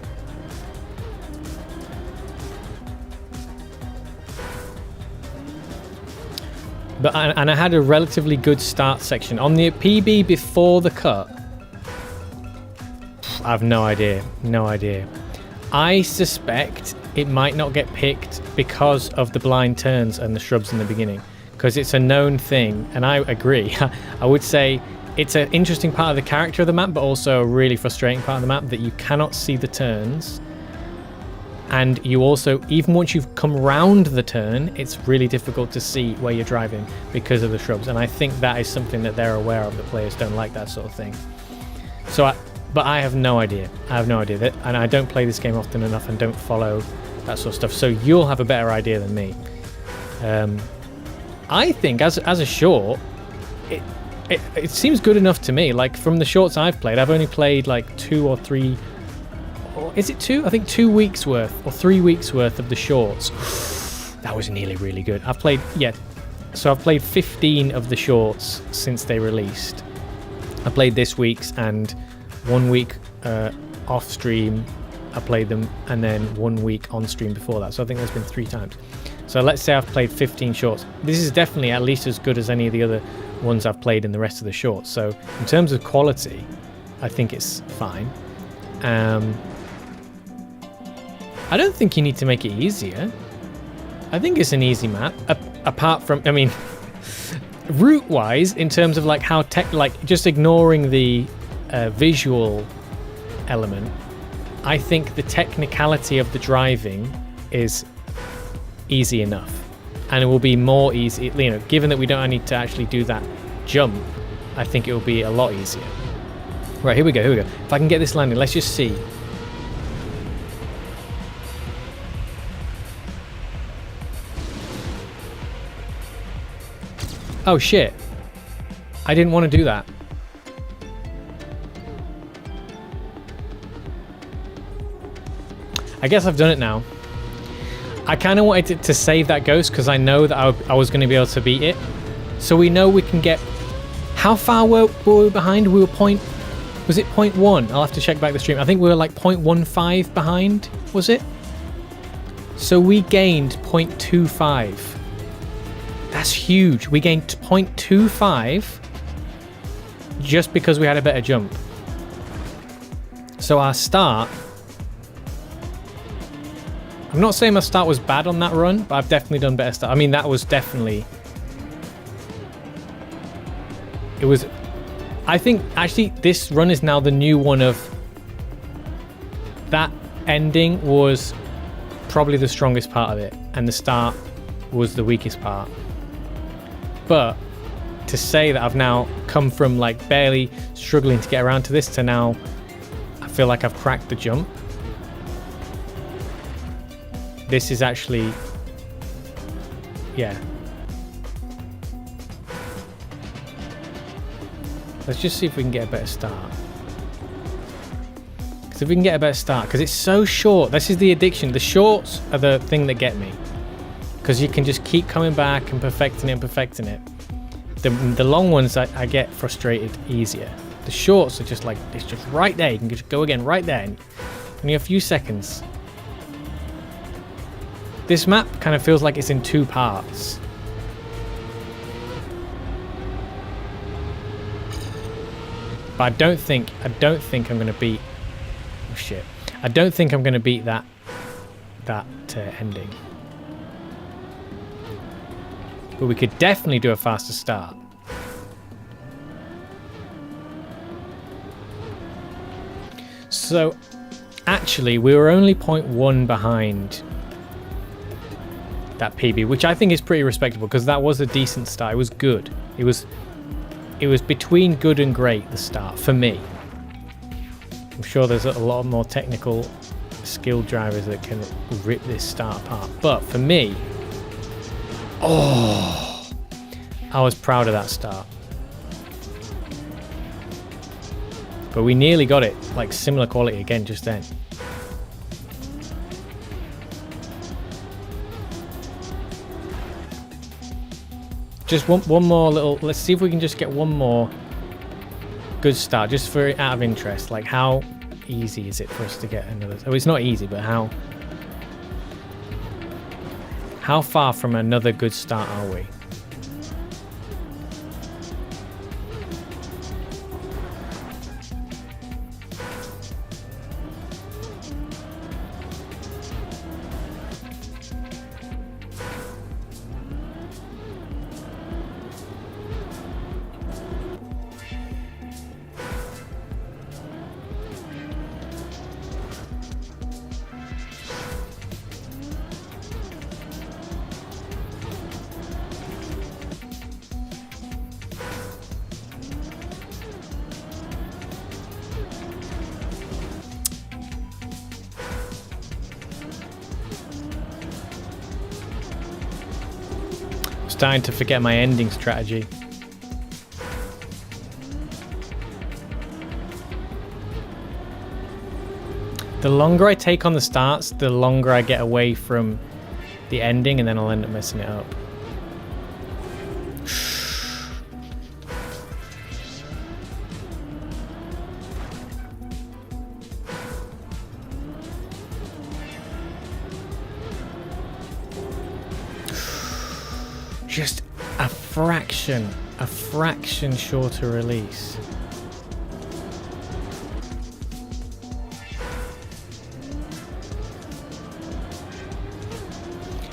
But and I had a relatively good start section. On the PB before the cut, I have no idea. No idea. I suspect it might not get picked because of the blind turns and the shrubs in the beginning, because it's a known thing, and I agree. I would say it's an interesting part of the character of the map, but also a really frustrating part of the map that you cannot see the turns. And you also, even once you've come round the turn, it's really difficult to see where you're driving because of the shrubs. And I think that is something that they're aware of. The players don't like that sort of thing. But I have no idea. I have no idea. And I don't play this game often enough and don't follow that sort of stuff. So you'll have a better idea than me. I think as a short, it seems good enough to me. Like, from the shorts I've played, I've only played like 2 or 3 or is it 2? I think 2 weeks worth or 3 weeks worth of the shorts. That was nearly really good. I've played, yeah. So I've played 15 of the shorts since they released. I played this week's and 1 week off stream. I played them, and then 1 week on stream before that. So I think there's been 3 times. So let's say I've played 15 shorts. This is definitely at least as good as any of the other ones I've played in the rest of the shorts. So in terms of quality, I think it's fine. I don't think you need to make it easier. I think it's an easy map. Apart from, I mean, route-wise, in terms of like how just ignoring the visual element, I think the technicality of the driving is easy enough, and it will be more easy, you know, given that we don't need to actually do that jump. I think it will be a lot easier. Right, here we go. If I can get this landing, let's just see. Oh shit, I didn't want to do that. I guess I've done it now. I kind of wanted to save that ghost because I know that I was going to be able to beat it. So we know we can get... How far were we behind? We were Was it 0.1? I'll have to check back the stream. I think we were like 0.15 behind, was it? So we gained 0.25. That's huge. We gained 0.25 just because we had a better jump. So our start... I'm not saying my start was bad on that run, but I've definitely done better start. I mean, that was definitely... It was... I think, actually, this run is now the new one of... That ending was probably the strongest part of it, and the start was the weakest part. But to say that I've now come from, like, barely struggling to get around to this to now I feel like I've cracked the jump. This is actually, yeah. Let's just see if we can get a better start. Because if we can get a better start, because it's so short. This is the addiction. The shorts are the thing that get me. Because you can just keep coming back and perfecting it. The long ones, I get frustrated easier. The shorts are just like, it's just right there. You can just go again right there. Only a few seconds. This map kind of feels like it's in 2 parts. But I don't think I'm gonna beat... Oh shit. I don't think I'm gonna beat that ending. But we could definitely do a faster start. So, actually, we were only 0.1 behind that PB, which I think is pretty respectable because that was a decent start. It was good. It was between good and great, the start, for me. I'm sure there's a lot more technical skill drivers that can rip this start apart. But for me, I was proud of that start. But we nearly got it, like similar quality again just then. Just one more little... Let's see if we can just get one more good start, just for out of interest. Like, how easy is it for us to get another... Oh, it's not easy, but how far from another good start are we? Starting to forget my ending strategy. The longer I take on the starts, the longer I get away from the ending, and then I'll end up messing it up. Just a fraction shorter release.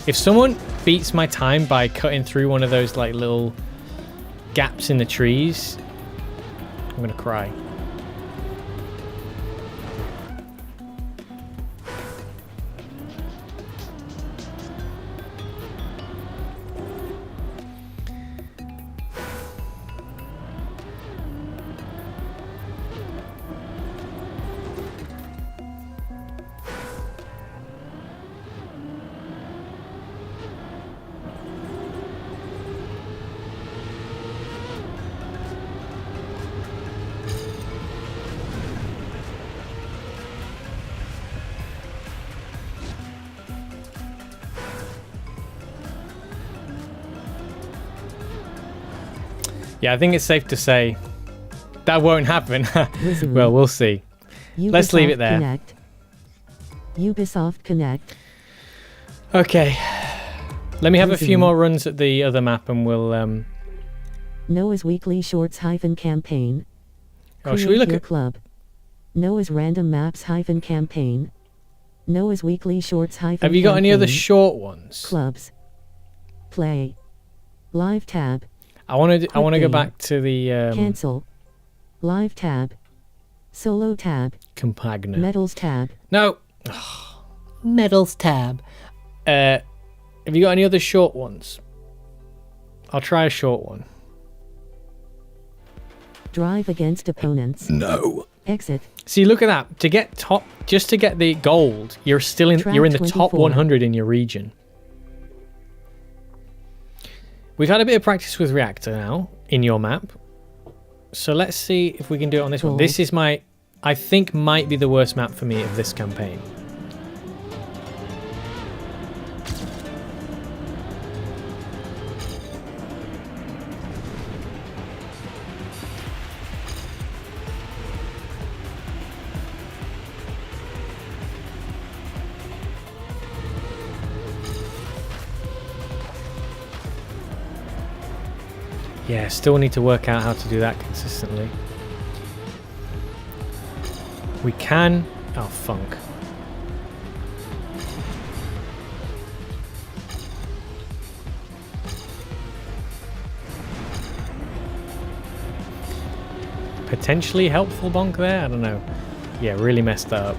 If someone beats my time by cutting through one of those like little gaps in the trees, I'm gonna cry. Yeah, I think it's safe to say that won't happen. Well, we'll see. Let's leave it there. Connect. Ubisoft Connect. Okay. Let me have a few more runs at the other map and we'll... Noah's Weekly Shorts -campaign. Oh, should we look your at... club. Noah's Random Maps -campaign. Noah's Weekly Shorts Have you got any other short ones? Clubs. Play. Live tab. I want to go back to the... Cancel. Live tab. Solo tab. Compagna. Medals tab. No. Medals tab. Have you got any other short ones? I'll try a short one. Drive against opponents. No. Exit. See, look at that. To get top, just to get the gold, you're still in. You're in the top 100 in your region. We've had a bit of practice with Reactor now in your map, so let's see if we can do it on this one. This is my, I think, might be the worst map for me of this campaign. Yeah, still need to work out how to do that consistently. We can... Oh, funk. Potentially helpful bonk there? I don't know. Yeah, really messed that up.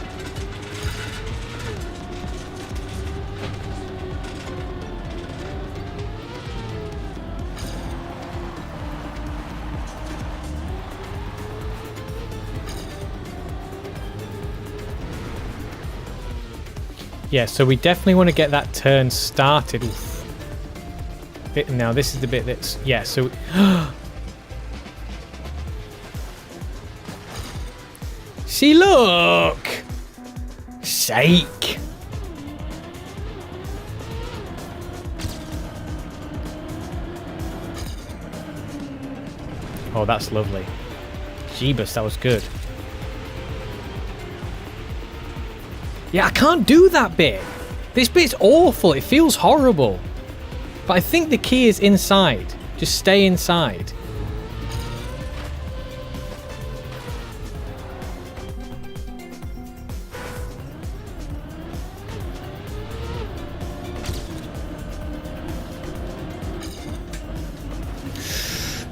Yeah, so we definitely want to get that turn started. Oof. Now this is the bit that's... Yeah, so... See, look! Sake! Oh, that's lovely. Jeebus, that was good. Yeah, I can't do that bit. This bit's awful. It feels horrible. But I think the key is inside. Just stay inside.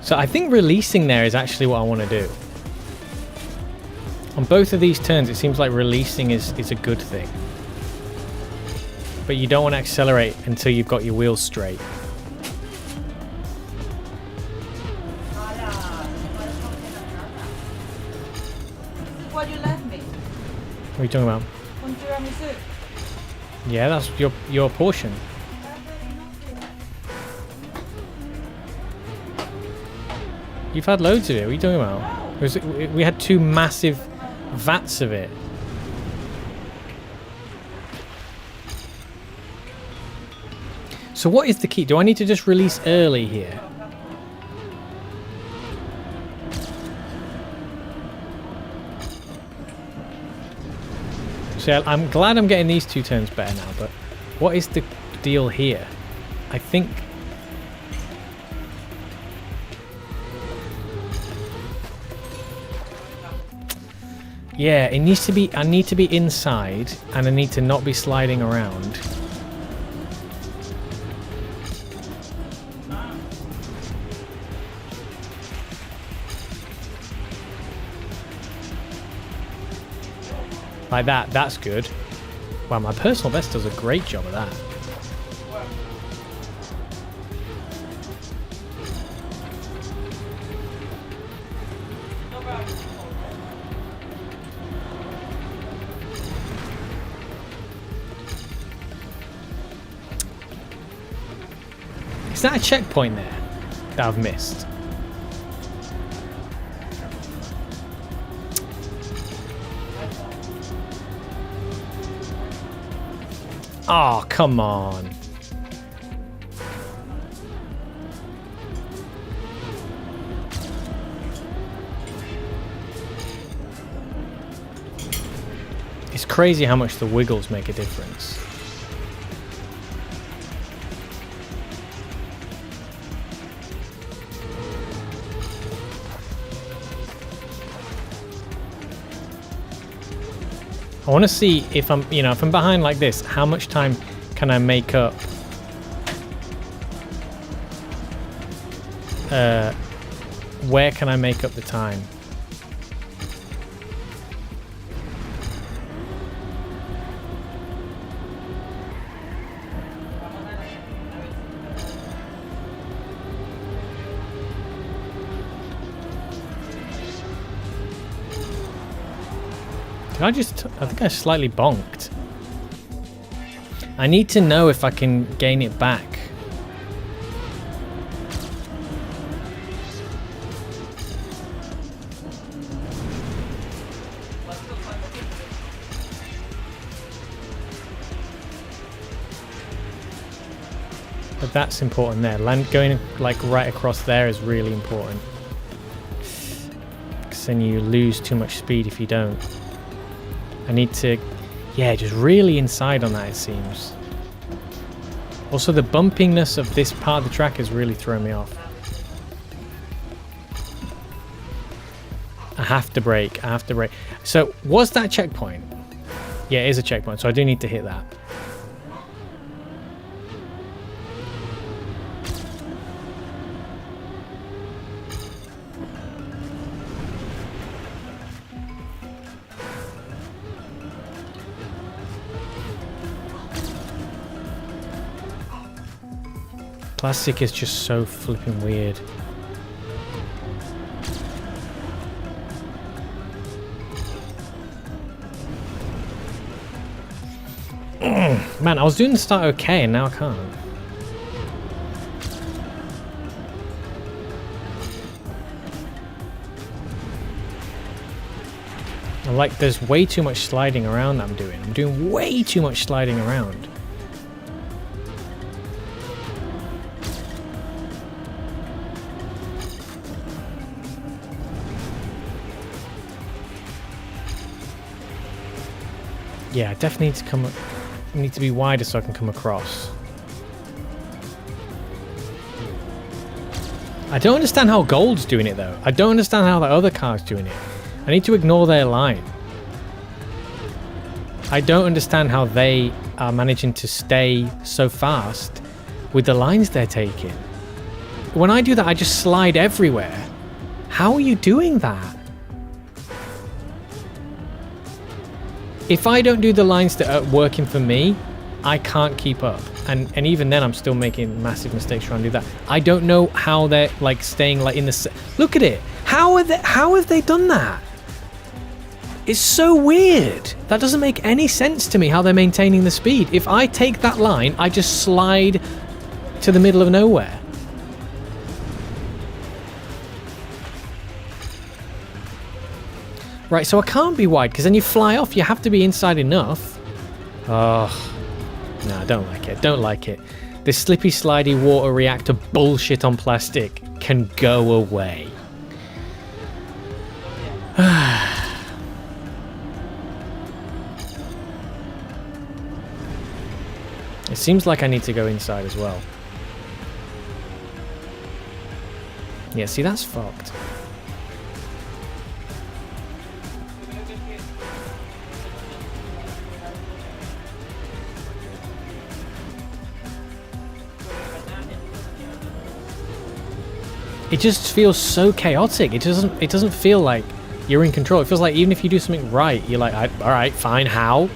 So I think releasing there is actually what I want to do. On both of these turns, it seems like releasing is a good thing. But you don't want to accelerate until you've got your wheels straight. What you left me? What are you talking about? tiramisu. Yeah, that's your portion. You've had loads of it. What are you talking about? We had 2 massive vats of it. So what is the key? Do I need to just release early here? So I'm glad I'm getting these 2 turns better now, but what is the deal here? I think... Yeah, it needs to be... I need to be inside, and I need to not be sliding around. Like that, that's good. Wow, my personal best does a great job of that. Is that a checkpoint there that I've missed? Oh, come on. It's crazy how much the wiggles make a difference. I want to see if I'm, if I'm behind like this, how much time can I make up? Where can I make up the time? I think I slightly bonked. I need to know if I can gain it back. But that's important there. Going like right across there is really important. Because then you lose too much speed if you don't. I need to, yeah, just really inside on that, it seems. Also, the bumpiness of this part of the track is really throwing me off. I have to brake. I have to brake. So, was that checkpoint? Yeah, it is a checkpoint, so I do need to hit that. Plastic is just so flipping weird. Man, I was doing the start okay and now I can't. Like, there's way too much sliding around that I'm doing. I'm doing way too much sliding around. Yeah, I definitely need to be wider so I can come across. I don't understand how Gold's doing it though. I don't understand how the other car's doing it. I need to ignore their line. I don't understand how they are managing to stay so fast with the lines they're taking. When I do that, I just slide everywhere. How are you doing that? If I don't do the lines that are working for me, I can't keep up. And even then, I'm still making massive mistakes trying to do that. I don't know how they're like staying like in the... Look at it. How have they done that? It's so weird. That doesn't make any sense to me how they're maintaining the speed. If I take that line, I just slide to the middle of nowhere. Right, so I can't be wide because then you fly off. You have to be inside enough. Oh, no, I don't like it. Don't like it. This slippy slidey water reactor bullshit on plastic can go away. It seems like I need to go inside as well. Yeah, see, that's fucked. It just feels so chaotic. It doesn't feel like you're in control. It feels like even if you do something right, you're like, all right, fine, how?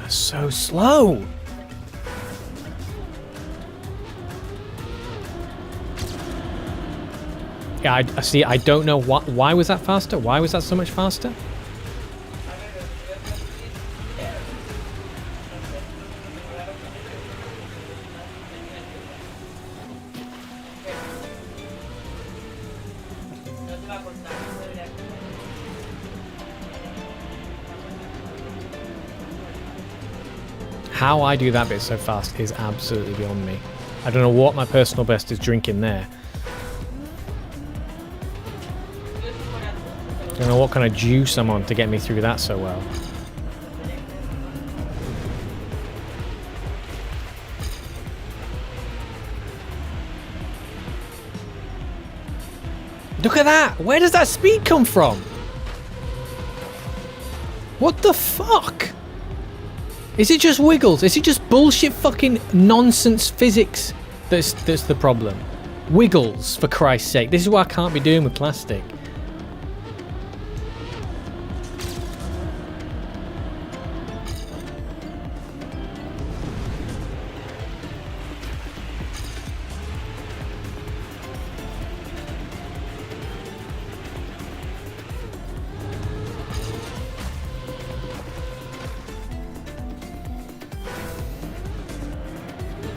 That's so slow. Yeah, I see. I don't know why was that faster? Why was that so much faster? How I do that bit so fast is absolutely beyond me. I don't know what my personal best is drinking there. I don't know what kind of juice I'm on to get me through that so well. Look at that! Where does that speed come from? What the fuck? Is it just wiggles? Is it just bullshit fucking nonsense physics that's the problem? Wiggles, for Christ's sake. This is what I can't be doing with plastic.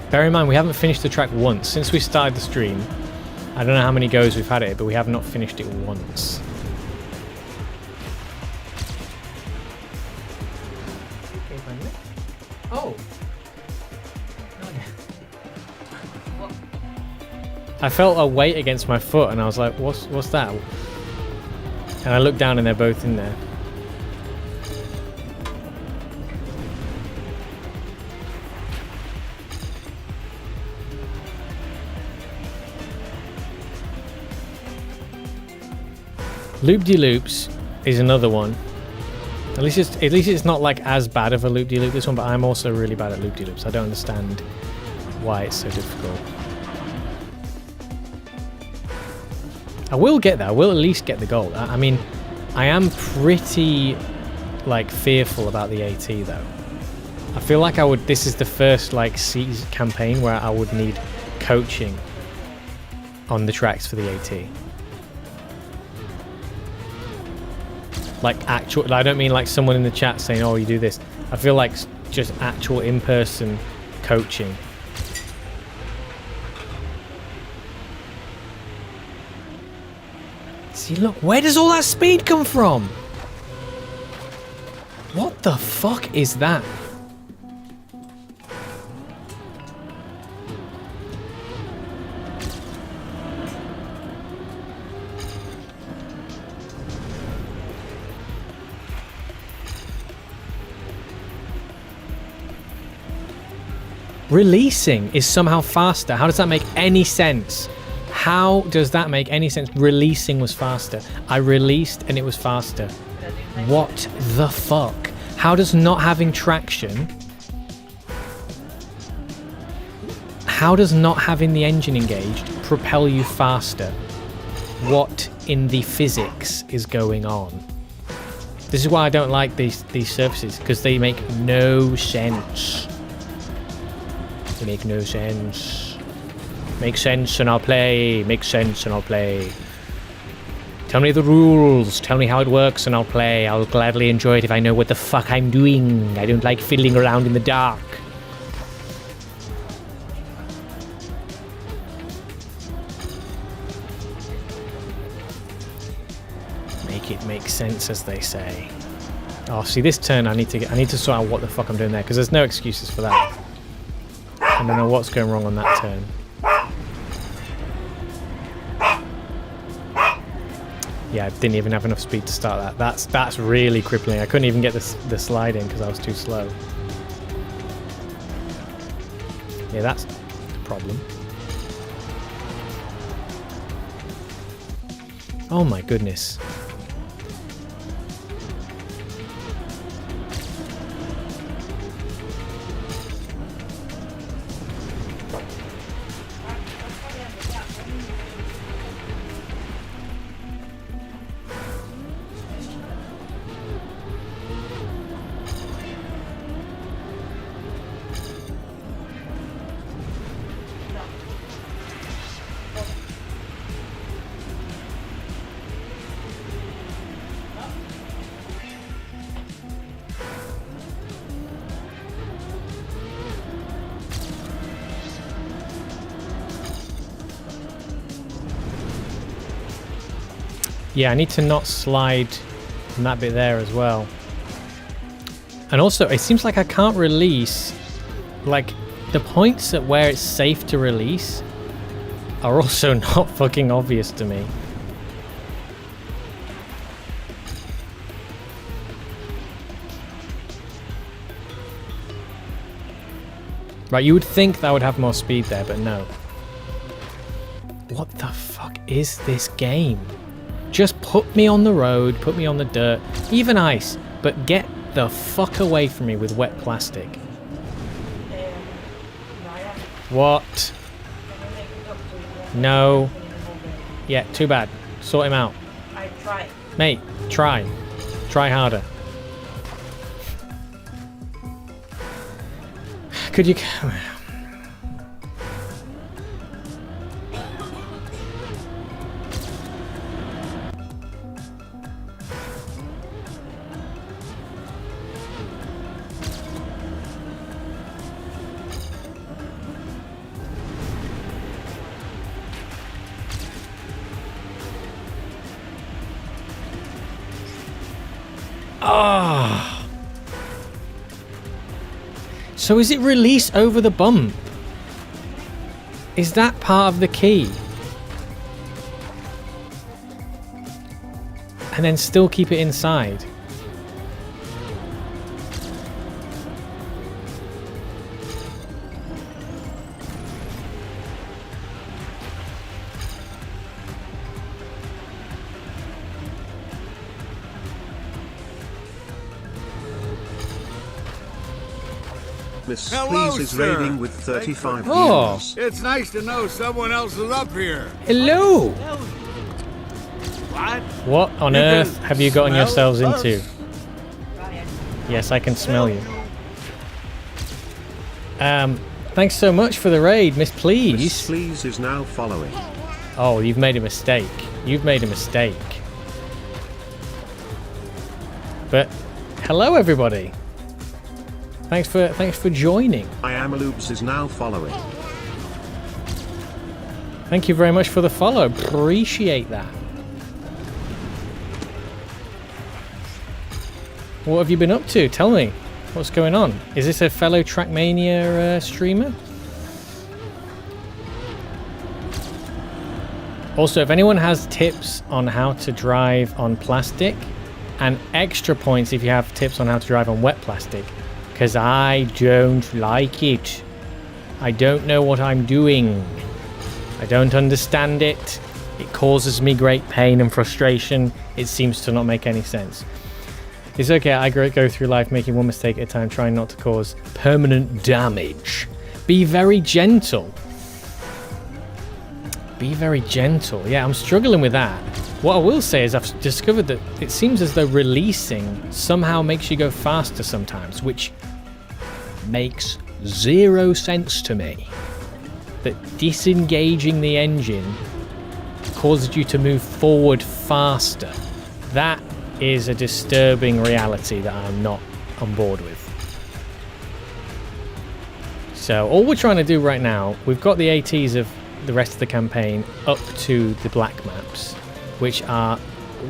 Bear in mind, we haven't finished the track once. Since we started the stream, I don't know how many goes we've had it, but we have not finished it once. Oh! I felt a weight against my foot and I was like, what's that? And I looked down and they're both in there. Loop-de-loops is another one. At least it's not like as bad of a loop-de-loop this one, but I'm also really bad at loop-de-loops. I don't understand why it's so difficult. I will get there. I will at least get the gold. I mean, I am pretty like fearful about the AT though. I feel like this is the first like season campaign where I would need coaching on the tracks for the AT. Like actual, I don't mean like someone in the chat saying, oh, you do this. I feel like just actual in-person coaching. See, look, where does all that speed come from? What the fuck is that? Releasing is somehow faster. How does that make any sense? How does that make any sense? Releasing was faster. I released and it was faster. What the fuck? How does not having traction... How does not having the engine engaged propel you faster? What in the physics is going on? This is why I don't like these surfaces, because they make no sense. They make no sense. Make sense and I'll play. Make sense and I'll play. Tell me the rules. Tell me how it works and I'll play. I'll gladly enjoy it if I know what the fuck I'm doing. I don't like fiddling around in the dark. Make it make sense, as they say. Oh, see, this turn I need to sort out what the fuck I'm doing there, because there's no excuses for that. I don't know what's going wrong on that turn. Yeah, I didn't even have enough speed to start that. That's really crippling. I couldn't even get the slide in because I was too slow. Yeah, that's the problem. Oh my goodness. Yeah, I need to not slide from that bit there as well. And also, it seems like I can't release, like, the points at where it's safe to release are also not fucking obvious to me. Right, you would think that would have more speed there, but no. What the fuck is this game? Just put me on the road, put me on the dirt, even ice, but get the fuck away from me with wet plastic. What? No. Yeah, too bad. Sort him out. I tried. Mate, try. Try harder. Could you... Ah. So is it release over the bump? Is that part of the key? And then still keep it inside? Miss Hello, Please is sir. raiding with 35 Oh. views. It's nice to know someone else is up here. Hello! What? What on You earth can have you gotten smell yourselves us? into? Yes, I can smell you. Thanks so much for the raid, Miss Miss Please. Please is now following. Oh, you've made a mistake. You've made a mistake. But hello, everybody. Thanks for joining. I am Aloobs is now following. Thank you very much for the follow. Appreciate that. What have you been up to? Tell me. What's going on? Is this a fellow Trackmania streamer? Also, if anyone has tips on how to drive on plastic, and extra points if you have tips on how to drive on wet plastic, because I don't like it. I don't know what I'm doing. I don't understand it. It causes me great pain and frustration. It seems to not make any sense. It's okay, I go through life making one mistake at a time, trying not to cause permanent damage. Be very gentle. Be very gentle. Yeah, I'm struggling with that. What I will say is I've discovered that it seems as though releasing somehow makes you go faster sometimes, which makes zero sense to me. That disengaging the engine causes you to move forward faster. That is a disturbing reality that I'm not on board with. So all we're trying to do right now, we've got the ATs of the rest of the campaign up to the black maps, which are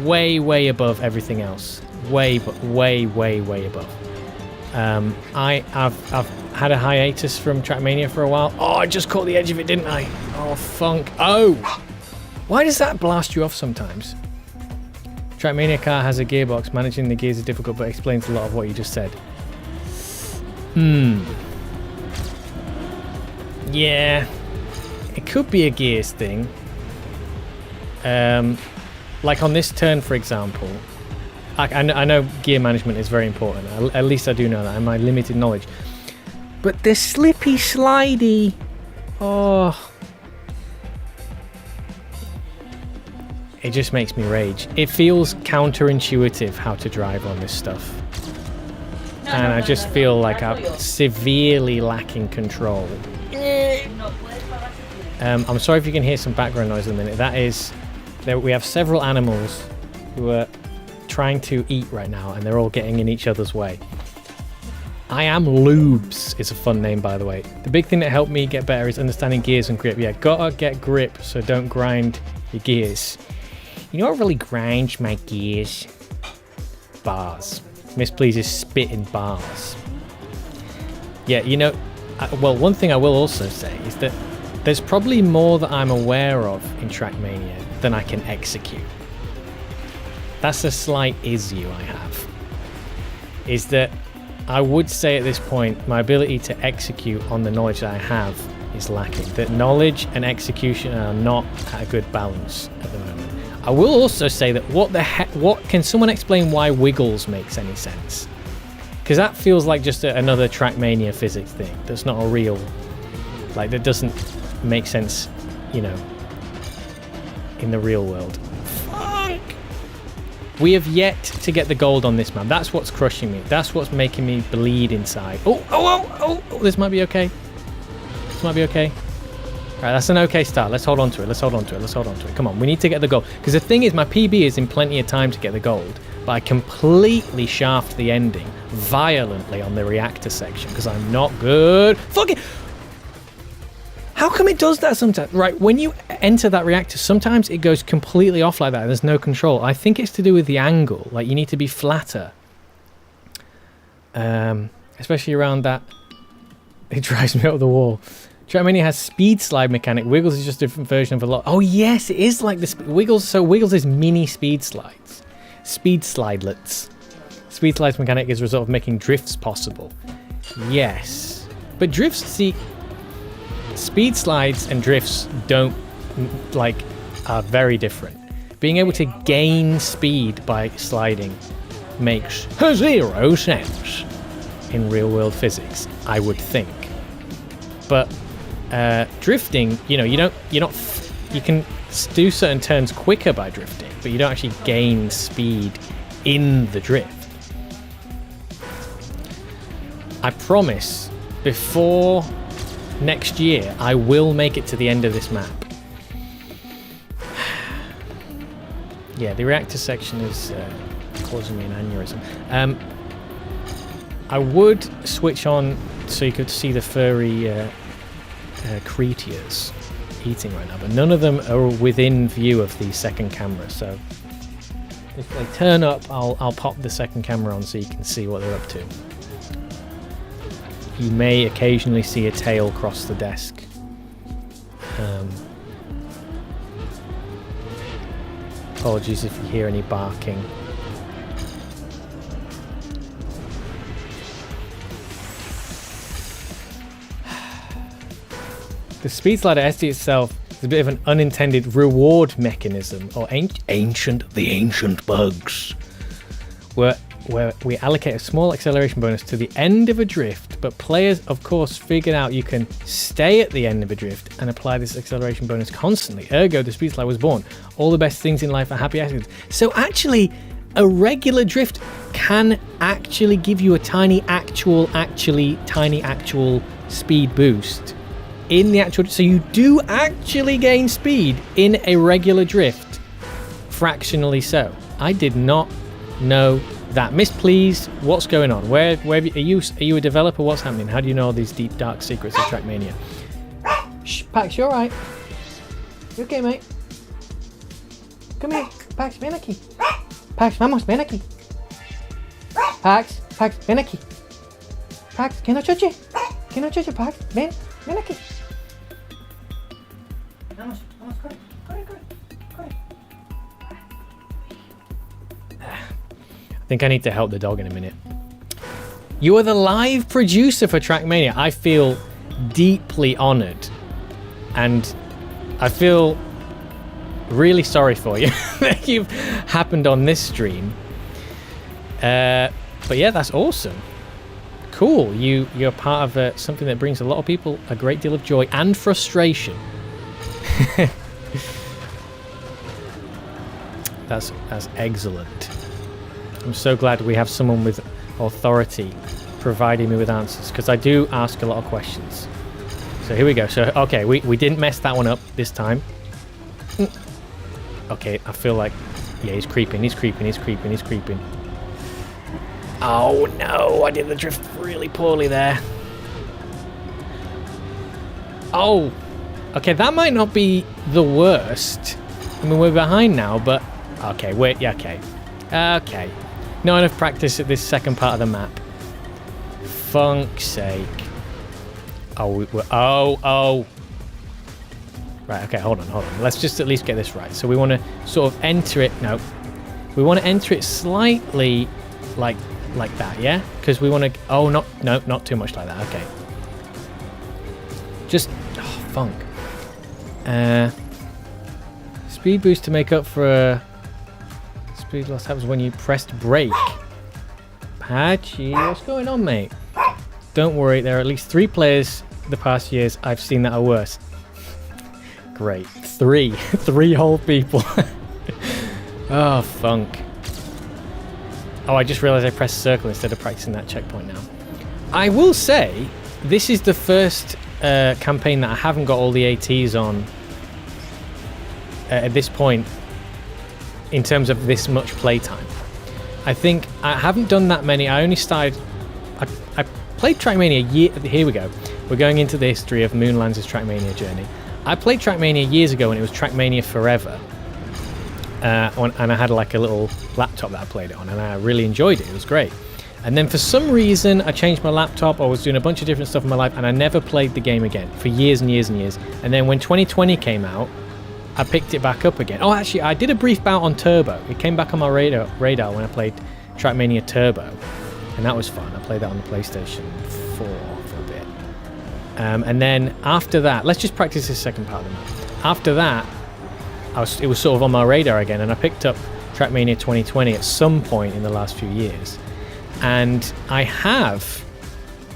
way above everything else. way above. I've had a hiatus from Trackmania for a while. Oh, I just caught the edge of it, didn't I? Oh, funk. Oh! Why does that blast you off sometimes? Trackmania car has a gearbox. Managing the gears is difficult, but explains a lot of what you just said. Yeah. It could be a gears thing. Like on this turn, for example, I know gear management is very important. At least I do know that in my limited knowledge. But the slippy, slidey... Oh... It just makes me rage. It feels counterintuitive how to drive on this stuff. And I just feel like I'm severely lacking control. I'm sorry if you can hear some background noise in a minute. That is... We have several animals who are trying to eat right now, and they're all getting in each other's way. I Am Lubes is a fun name, by the way. The big thing that helped me get better is understanding gears and grip. Yeah, gotta get grip, so don't grind your gears. You know what really grinds my gears? Bars. Miss Please is spitting bars. Yeah, you know, well, one thing I will also say is that there's probably more that I'm aware of in Trackmania than I can execute. That's a slight issue I have. Is that I would say at this point my ability to execute on the knowledge that I have is lacking. That knowledge and execution are not at a good balance at the moment. I will also say that what can someone explain why Wiggles makes any sense? Because that feels like just another Trackmania physics thing. That's not a real, like, that doesn't make sense, you know, in the real world. Fuck! We have yet to get the gold on this map. That's what's crushing me. That's what's making me bleed inside. Oh, this might be okay. This might be okay. All right, that's an okay start. Let's hold on to it. Come on, we need to get the gold. Because the thing is, my PB is in plenty of time to get the gold, but I completely shaft the ending violently on the reactor section because I'm not good. Fuck it! How come it does that sometimes? Right, when you enter that reactor, sometimes it goes completely off like that. There's no control. I think it's to do with the angle. Like, you need to be flatter. Especially around that. It drives me up the wall. Trackmania has speed slide mechanic. Wiggles is just a different version of a lot. Oh yes, it is like the Wiggles. So Wiggles is mini speed slides, speed slidelets. Speed slides mechanic is a result of making drifts possible. Yes, but drifts, see, speed slides and drifts don't are very different. Being able to gain speed by sliding makes zero sense in real world physics, I would think. But drifting, you know, you can do certain turns quicker by drifting, but you don't actually gain speed in the drift. I promise, before next year, I will make it to the end of this map. Yeah, the reactor section is causing me an aneurysm. I would switch on so you could see the furry creatures eating right now, but none of them are within view of the second camera, so if they turn up, I'll pop the second camera on so you can see what they're up to. You may occasionally see a tail cross the desk. Apologies if you hear any barking. The speed slider SD itself is a bit of an unintended reward mechanism, or the ancient bugs, where we allocate a small acceleration bonus to the end of a drift, but players, of course, figured out you can stay at the end of a drift and apply this acceleration bonus constantly. Ergo, the speed slider was born. All the best things in life are happy accidents. So actually, a regular drift can actually give you a tiny actual speed boost in the actual, so you do actually gain speed in a regular drift, fractionally so. I did not know that. Miss Please, what's going on? Where are you a developer? What's happening? How do you know all these deep dark secrets of Trackmania? Shh, Pax, you alright? You okay, mate? Come here, Pax, ven aquí. Pax, vamos, ven aquí. Pax, ven aquí. Pax, que no choche. Que no choche, Pax. Ven aquí. Vamos, corre. I think I need to help the dog in a minute. You are the live producer for Trackmania. I feel deeply honored. And I feel really sorry for you that you've happened on this stream. But yeah, that's awesome. Cool. You're part of something that brings a lot of people a great deal of joy and frustration. That's excellent. I'm so glad we have someone with authority providing me with answers, because I do ask a lot of questions. So here we go. So okay, we didn't mess that one up this time. Okay, I feel like, yeah, he's creeping. Oh no, I did the drift really poorly there. Oh, okay, that might not be the worst. I mean, we're behind now, but okay, wait, yeah, okay. Not enough practice at this second part of the map. Funk's sake. Oh. Right, okay, hold on. Let's just at least get this right. So we want to sort of enter it. No. We want to enter it slightly like that, yeah? Because we want to... Oh, not too much like that. Okay. Just... Oh, funk. Speed boost to make up for... Speed loss happens when you pressed brake. Patchy, what's going on, mate? Don't worry, there are at least 3 players the past years I've seen that are worse. Great. 3 whole people. Oh, funk. Oh, I just realized I pressed circle instead of practicing that checkpoint now. I will say, this is the first campaign that I haven't got all the ATs on at this point in terms of this much playtime. I think I haven't done that many. I only started... I played Trackmania here we go. We're going into the history of Moonlands' Trackmania journey. I played Trackmania years ago when it was Trackmania Forever. And I had like a little laptop that I played it on, and I really enjoyed it. It was great. And then for some reason, I changed my laptop. I was doing a bunch of different stuff in my life, and I never played the game again for years and years and years. And then when 2020 came out, I picked it back up again. Oh, actually, I did a brief bout on Turbo. It came back on my radar when I played Trackmania Turbo, and that was fun. I played that on the PlayStation 4 for a bit. And then after that, let's just practice this second part of the map. After that, it was sort of on my radar again, and I picked up Trackmania 2020 at some point in the last few years. And I have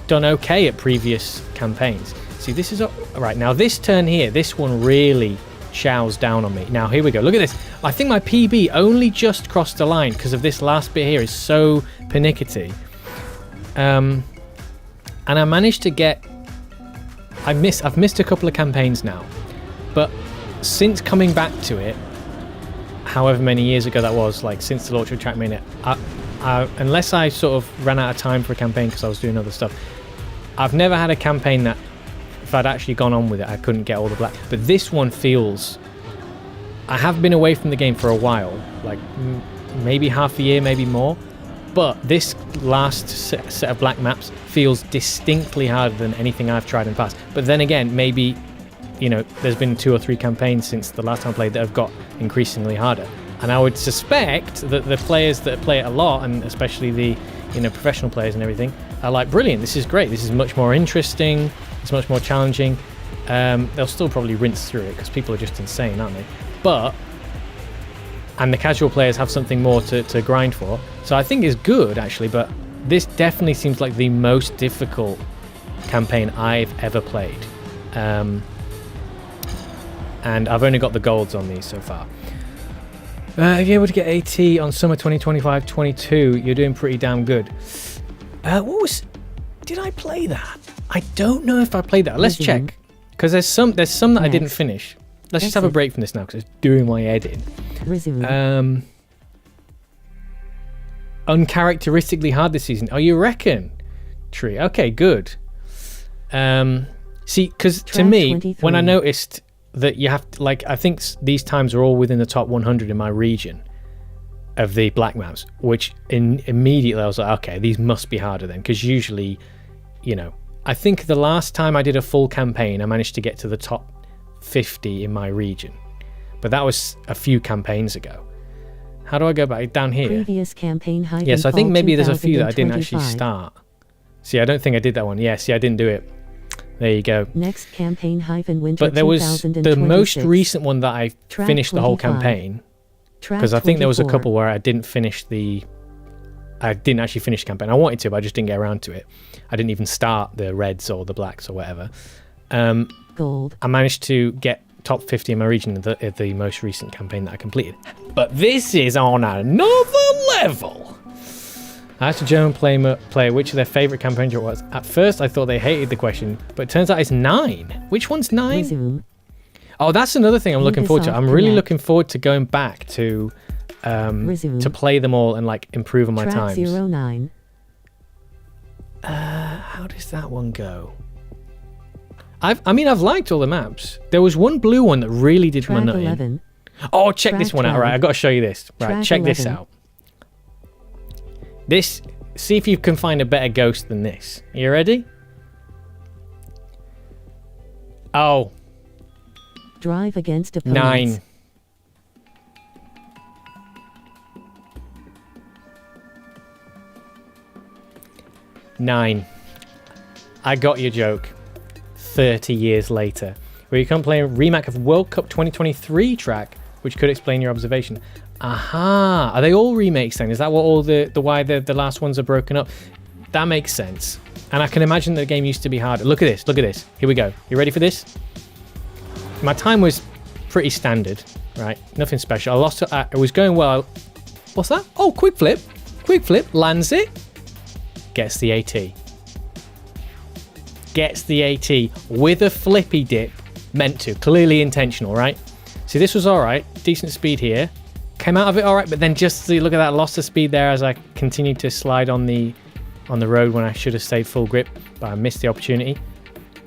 done okay at previous campaigns. See, this is... Right, now this turn here, this one really chows down on me. Now, here we go. Look at this. I think my PB only just crossed the line because of this last bit here is so pernickety. And I managed to get... I've missed a couple of campaigns now. But since coming back to it, however many years ago that was, like since the launch of Trackmania, unless I sort of ran out of time for a campaign because I was doing other stuff, I've never had a campaign that if I'd actually gone on with it, I couldn't get all the black. But this one feels... I have been away from the game for a while, like maybe half a year, maybe more. But this last set of black maps feels distinctly harder than anything I've tried in the past. But then again, maybe... You know, there's been 2 or 3 campaigns since the last time I played that have got increasingly harder. And I would suspect that the players that play it a lot, and especially the, professional players and everything, are like, brilliant, this is great, this is much more interesting, it's much more challenging. They'll still probably rinse through it because people are just insane, aren't they? But, and the casual players have something more to grind for. So I think it's good, actually, but this definitely seems like the most difficult campaign I've ever played. And I've only got the golds on these so far. If you're able to get AT on summer 2025-22, you're doing pretty damn good. Did I play that? I don't know if I played that. Let's check. Because there's some that I didn't finish. Let's just have a break from this now because it's doing my head in. Resume. Uncharacteristically hard this season. Oh, you reckon? Tree. Okay, good. See, because to me, 23. when I noticed that you have to, like, I think these times are all within the top 100 in my region. of the black maps, which immediately I was like, okay, these must be harder then, because usually, you know, I think the last time I did a full campaign, I managed to get to the top 50 in my region, but that was a few campaigns ago. How do I go back down here? Previous campaign hyphen Yes, I think fall maybe there's a few that I didn't actually 2025. start. See, I don't think I did that one. Yeah, see, I didn't do it. There you go. Next campaign hyphen winter But there was the most recent one that I Track finished the whole 25. campaign, Track because I think there was a 24. couple where I didn't actually finish the campaign. I wanted to, but I just didn't get around to it. I didn't even start the reds or the blacks or whatever. Gold. I managed to get top 50 in my region in the most recent campaign that I completed. But this is on another level. I asked a German player which of their favourite campaigns it was. At first I thought they hated the question, but it turns out it's 9. Which one's 9? Resume. Oh, that's another thing I'm looking forward to. Ubisoft I'm really Connect. looking forward to going back to Resume. to play them all and like improve on my Track times. 09. How does that one go? I've liked all the maps. There was one blue one that really did my Track nut in. 11. Oh, check this Track one out. 12. Right, I've got to show you this. Right, Track check this 11. out. This, see if you can find a better ghost than this. You ready? Oh, Drive against opponents. 9. I got your joke. 30 years later, where you can't play a remake of World Cup 2023 track, which could explain your observation. Aha! Are they all remakes then? Is that what all the why the last ones are broken up? That makes sense. And I can imagine the game used to be harder. Look at this. Look at this. Here we go. You ready for this? My time was pretty standard, right? Nothing special. I lost it. It was going well. What's that? Oh, quick flip. Quick flip. Lands it. Gets the AT. Gets the AT with a flippy dip. Meant to. Clearly intentional, right? See, this was all right. Decent speed here. Came out of it all right, but then just see, look at that. Lost the speed there as I continued to slide on the road when I should have stayed full grip, but I missed the opportunity.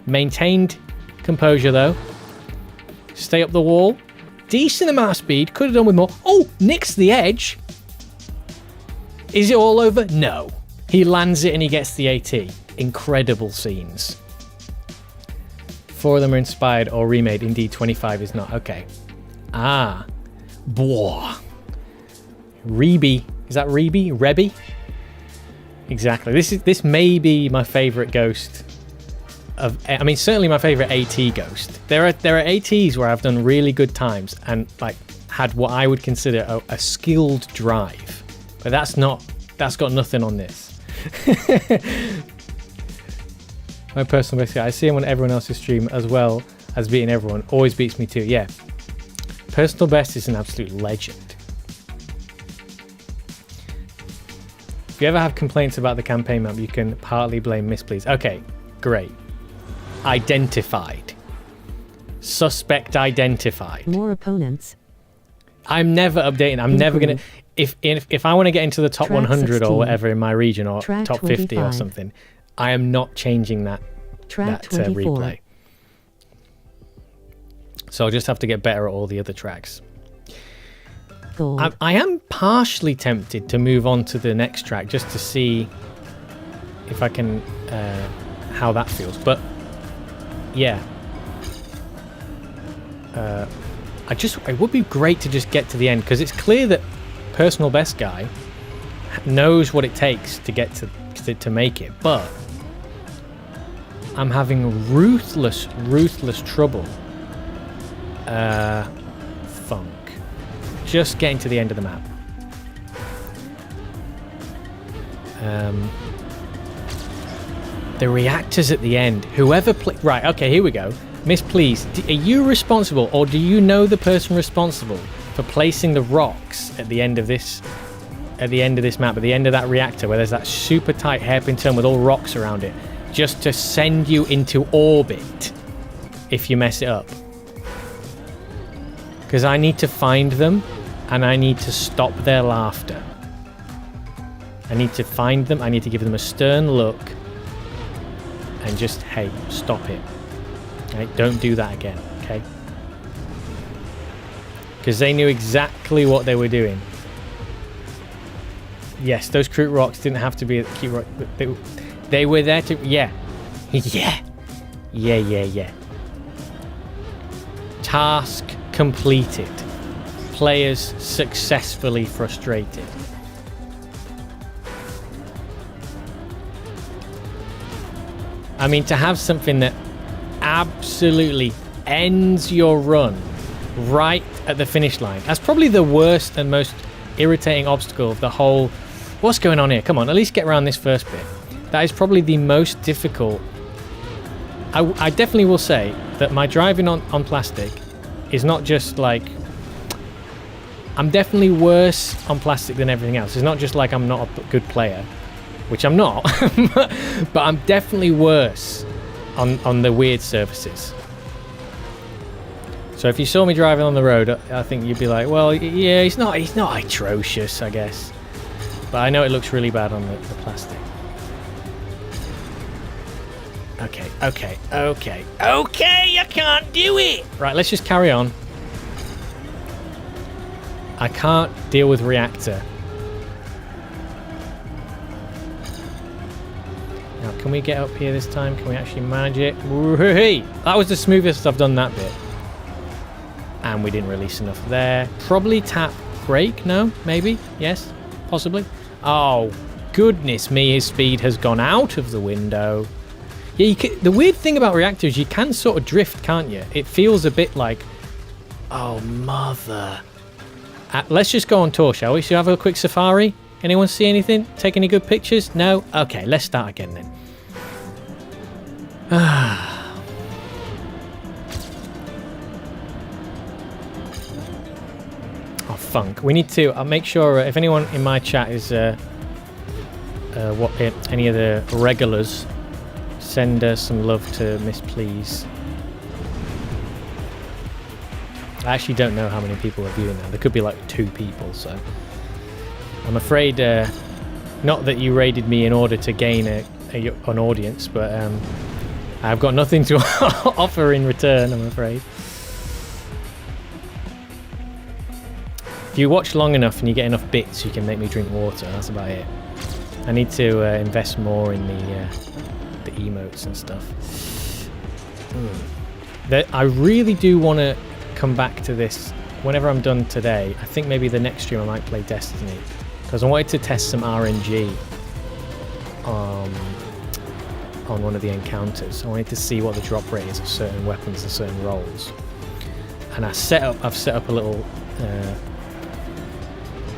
Maintained composure though. Stay up the wall. Decent amount of speed. Could have done with more. Oh, nicks the edge. Is it all over? No. He lands it and he gets the AT. Incredible scenes. 4 of them are inspired or remade. Indeed, 25 is not. Okay. Ah. Boah. Reby. Is that Reby? Rebby? Exactly. This may be my favourite ghost of. I mean, certainly my favourite AT ghost. There are ATs where I've done really good times and like had what I would consider a skilled drive, but that's got nothing on this. My personal best guy. I see him on everyone else's stream as well as beating everyone. Always beats me too. Yeah. Personal best is an absolute legend. If you ever have complaints about the campaign map, you can partly blame Misplease. Okay, great. Identified. Suspect identified. More opponents. I'm never updating. I'm never gonna. If I want to get into the top Track 100 16. or whatever in my region or Track top 50 or 25. something, I am not changing that Track that 24. replay. So I'll just have to get better at all the other tracks. Gold. I am partially tempted to move on to the next track just to see if I can how that feels. But yeah, it would be great to just get to the end because it's clear that personal best guy knows what it takes to get to make it. But I'm having ruthless trouble. Funk. Just getting to the end of the map. The reactors at the end. Whoever right, okay, here we go. Miss, please, are you responsible or do you know the person responsible for placing the rocks at the end of this map, at the end of that reactor where there's that super tight hairpin turn with all rocks around it, just to send you into orbit if you mess it up? Because I need to find them and I need to stop their laughter. I need to find them, I need to give them a stern look and just, hey, stop it. Okay? Don't do that again, okay? Because they knew exactly what they were doing. Yes, those cute rocks didn't have to be at the cute rock. They were there to... Yeah. Yeah. Task completed. Players successfully frustrated. I mean, to have something that absolutely ends your run right at the finish line. That's probably the worst and most irritating obstacle of the whole... What's going on here? Come on, at least get around this first bit. That is probably the most difficult. I definitely will say that my driving on plastic is not just like... I'm definitely worse on plastic than everything else. It's not just like I'm not a good player, which I'm not, but I'm definitely worse on the weird surfaces. So if you saw me driving on the road, I think you'd be like, well, yeah, he's not atrocious, I guess. But I know it looks really bad on the plastic. Okay, I can't do it! Right, let's just carry on. I can't deal with reactor. Now, can we get up here this time? Can we actually manage it? Woo-hoo-hee! That was the smoothest I've done that bit. And we didn't release enough there. Probably tap brake? No? Maybe? Yes? Possibly? Oh, goodness me, his speed has gone out of the window. Yeah, the weird thing about reactor is you can sort of drift, can't you? It feels a bit like... Oh, mother... let's just go on tour, shall we? Should we have a quick safari? Anyone see anything? Take any good pictures? No? Okay, let's start again then. Oh, funk. We need to... I'll make sure if anyone in my chat is... any of the regulars, send some love to Miss Please. I actually don't know how many people are viewing that. There could be like 2 people, so... I'm afraid, not that you raided me in order to gain an audience, but I've got nothing to offer in return, I'm afraid. If you watch long enough and you get enough bits, you can make me drink water. That's about it. I need to invest more in the emotes and stuff. I really do want to come back to this whenever I'm done today. I think maybe the next stream I might play Destiny, because I wanted to test some RNG on one of the encounters. I wanted to see what the drop rate is of certain weapons and certain roles. And I've set up a little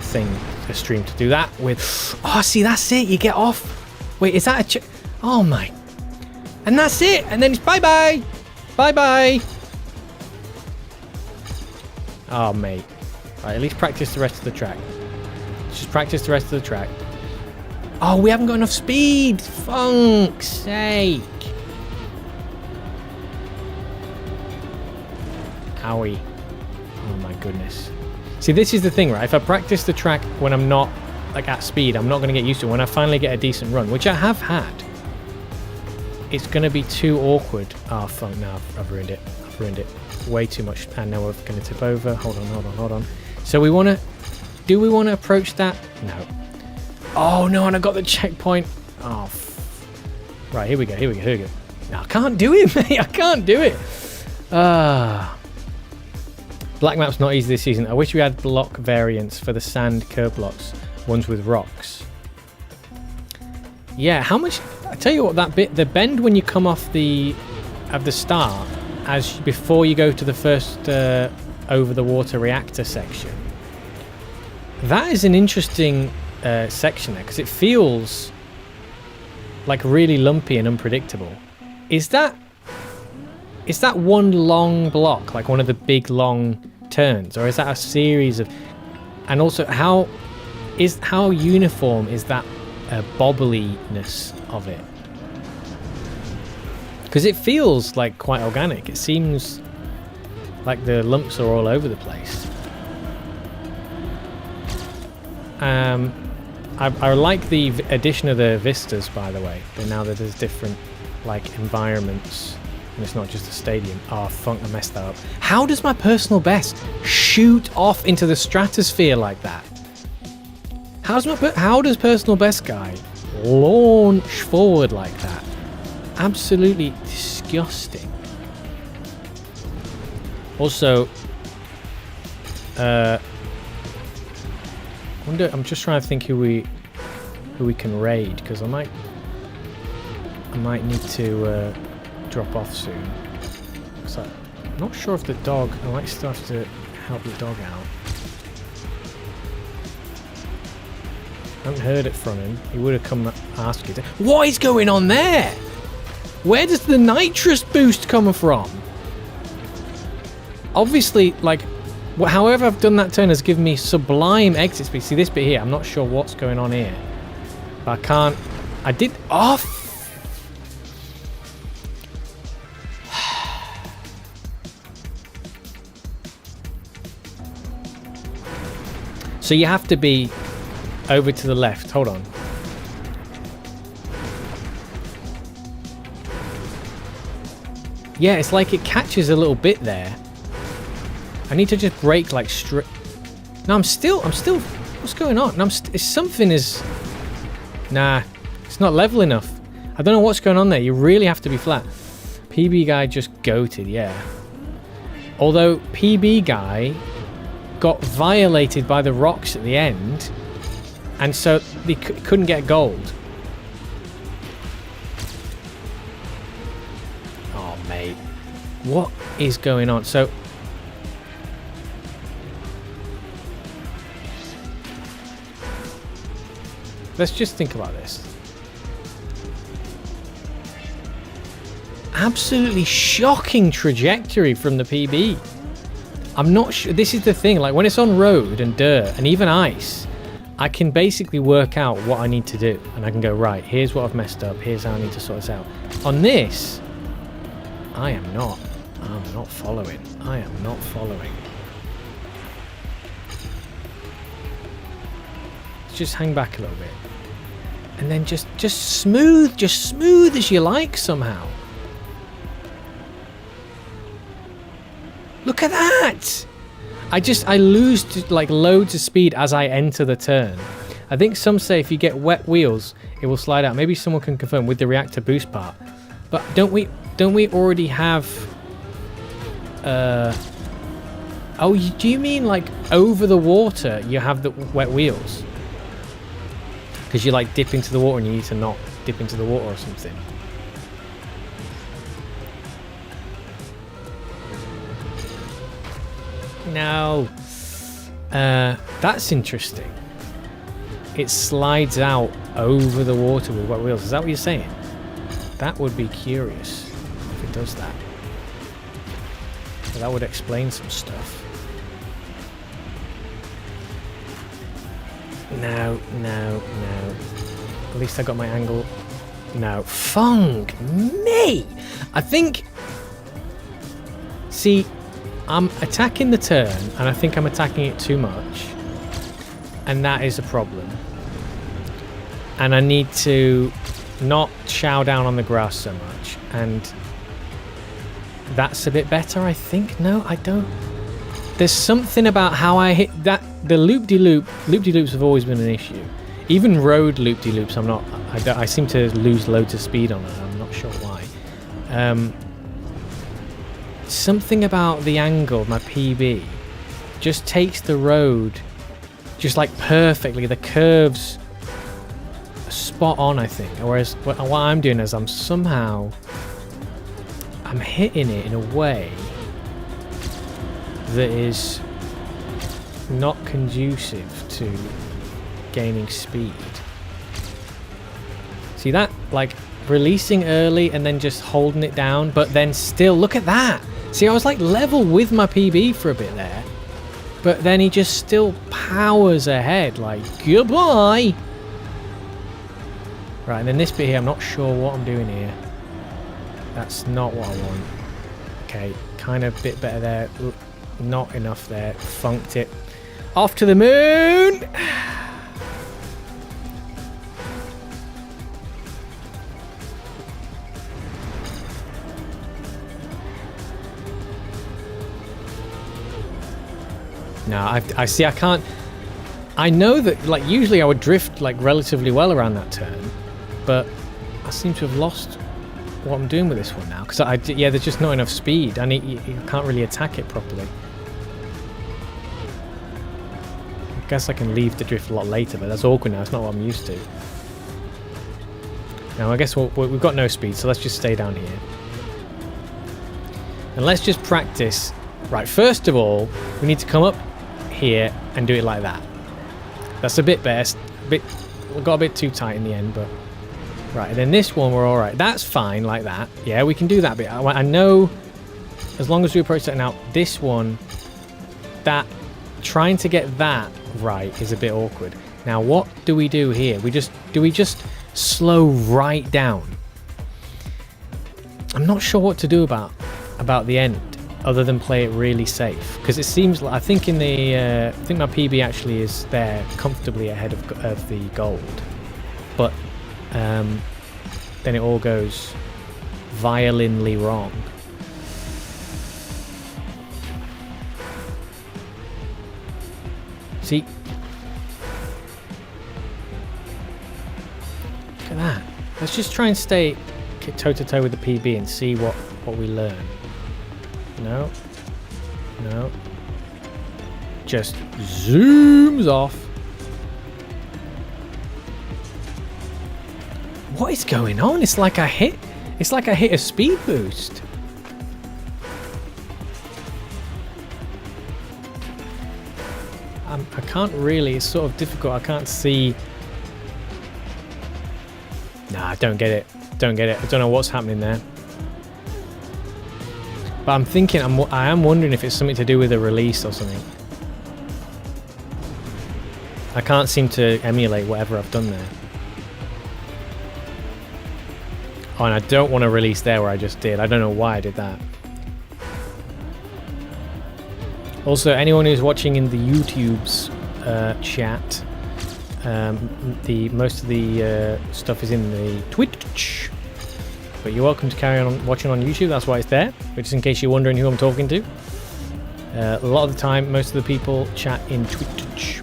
thing, a stream to do that with. Oh, see, that's it. You get off. Wait, is that a? Oh my! And that's it. And then it's bye bye, bye bye. Oh mate, right, at least practice the rest of the track. Just practice the rest of the track. Oh, we haven't got enough speed. Funk's sake. Owie. Oh my goodness. See, this is the thing, right? If I practice the track when I'm not like at speed, I'm not going to get used to it. When I finally get a decent run, which I have had, it's going to be too awkward. Oh, funk. No, I've ruined it. I've ruined it. Way too much. And now we're going to tip over. Hold on. So we want to... Do we want to approach that? No. Oh, no, and I got the checkpoint. Oh, right, here we go. No, I can't do it, mate. I can't do it. Black map's not easy this season. I wish we had block variants for the sand curb blocks, ones with rocks. Yeah, how much... I tell you what, that bit, the bend when you come off the start, before you go to the first over the water reactor section, that is an interesting section there, because it feels like really lumpy and unpredictable. Is that one long block, like one of the big long turns, or is that a series of... And also, how uniform is that bobbliness of it? Because it feels like quite organic. It seems like the lumps are all over the place. I like the addition of the vistas, by the way. But now that there's different like environments, and it's not just a stadium. Oh, funk, I messed that up. How does my personal best shoot off into the stratosphere like that? How does personal best guy launch forward like that? Absolutely disgusting. Also, I'm just trying to think who we can raid, because I might need to drop off soon. So I'm not sure if the dog. I might still have to help the dog out. I haven't heard it from him. He would have come ask it. What is going on there? Where does the nitrous boost come from? Obviously, like, however I've done that turn has given me sublime exit speed. See this bit here? I'm not sure what's going on here. But I can't. I did. Oh! So you have to be over to the left. Hold on. Yeah, it's like it catches a little bit there. I need to just brake like straight. No, I'm still. What's going on? No, something is. Nah, it's not level enough. I don't know what's going on there. You really have to be flat. PB guy just goated, yeah. Although PB guy got violated by the rocks at the end, and so they couldn't get gold. Oh, mate. What is going on? So let's just think about this. Absolutely shocking trajectory from the PB. I'm not sure. This is the thing. Like, when it's on road and dirt and even ice, I can basically work out what I need to do. And I can go, right, here's what I've messed up. Here's how I need to sort this out. On this, I'm not following. I am not following. Let's just hang back a little bit. And then just smooth as you like somehow. Look at that! I lose like loads of speed as I enter the turn. I think some say if you get wet wheels, it will slide out. Maybe someone can confirm with the reactor boost part. But don't we already have? Oh, do you mean like over the water you have the wet wheels? Because you like dip into the water and you need to not dip into the water or something. No. That's interesting. It slides out over the water with wet wheels. Is that what you're saying? That would be curious if it does that. So that would explain some stuff. No. At least I got my angle. No. Fung me! I think... See, I'm attacking the turn, and I think I'm attacking it too much. And that is a problem. And I need to not chow down on the grass so much. And that's a bit better, I think. No, I don't. There's something about how I hit that. The loop-de-loops have always been an issue. Even road loop-de-loops, I seem to lose loads of speed on it. I'm not sure why. Something about the angle of my PB just takes the road just like perfectly. The curves are spot on, I think. Whereas what I'm doing is I'm hitting it in a way that is not conducive to gaining speed. See that? Like releasing early and then just holding it down, but then still, look at that. See, I was like level with my PB for a bit there, but then he just still powers ahead, like, goodbye. Right, and then this bit here, I'm not sure what I'm doing here. That's not what I want. Okay, kind of a bit better there. Not enough there. Funked it. Off to the moon! No, I see. I can't. I know that, like, usually I would drift, like, relatively well around that turn, but I seem to have lost what I'm doing with this one now, because yeah, there's just not enough speed, and you can't really attack it properly. I guess I can leave the drift a lot later, but that's awkward now. It's not what I'm used to. Now, I guess we've got no speed, so let's just stay down here. And let's just practice. Right, first of all, we need to come up here and do it like that. That's a bit best. We got a bit too tight in the end, but... Right, and then this one, we're all right. That's fine, like that. Yeah, we can do that bit. I know, as long as we approach that now, this one, that... Trying to get that right is a bit awkward. Now, what do we do here? Do we just slow right down? I'm not sure what to do about the end, other than play it really safe. Because it seems like, I think in the I think my PB actually is there comfortably ahead of the gold, but then it all goes violently wrong. See, look at that. Let's just try and stay toe to toe with the PB and see what we learn. No, no, just zooms off. What is going on? It's like I hit a speed boost. I can't really, it's sort of difficult. I can't see. Nah, I don't get it. Don't get it. I don't know what's happening there. But I'm thinking, I am wondering if it's something to do with the release or something. I can't seem to emulate whatever I've done there. Oh, and I don't want to release there where I just did. I don't know why I did that. Also, anyone who's watching in the YouTube's chat, most of the stuff is in the Twitch. But you're welcome to carry on watching on YouTube. That's why it's there. But just in case you're wondering who I'm talking to, a lot of the time, most of the people chat in Twitch.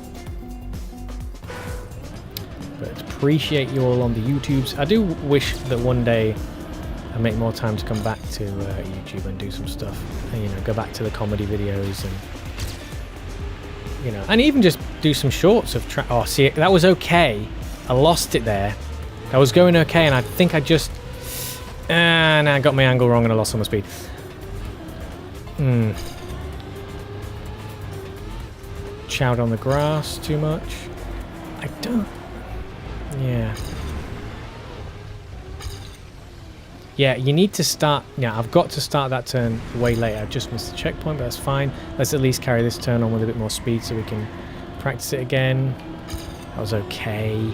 But appreciate you all on the YouTubes. I do wish that one day I make more time to come back to YouTube and do some stuff, and, you know, go back to the comedy videos, and, you know, and even just do some shorts of oh, see, that was okay. I lost it there. I was going okay, and I think I just and I got my angle wrong and I lost some speed. Chowed on the grass too much. I don't. Yeah. Yeah, you need to start. Yeah, I've got to start that turn way later. I just missed the checkpoint, but that's fine. Let's at least carry this turn on with a bit more speed so we can practice it again. That was okay.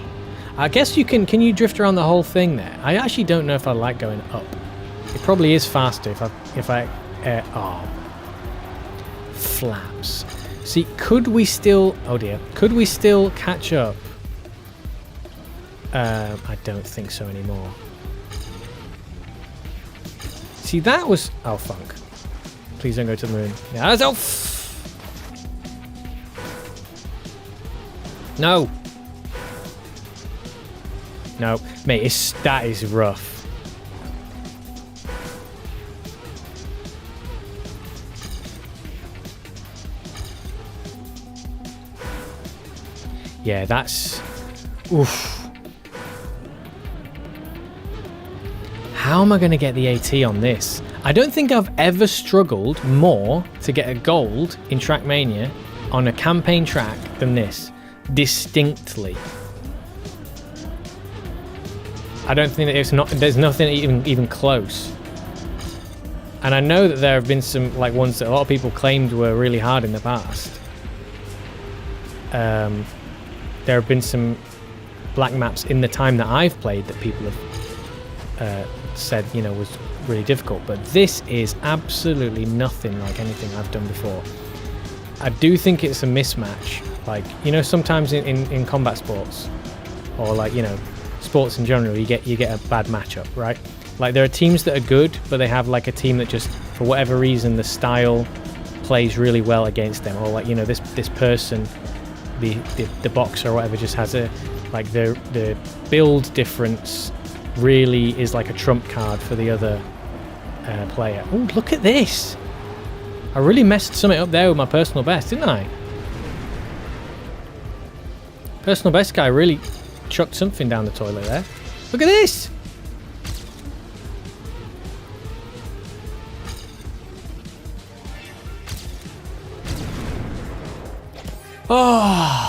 I guess you can you drift around the whole thing there? I actually don't know if I like going up. It probably is faster if I oh, flaps. See, could we still, oh dear, could we still catch up? I don't think so anymore. See, that was, oh fuck. Please don't go to the moon. Yeah, that's, oh, no. No, mate, that is rough. Yeah, that's, oof. How am I going to get the AT on this? I don't think I've ever struggled more to get a gold in Trackmania on a campaign track than this. Distinctly. I don't think that there's nothing even close. And I know that there have been some like ones that a lot of people claimed were really hard in the past. There have been some black maps in the time that I've played that people have said, you know, was really difficult, but this is absolutely nothing like anything I've done before. I do think it's a mismatch, like, you know, sometimes in combat sports, or like, you know, sports in general, you get a bad matchup, right? Like, there are teams that are good, but they have like a team that just, for whatever reason, the style plays really well against them, or like, you know, this person the boxer or whatever just has a like the build difference really is like a trump card for the other player. Oh, look at this! I really messed something up there with my personal best, didn't I? Personal best guy really chucked something down the toilet there. Look at this! Oh!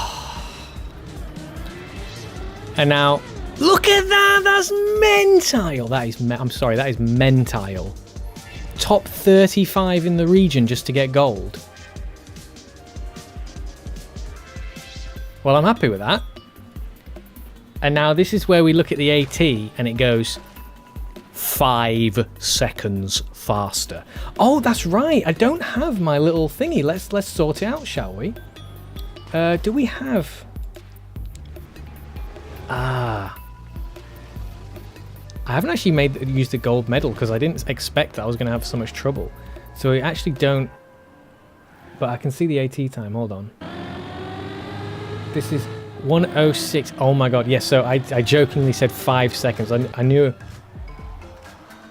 And now, look at that! That's mentile! That is, I'm sorry, that is mentile. Top 35 in the region just to get gold. Well, I'm happy with that. And now this is where we look at the AT and it goes 5 seconds faster. Oh, that's right. I don't have my little thingy. Let's sort it out, shall we? Do we have... I haven't actually used the gold medal because I didn't expect that I was going to have so much trouble. So we actually don't... But I can see the AT time. Hold on. This is 1:06. Oh my god. Yes, so I jokingly said 5 seconds. I knew...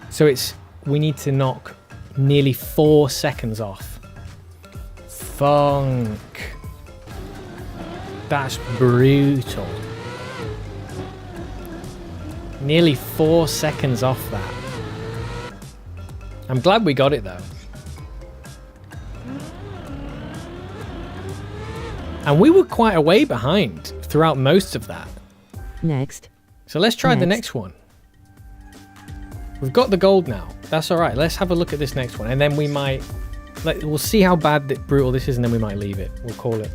So it's... We need to knock nearly 4 seconds off. Funk. That's brutal. Nearly 4 seconds off that. I'm glad we got it though. And we were quite a way behind throughout most of that. Next. So let's try the next one. We've got the gold now. That's alright. Let's have a look at this next one. And then we might... we'll see how brutal this is and then we might leave it. We'll call it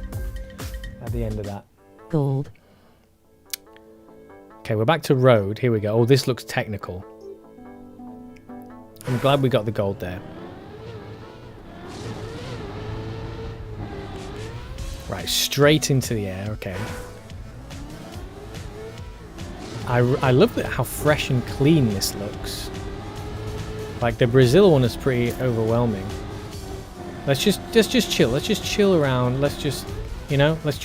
at the end of that. Gold. Okay, we're back to road. Here we go. Oh, this looks technical. I'm glad we got the gold there. Right, straight into the air. Okay. I love how fresh and clean this looks. Like the Brazil one is pretty overwhelming. Let's just chill. Let's just chill around. Let's just, you know, let's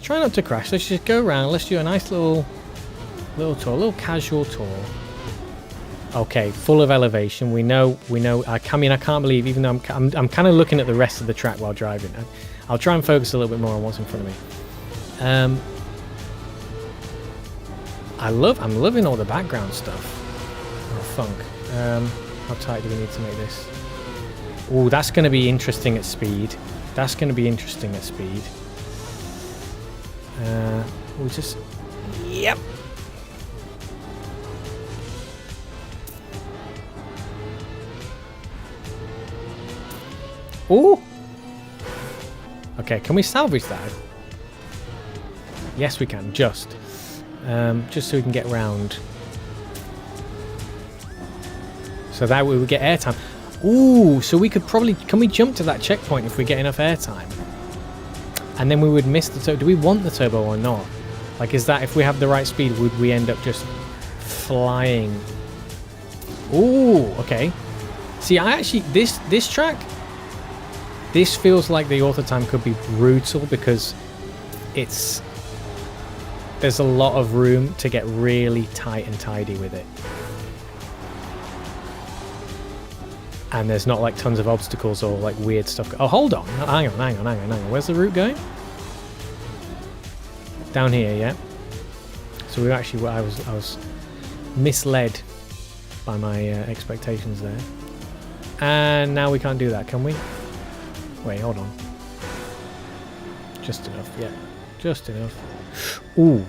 try not to crash. Let's just go around. Let's do a nice little tour, a little casual tour. Okay, full of elevation. We know. I mean, I can't believe, even though I'm kind of looking at the rest of the track while driving. I'll try and focus a little bit more on what's in front of me. I'm loving all the background stuff. Oh, funk. How tight do we need to make this? Oh, that's going to be interesting at speed. That's going to be interesting at speed. We'll just... Yep. Ooh. Okay, can we salvage that? Yes, we can. Just so we can get round. So that way we get airtime. Ooh, so we could probably... Can we jump to that checkpoint if we get enough airtime? And then we would miss the turbo. Do we want the turbo or not? Like, is that... If we have the right speed, would we end up just flying? Ooh, okay. See, I actually... This track... This feels like the auto time could be brutal because it's... There's a lot of room to get really tight and tidy with it. And there's not like tons of obstacles or like weird stuff. Oh, hold on. Hang on. Where's the route going? Down here, yeah. So we actually... I was misled by my expectations there. And now we can't do that, can we? Wait, hold on. Just enough, yeah. Just enough. Ooh.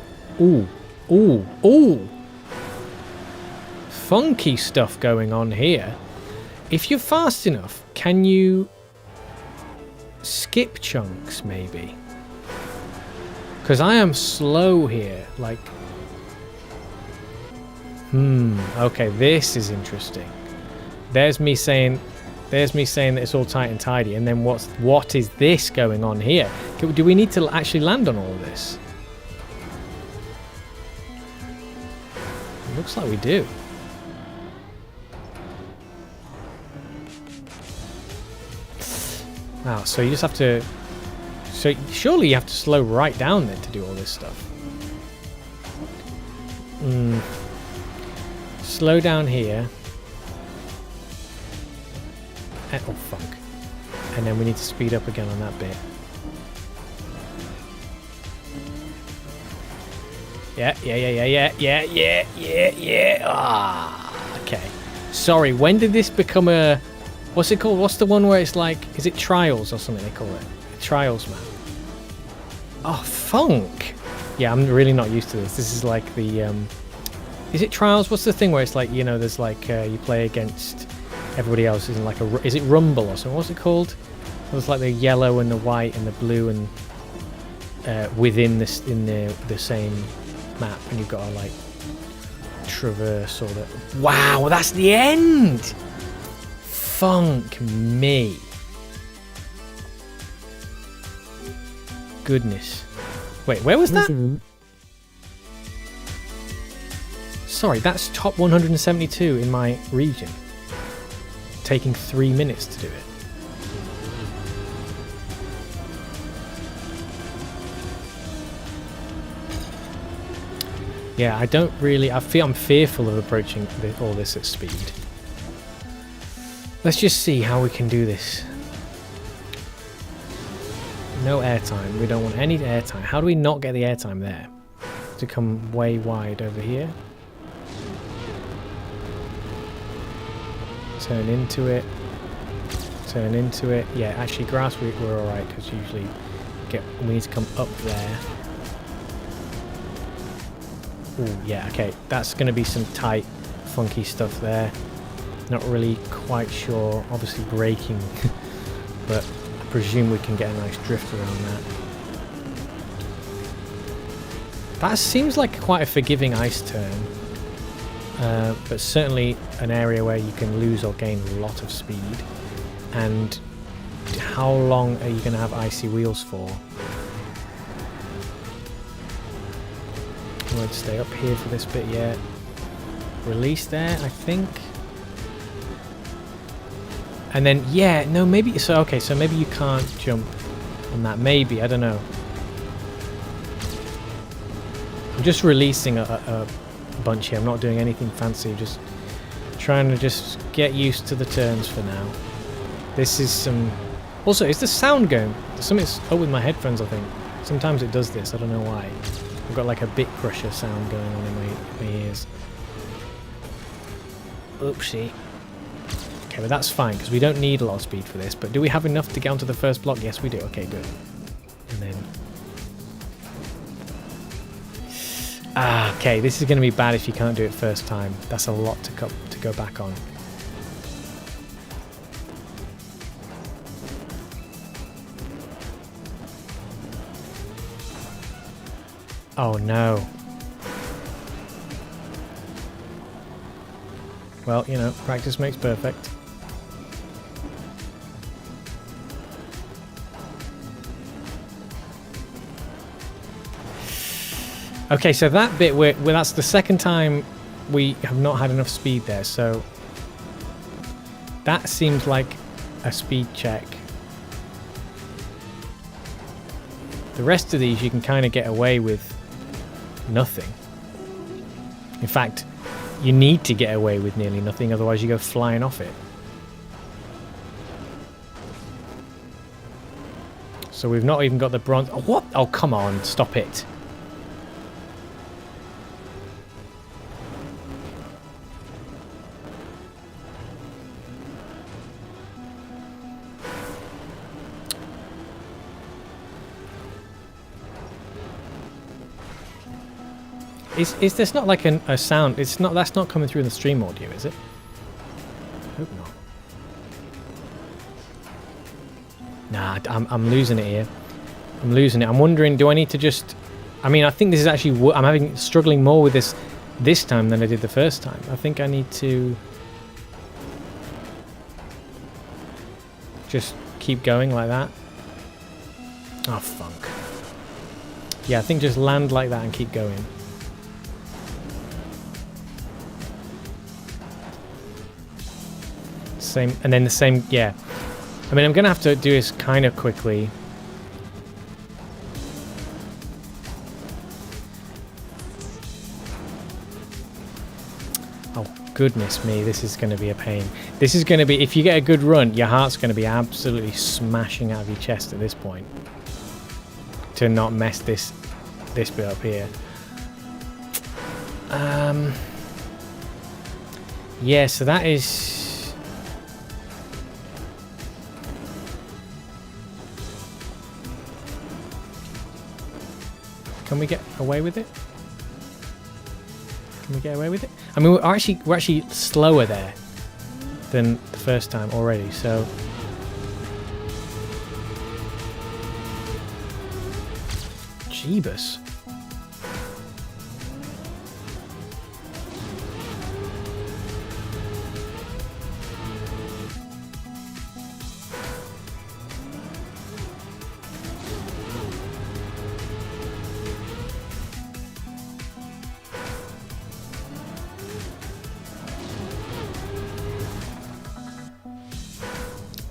Funky stuff going on here. If you're fast enough, can you skip chunks, maybe? Because I am slow here, like... Okay, this is interesting. There's me saying that it's all tight and tidy, and then what is this going on here? Do we need to actually land on all of this? It looks like we do. Wow, so you just have to So surely you have to slow right down then to do all this stuff. Slow down here. Oh, fuck. And then we need to speed up again on that bit. Yeah. Ah, okay. Sorry, when did this become a... What's it called? What's the one where it's like... Is it Trials or something they call it? Trials map. Oh, funk! Yeah, I'm really not used to this. This is like the... Is it Trials? What's the thing where it's like, you know, there's like... you play against everybody else in like a... Is it Rumble or something? What's it called? There's like the yellow and the white and the blue and... within this... in the same map. And you've got to like... traverse all that. Wow, that's the end! Funk me. Goodness. Wait, where was that? Resume. Sorry, that's top 172 in my region. Taking 3 minutes to do it. Yeah, I don't really... I'm fearful of approaching all this at speed. Let's just see how we can do this. No airtime. We don't want any airtime. How do we not get the airtime there? To come way wide over here. Turn into it. Turn into it. Yeah, actually grass we're alright because usually we need to come up there. Ooh, yeah, okay. That's going to be some tight, funky stuff there. Not really quite sure. Obviously braking, but I presume we can get a nice drift around that. That seems like quite a forgiving ice turn, but certainly an area where you can lose or gain a lot of speed. And how long are you going to have icy wheels for? I'm going to stay up here for this bit yet. Release there, I think. And then, yeah, no, maybe... So, okay, so maybe you can't jump on that. Maybe, I don't know. I'm just releasing a bunch here. I'm not doing anything fancy. I'm just trying to just get used to the turns for now. This is some... Also, is the sound going? Something's up with my headphones, I think. Sometimes it does this. I don't know why. I've got like a bit crusher sound going on in my ears. Oopsie. Okay, but that's fine, because we don't need a lot of speed for this. But do we have enough to get onto the first block? Yes, we do. Okay, good. And then... okay, this is going to be bad if you can't do it first time. That's a lot to go back on. Oh, no. Well, you know, practice makes perfect. Okay, so that bit, that's the second time we have not had enough speed there, so that seems like a speed check. The rest of these you can kind of get away with nothing. In fact, you need to get away with nearly nothing, otherwise you go flying off it. So we've not even got the bronze... Oh, what? Oh, come on, stop it. Is this not like a sound? It's not. That's not coming through in the stream audio, is it? I hope not. Nah, I'm losing it here. I'm losing it. I'm wondering, do I need to just... I mean, I think this is actually... I'm struggling more with this time than I did the first time. I think I need to just keep going like that. Oh, funk. Yeah, I think just land like that and keep going. Same, and then the same, yeah. I mean, I'm going to have to do this kind of quickly. Oh, goodness me, this is going to be a pain. This is going to be, if you get a good run, your heart's going to be absolutely smashing out of your chest at this point. To not mess this bit up here. Yeah, so that is... Can we get away with it? Can we get away with it? I mean, we're actually slower there than the first time already, so... Jeebus.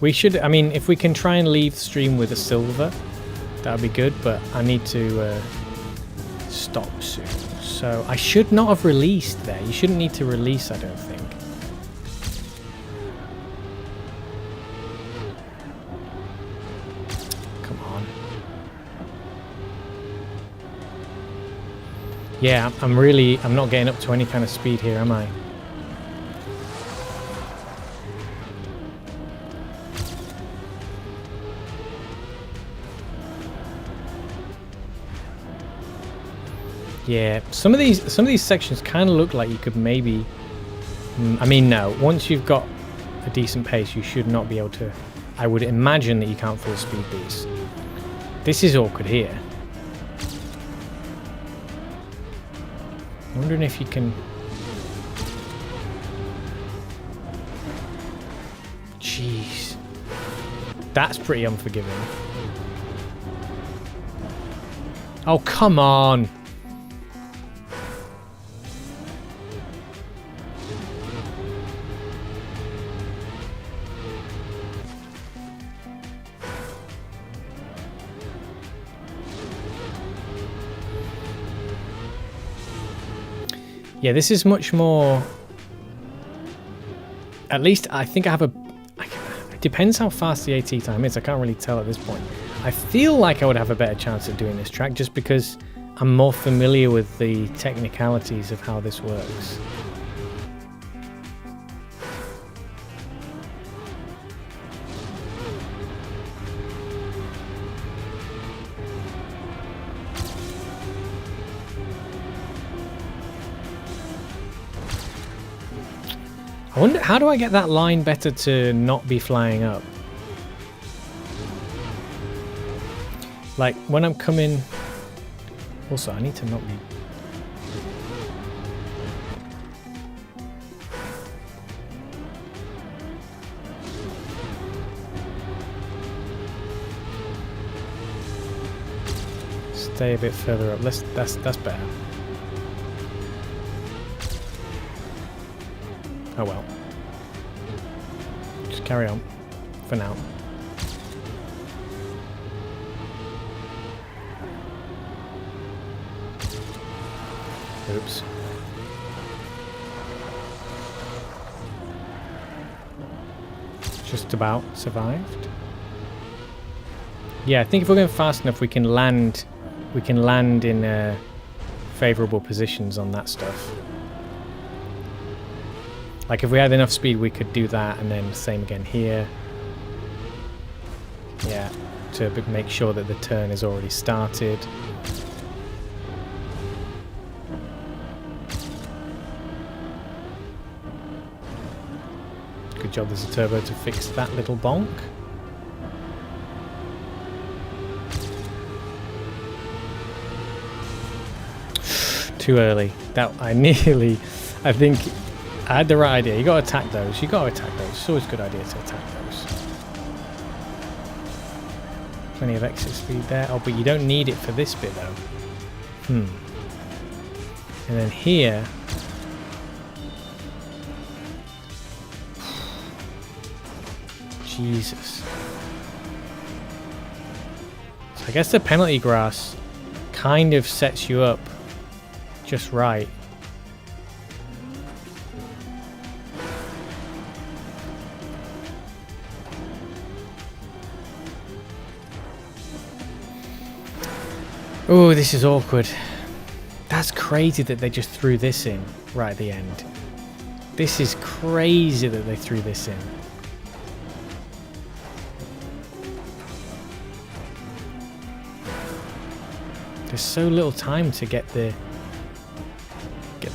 We should, I mean, if we can try and leave the stream with a silver, that would be good, but I need to stop soon. So I should not have released there. You shouldn't need to release, I don't think. Come on. Yeah, I'm not getting up to any kind of speed here, am I? Yeah, some of these sections kind of look like you could maybe... I mean, no. Once you've got a decent pace, you should not be able to... I would imagine that you can't full speed these. This is awkward here. I'm wondering if you can... Jeez. That's pretty unforgiving. Oh, come on! Yeah, this is much more... At least I think I have a... It depends how fast the AT time is. I can't really tell at this point. I feel like I would have a better chance of doing this track just because I'm more familiar with the technicalities of how this works. I wonder, how do I get that line better to not be flying up? Like, when I'm coming... Also, I need to not be... Stay a bit further up. That's better. Oh well. Just carry on. For now. Oops. Just about survived. Yeah, I think if we're going fast enough, we can land in favourable positions on that stuff. Like if we had enough speed, we could do that, and then same again here. Yeah, to make sure that the turn is already started. Good job, there's a turbo to fix that little bonk. Too early. I think I had the right idea. You got to attack those. You got to attack those. It's always a good idea to attack those. Plenty of exit speed there. Oh, but you don't need it for this bit though. And then here. Jesus. So I guess the penalty grass kind of sets you up just right. Oh, this is awkward. That's crazy that they just threw this in right at the end. This is crazy that they threw this in. There's so little time to get the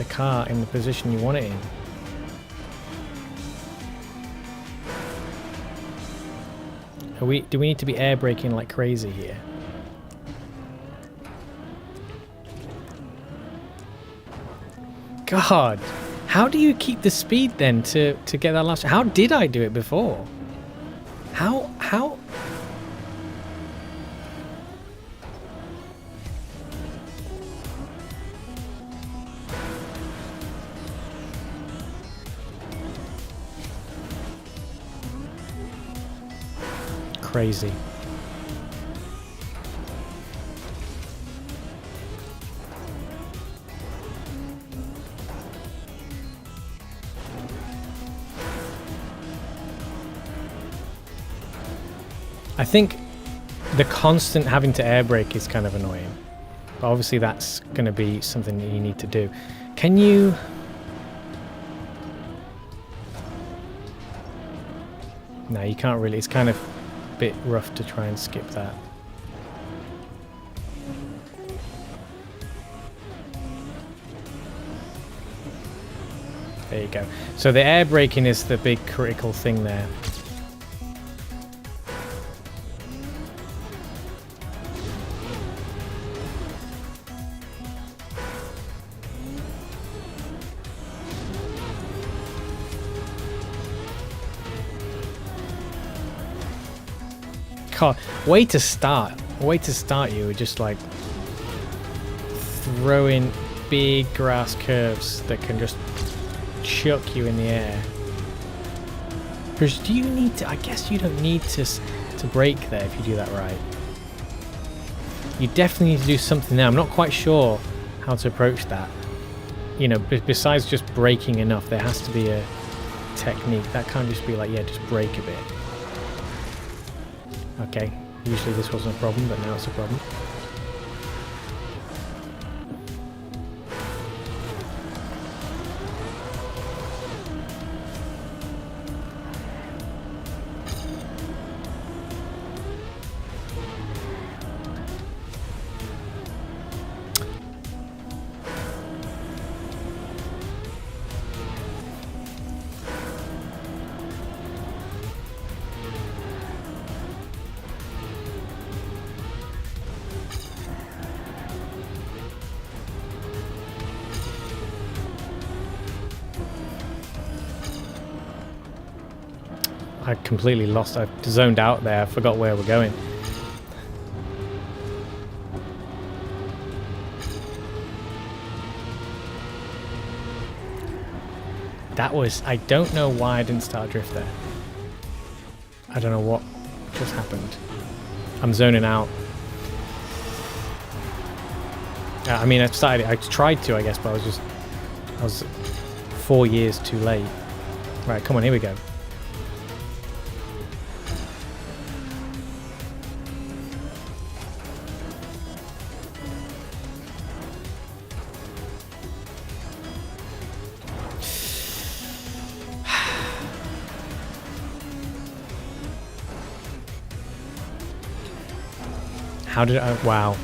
car in the position you want it in. Do we need to be air braking like crazy here? God, how do you keep the speed then to get that last? How did I do it before? How? Crazy. I think the constant having to air brake is kind of annoying. But obviously that's going to be something that you need to do. Can you... No, you can't really. It's kind of a bit rough to try and skip that. There you go. So the air braking is the big critical thing there. God, way to start you were just like throwing big grass curves that can just chuck you in the air. Because do you need to? I guess you don't need to brake there if you do that right. You definitely need to do something there. I'm not quite sure how to approach that. You know, besides just braking enough, there has to be a technique. That can't just be like, yeah, just brake a bit. Okay, usually this wasn't a problem, but now it's a problem. I completely lost. I zoned out there. I forgot where we're going. That was... I don't know why I didn't start drift there. I don't know what just happened. I'm zoning out. I mean, I tried to, I guess, but I was 4 years too late. Right, come on, here we go. How did I... Wow.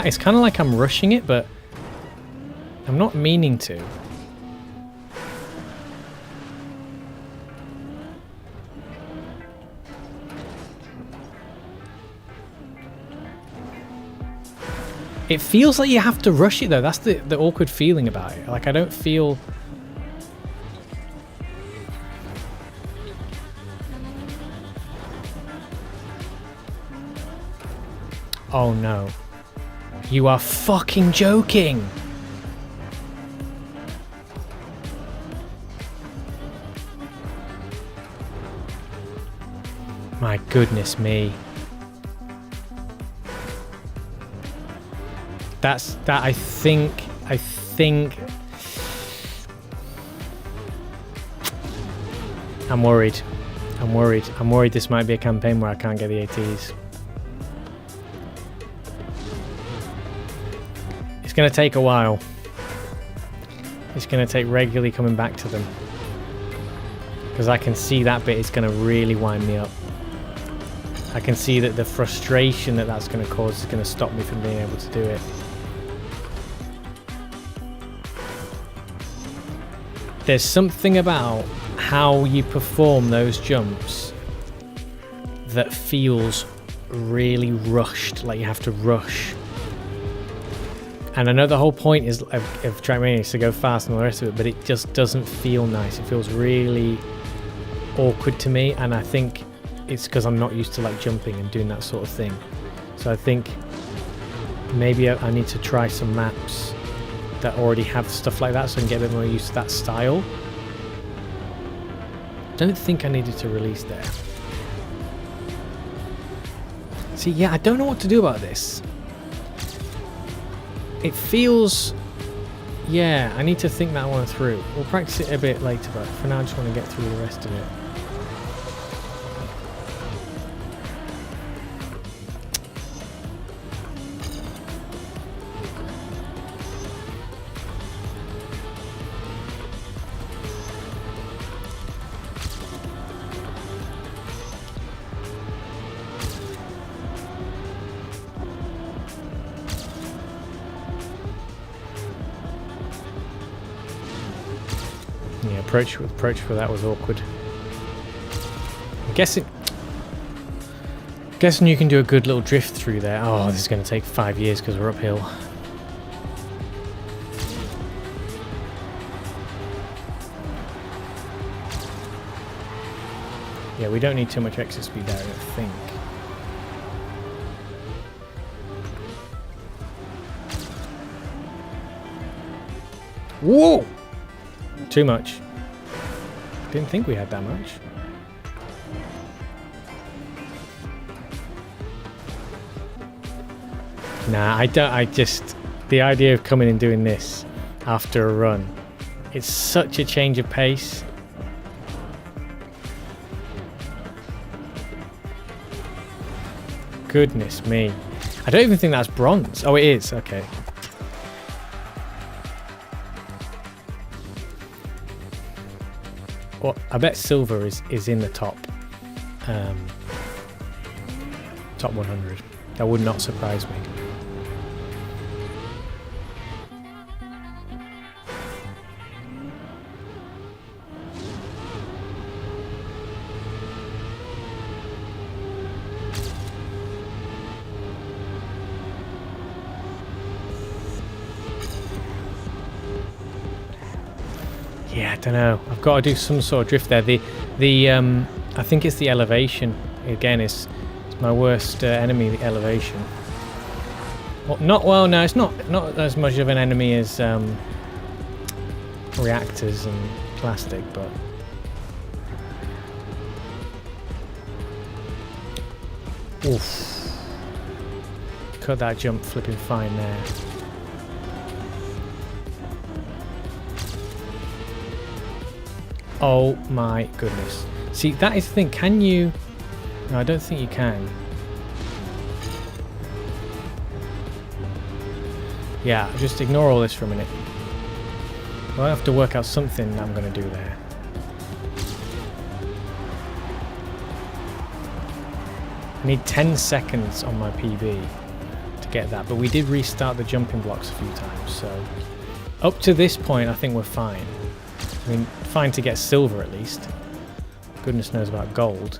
It's kind of like I'm rushing it, but I'm not meaning to. It feels like you have to rush it though. That's the awkward feeling about it. Like I don't feel... Oh no. You are fucking joking! My goodness me. I think I'm worried. I'm worried. I'm worried this might be a campaign where I can't get the ATs. It's going to take a while. It's going to take regularly coming back to them. Because I can see that bit is going to really wind me up. I can see that the frustration that that's going to cause is going to stop me from being able to do it. There's something about how you perform those jumps that feels really rushed, like you have to rush. And I know the whole point is of Trackmania is to go fast and all the rest of it, but it just doesn't feel nice. It feels really awkward to me, and I think it's because I'm not used to like jumping and doing that sort of thing. So I think maybe I need to try some maps that already have stuff like that so I can get a bit more used to that style. Don't think I needed to release there. See, yeah, I don't know what to do about this. It feels... Yeah, I need to think that one through. We'll practice it a bit later, but for now I just want to get through the rest of it. Yeah, approach for that was awkward. I'm guessing you can do a good little drift through there. Oh, this is going to take 5 years because we're uphill. Yeah, we don't need too much exit speed there, I don't think. Whoa! Too much. Didn't think we had that much. Nah, I don't. I just... The idea of coming and doing this after a run, it's such a change of pace. Goodness me. I don't even think that's bronze. Oh, it is. Okay. Well, I bet silver is in the top 100. That would not surprise me. Yeah, I don't know. I've got to do some sort of drift there. I think it's the elevation. Again, it's my worst enemy, the elevation. Well, no, it's not as much of an enemy as reactors and plastic, but oof. Cut that jump flipping fine there. Oh my goodness. See, that is the thing. Can you... No, I don't think you can. Yeah, just ignore all this for a minute. I'll have to work out something I'm going to do there. I need 10 seconds on my PB to get that, but we did restart the jumping blocks a few times, so... Up to this point, I think we're fine. I mean, fine to get silver at least. Goodness knows about gold.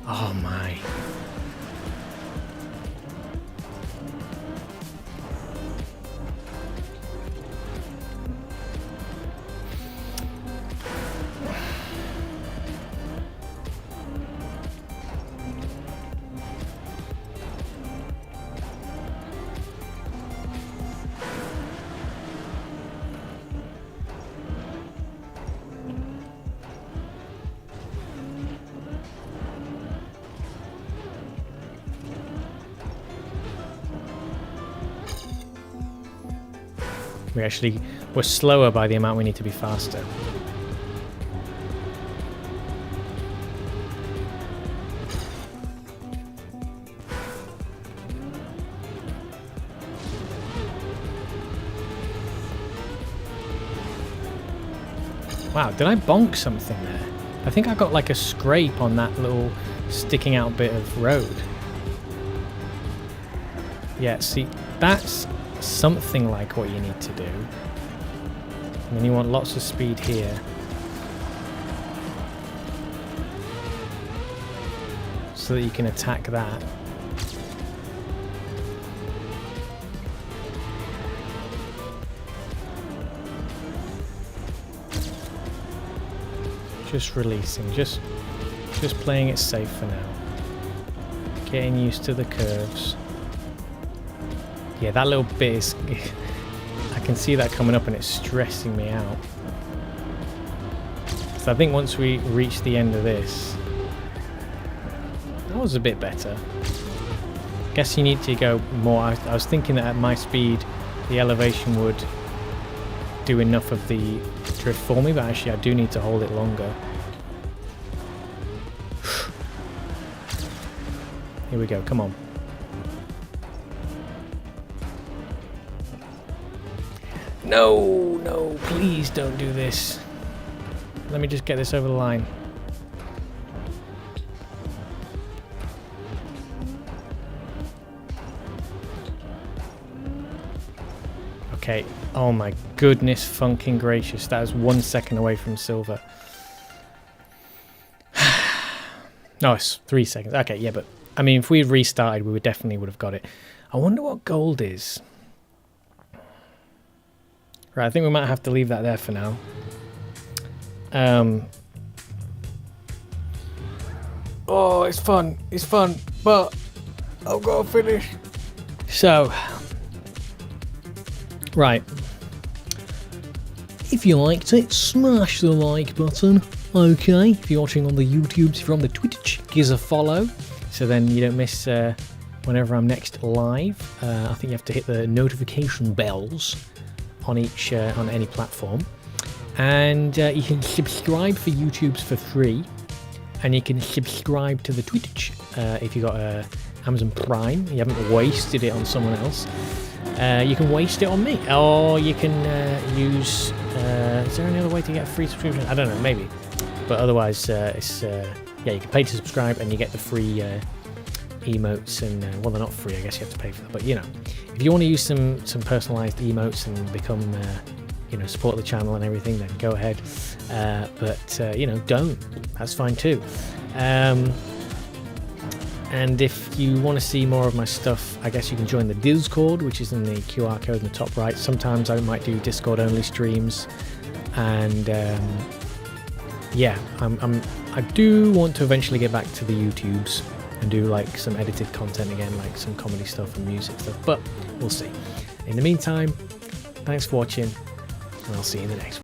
Oh my. We're slower by the amount we need to be faster. Wow, did I bonk something there? I think I got like a scrape on that little sticking out bit of road. Yeah, see, that's something like what you need to do. And then you want lots of speed here. So that you can attack that. Just releasing, just playing it safe for now. Getting used to the curves. Yeah, that little bit is... I can see that coming up and it's stressing me out. So I think once we reach the end of this... That was a bit better. Guess you need to go more. I was thinking that at my speed, the elevation would do enough of the drift for me, but actually I do need to hold it longer. Here we go, come on. No, please don't do this. Let me just get this over the line. Okay, oh my goodness funking gracious, that is 1 second away from silver. No, it's 3 seconds. Okay, yeah, but I mean, if we had restarted, we definitely would have got it. I wonder what gold is. Right, I think we might have to leave that there for now. Oh, it's fun, but I've got to finish. So, right. If you liked it, smash the like button. Okay, if you're watching on the YouTubes, if you're on the Twitch, give us a follow, so then you don't miss whenever I'm next live. I think you have to hit the notification bells on each on any platform, and you can subscribe for YouTube's for free, and you can subscribe to the Twitch if you got Amazon Prime. You haven't wasted it on someone else. You can waste it on me, or you can use. Is there any other way to get a free subscription? I don't know, maybe. But otherwise, it's yeah, you can pay to subscribe, and you get the free emotes. And well, they're not free. I guess you have to pay for them. But you know, if you want to use some personalised emotes and become, you know, support the channel and everything, then go ahead. But you know, don't. That's fine too. And if you want to see more of my stuff, I guess you can join the Discord, which is in the QR code in the top right. Sometimes I might do Discord only streams, and yeah, I do want to eventually get back to the YouTubes and do like some edited content again, like some comedy stuff and music stuff, but we'll see. In the meantime, thanks for watching, and I'll see you in the next one.